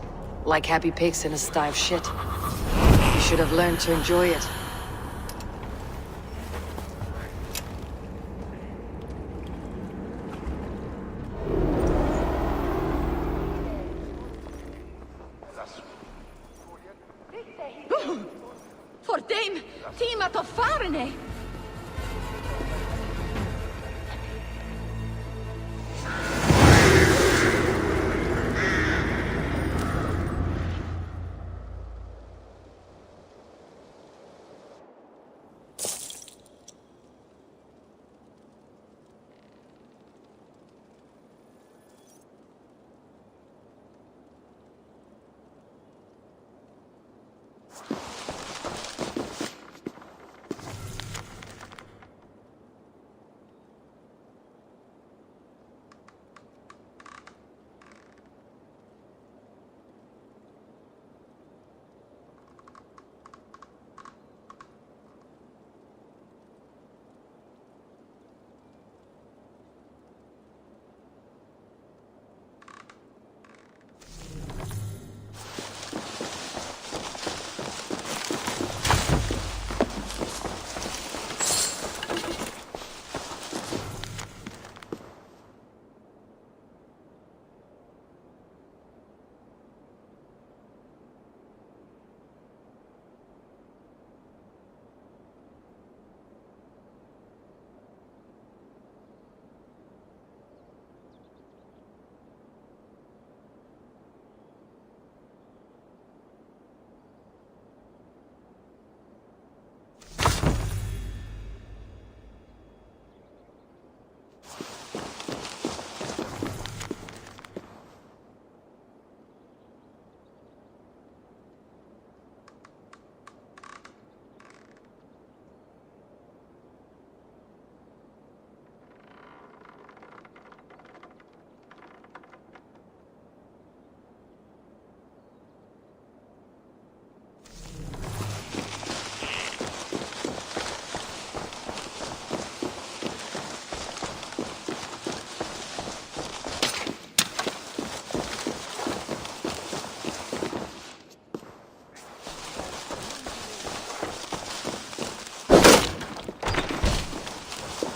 [SPEAKER 1] like happy pigs in a sty of shit. You should have learned to enjoy it.
[SPEAKER 5] For Dame, Timur to Farne.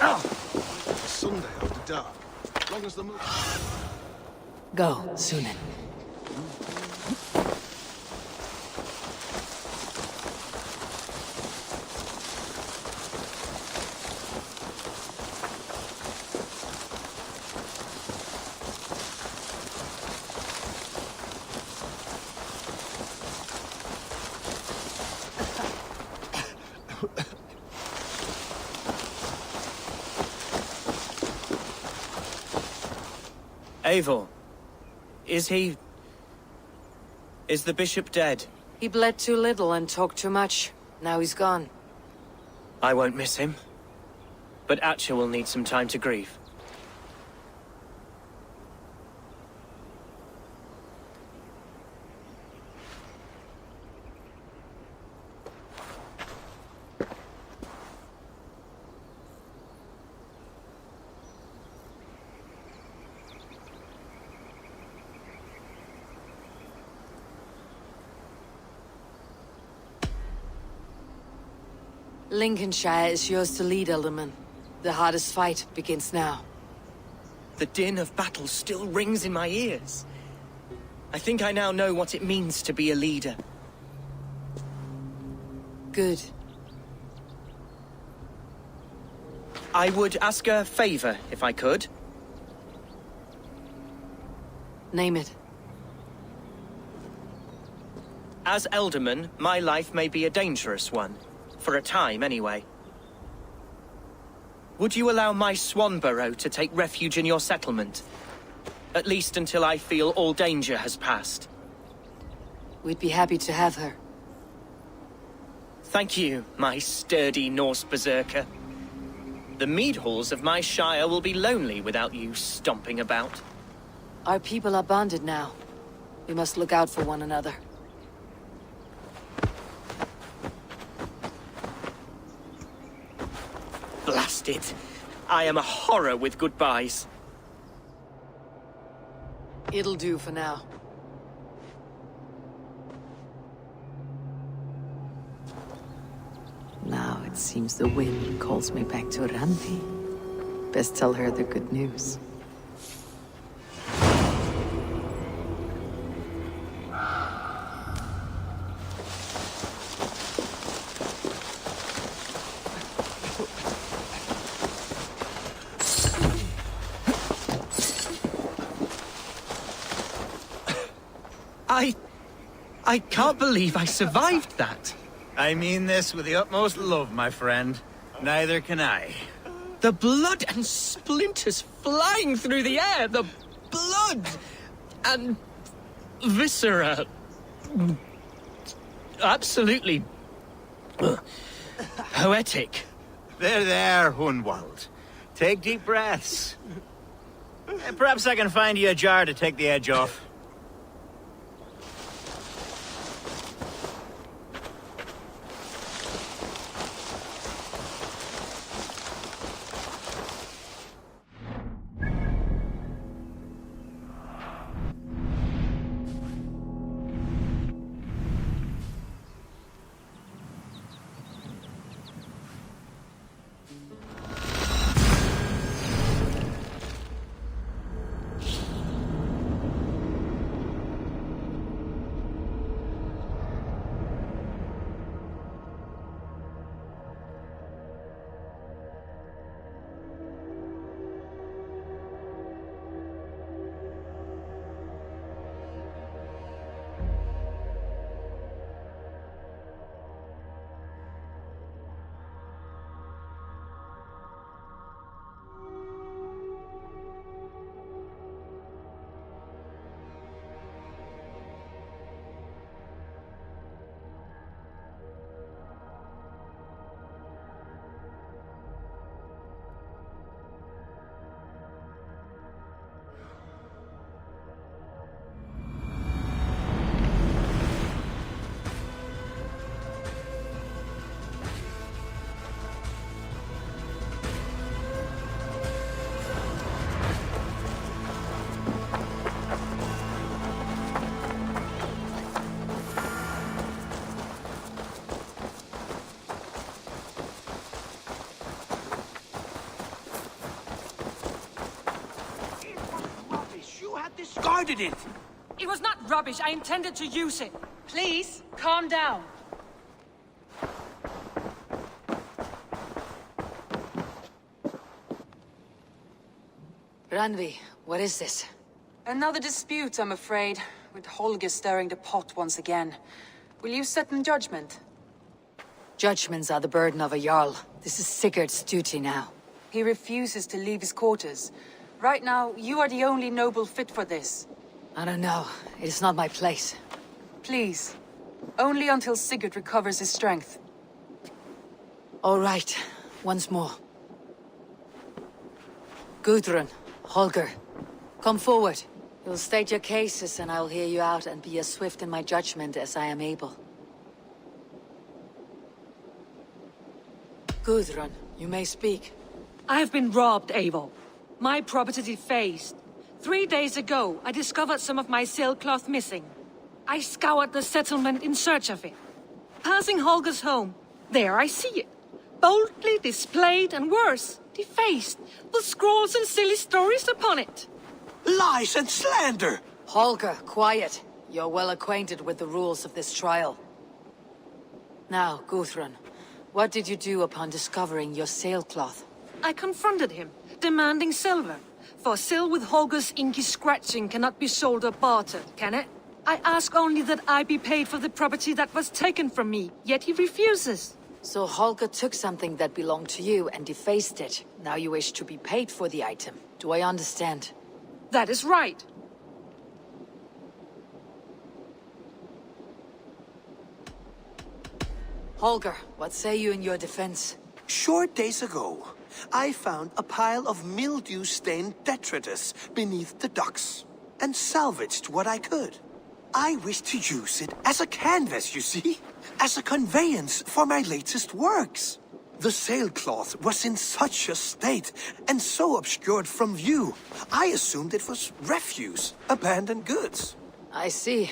[SPEAKER 6] Sunday after dark. Long as the moon...
[SPEAKER 1] Go, Sunan.
[SPEAKER 4] Eivor, is the bishop dead?
[SPEAKER 1] He bled too little and talked too much. Now he's gone.
[SPEAKER 4] I won't miss him. But Atcha will need some time to grieve.
[SPEAKER 1] Lincolnshire is yours to lead, Alderman. The hardest fight begins now.
[SPEAKER 4] The din of battle still rings in my ears. I think I now know what it means to be a leader.
[SPEAKER 1] Good.
[SPEAKER 4] I would ask a favor, if I could.
[SPEAKER 1] Name it.
[SPEAKER 4] As Alderman, my life may be a dangerous one. For a time, anyway. Would you allow my Swanborough to take refuge in your settlement? At least until I feel all danger has passed.
[SPEAKER 1] We'd be happy to have her.
[SPEAKER 4] Thank you, my sturdy Norse berserker. The mead halls of my shire will be lonely without you stomping about.
[SPEAKER 1] Our people are bonded now. We must look out for one another.
[SPEAKER 4] Blast it! I am a horror with goodbyes.
[SPEAKER 1] It'll do for now. Now it seems the wind calls me back to Randi. Best tell her the good news.
[SPEAKER 4] I can't believe I survived that.
[SPEAKER 7] I mean this with the utmost love, my friend. Neither can I.
[SPEAKER 4] The blood and splinters flying through the air. The blood and viscera. Absolutely poetic.
[SPEAKER 7] There, Hunwald. Take deep breaths. Perhaps I can find you a jar to take the edge off.
[SPEAKER 13] discarded it!
[SPEAKER 15] It was not rubbish. I intended to use it. Please, calm down.
[SPEAKER 1] Randvi, what is this?
[SPEAKER 17] Another dispute, I'm afraid, with Holger stirring the pot once again. Will you set them judgment?
[SPEAKER 1] Judgments are the burden of a Jarl. This is Sigurd's duty now.
[SPEAKER 17] He refuses to leave his quarters. Right now, you are the only noble fit for this.
[SPEAKER 1] I don't know. It is not my place.
[SPEAKER 17] Please. Only until Sigurd recovers his strength.
[SPEAKER 1] All right. Once more. Gudrun, Holger, come forward. You'll state your cases and I'll hear you out and be as swift in my judgment as I am able. Gudrun, you may speak.
[SPEAKER 15] I have been robbed, Eivor. My property defaced. 3 days ago, I discovered some of my sailcloth missing. I scoured the settlement in search of it. Passing Holger's home, there I see it. Boldly displayed and worse, defaced, with scrawls and silly stories upon it.
[SPEAKER 13] Lies and slander!
[SPEAKER 1] Holger, quiet. You're well acquainted with the rules of this trial. Now, Gudrun, what did you do upon discovering your sailcloth?
[SPEAKER 15] I confronted him, demanding silver. For sil with Holger's inky scratching cannot be sold or bartered, can it? I ask only that I be paid for the property that was taken from me, yet he refuses.
[SPEAKER 1] So Holger took something that belonged to you and defaced it. Now you wish to be paid for the item. Do I understand?
[SPEAKER 15] That is right.
[SPEAKER 1] Holger, what say you in your defense?
[SPEAKER 13] Short days ago, I found a pile of mildew-stained detritus beneath the docks, and salvaged what I could. I wish to use it as a canvas, you see? As a conveyance for my latest works. The sailcloth was in such a state, and so obscured from view, I assumed it was refuse, abandoned goods.
[SPEAKER 1] I see.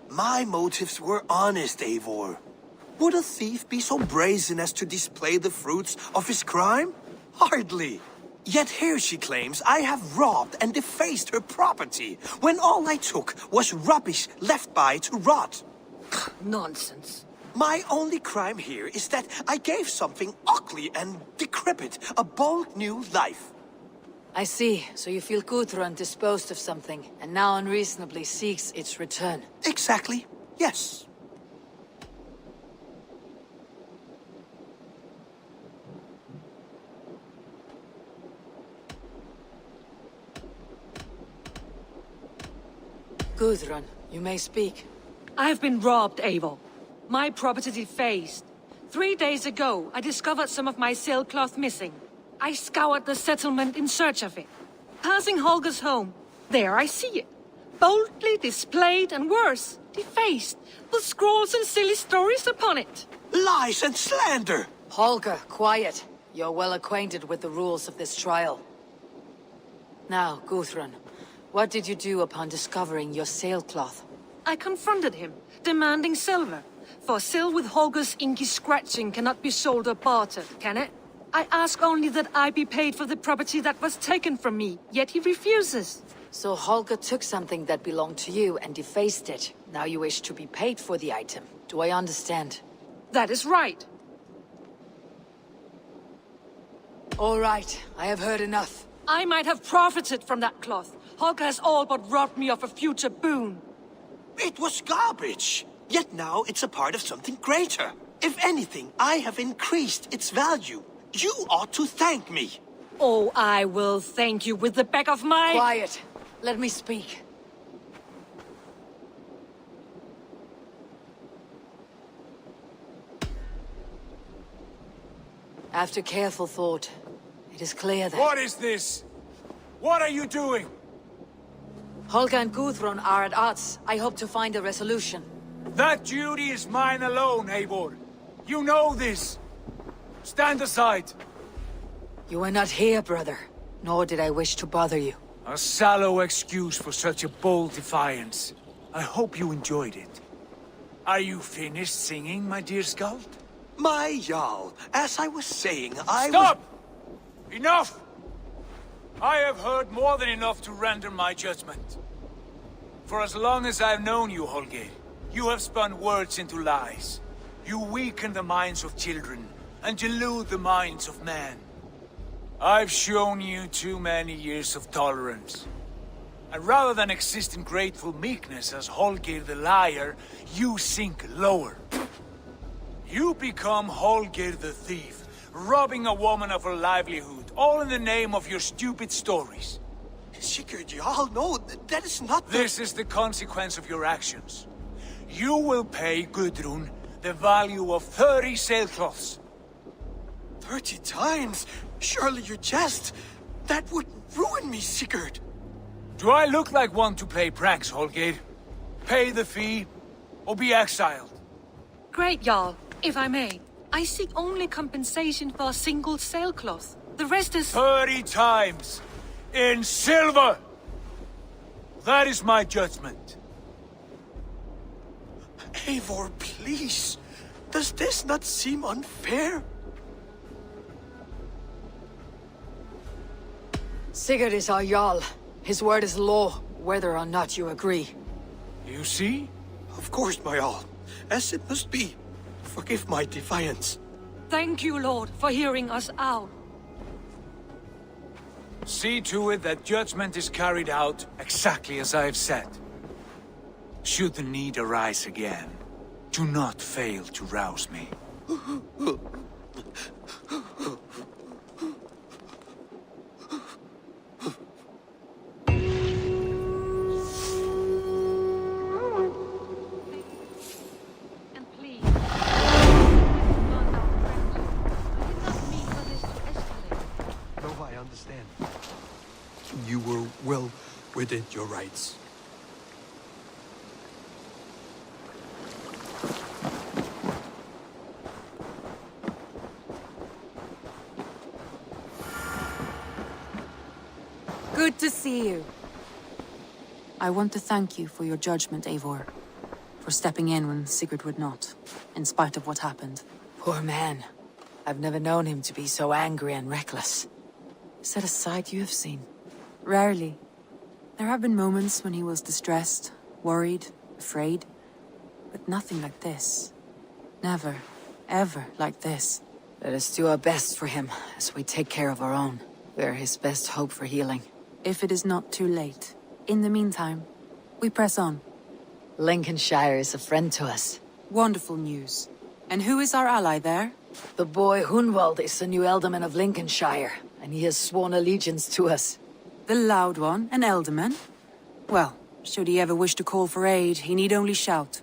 [SPEAKER 13] My motives were honest, Eivor. Would a thief be so brazen as to display the fruits of his crime? Hardly. Yet here she claims I have robbed and defaced her property, when all I took was rubbish left by to rot.
[SPEAKER 15] Nonsense.
[SPEAKER 13] My only crime here is that I gave something ugly and decrepit a bold new life.
[SPEAKER 1] I see. So you feel Gudrun disposed of something, and now unreasonably seeks its return.
[SPEAKER 13] Exactly. Yes.
[SPEAKER 1] Gudrun, you may speak.
[SPEAKER 15] I have been robbed, Eivor. My property defaced. 3 days ago, I discovered some of my sailcloth missing. I scoured the settlement in search of it. Passing Holger's home, there I see it. Boldly displayed and worse, defaced, with scrawls and silly stories upon it.
[SPEAKER 13] Lies and slander!
[SPEAKER 1] Holger, quiet. You're well acquainted with the rules of this trial. Now, Gudrun, what did you do upon discovering your sailcloth?
[SPEAKER 15] I confronted him, demanding silver. For sil with Holger's inky scratching cannot be sold or bartered, can it? I ask only that I be paid for the property that was taken from me, yet he refuses.
[SPEAKER 1] So Holger took something that belonged to you and defaced it. Now you wish to be paid for the item. Do I understand?
[SPEAKER 15] That is right.
[SPEAKER 1] All right, I have heard enough.
[SPEAKER 15] I might have profited from that cloth. Holger has all but robbed me of a future boon.
[SPEAKER 13] It was garbage. Yet now it's a part of something greater. If anything, I have increased its value. You ought to thank me.
[SPEAKER 15] Oh, I will thank you with the back of my...
[SPEAKER 1] Quiet. Let me speak. After careful thought, it is clear that...
[SPEAKER 8] What is this? What are you doing?
[SPEAKER 1] Holger and Gudrun are at odds. I hope to find a resolution.
[SPEAKER 8] That duty is mine alone, Eivor. You know this. Stand aside.
[SPEAKER 1] You were not here, brother. Nor did I wish to bother you.
[SPEAKER 8] A sallow excuse for such a bold defiance. I hope you enjoyed it. Are you finished singing, my dear Skald?
[SPEAKER 13] My Jarl, as I was saying,
[SPEAKER 8] Stop! Enough! I have heard more than enough to render my judgment.
[SPEAKER 7] For as long as I've known you, Holger, you have spun words into lies. You weaken the minds of children, and delude the minds of men. I've shown you too many years of tolerance. And rather than exist in grateful meekness as Holger the liar, you sink lower. You become Holger the thief, robbing a woman of her livelihood, all in the name of your stupid stories.
[SPEAKER 13] Sigurd, you all know that is not the—
[SPEAKER 7] This is the consequence of your actions. You will pay Gudrun the value of 30 sailcloths.
[SPEAKER 13] 30 times? Surely you jest. That would ruin me, Sigurd.
[SPEAKER 7] Do I look like one to play pranks, Holger? Pay the fee, or be exiled.
[SPEAKER 15] Great, Jarl. If I may, I seek only compensation for a single sailcloth. The rest is—
[SPEAKER 7] 30 times! In silver! That is my judgment.
[SPEAKER 13] Eivor, please. Does this not seem unfair?
[SPEAKER 1] Sigurd is our Jarl. His word is law, whether or not you agree.
[SPEAKER 7] You see?
[SPEAKER 13] Of course, my Jarl. As it must be. Forgive my defiance.
[SPEAKER 15] Thank you, Lord, for hearing us out.
[SPEAKER 7] See to it that judgment is carried out exactly as I have said. Should the need arise again, do not fail to rouse me.
[SPEAKER 8] You were well within your rights.
[SPEAKER 11] Good to see you. I want to thank you for your judgment, Eivor. For stepping in when Sigurd would not, in spite of what happened.
[SPEAKER 1] Poor man. I've never known him to be so angry and reckless. Is that a side you have seen?
[SPEAKER 11] Rarely. There have been moments when he was distressed, worried, afraid. But nothing like this. Never, ever like this.
[SPEAKER 1] Let us do our best for him, as we take care of our own. We are his best hope for healing.
[SPEAKER 11] If it is not too late. In the meantime, we press on.
[SPEAKER 1] Lincolnshire is a friend to us.
[SPEAKER 11] Wonderful news. And who is our ally there?
[SPEAKER 1] The boy Hunwald is the new Alderman of Lincolnshire, and he has sworn allegiance to us.
[SPEAKER 11] The loud one, an Alderman? Well, should he ever wish to call for aid, he need only shout.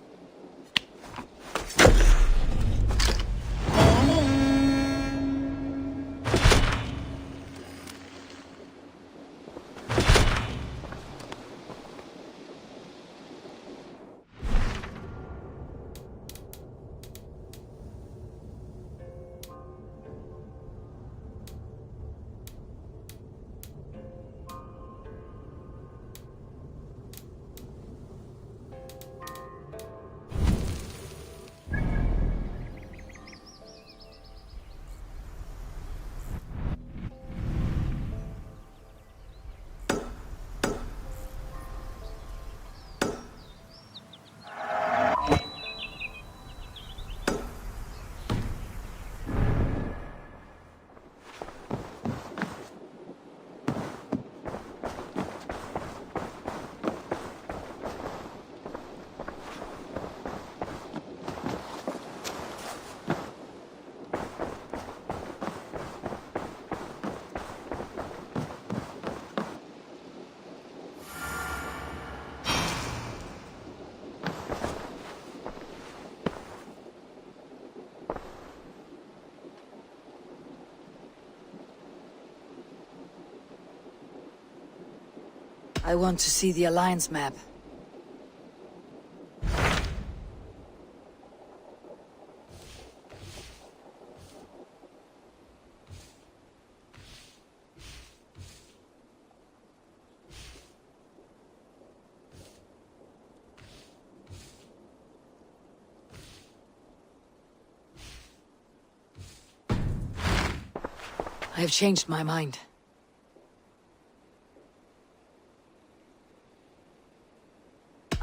[SPEAKER 1] I want to see the Alliance map. I have changed my mind.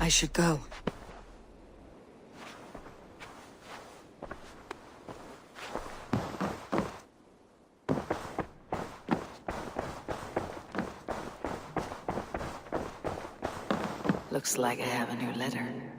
[SPEAKER 1] I should go. Looks like I have a new letter.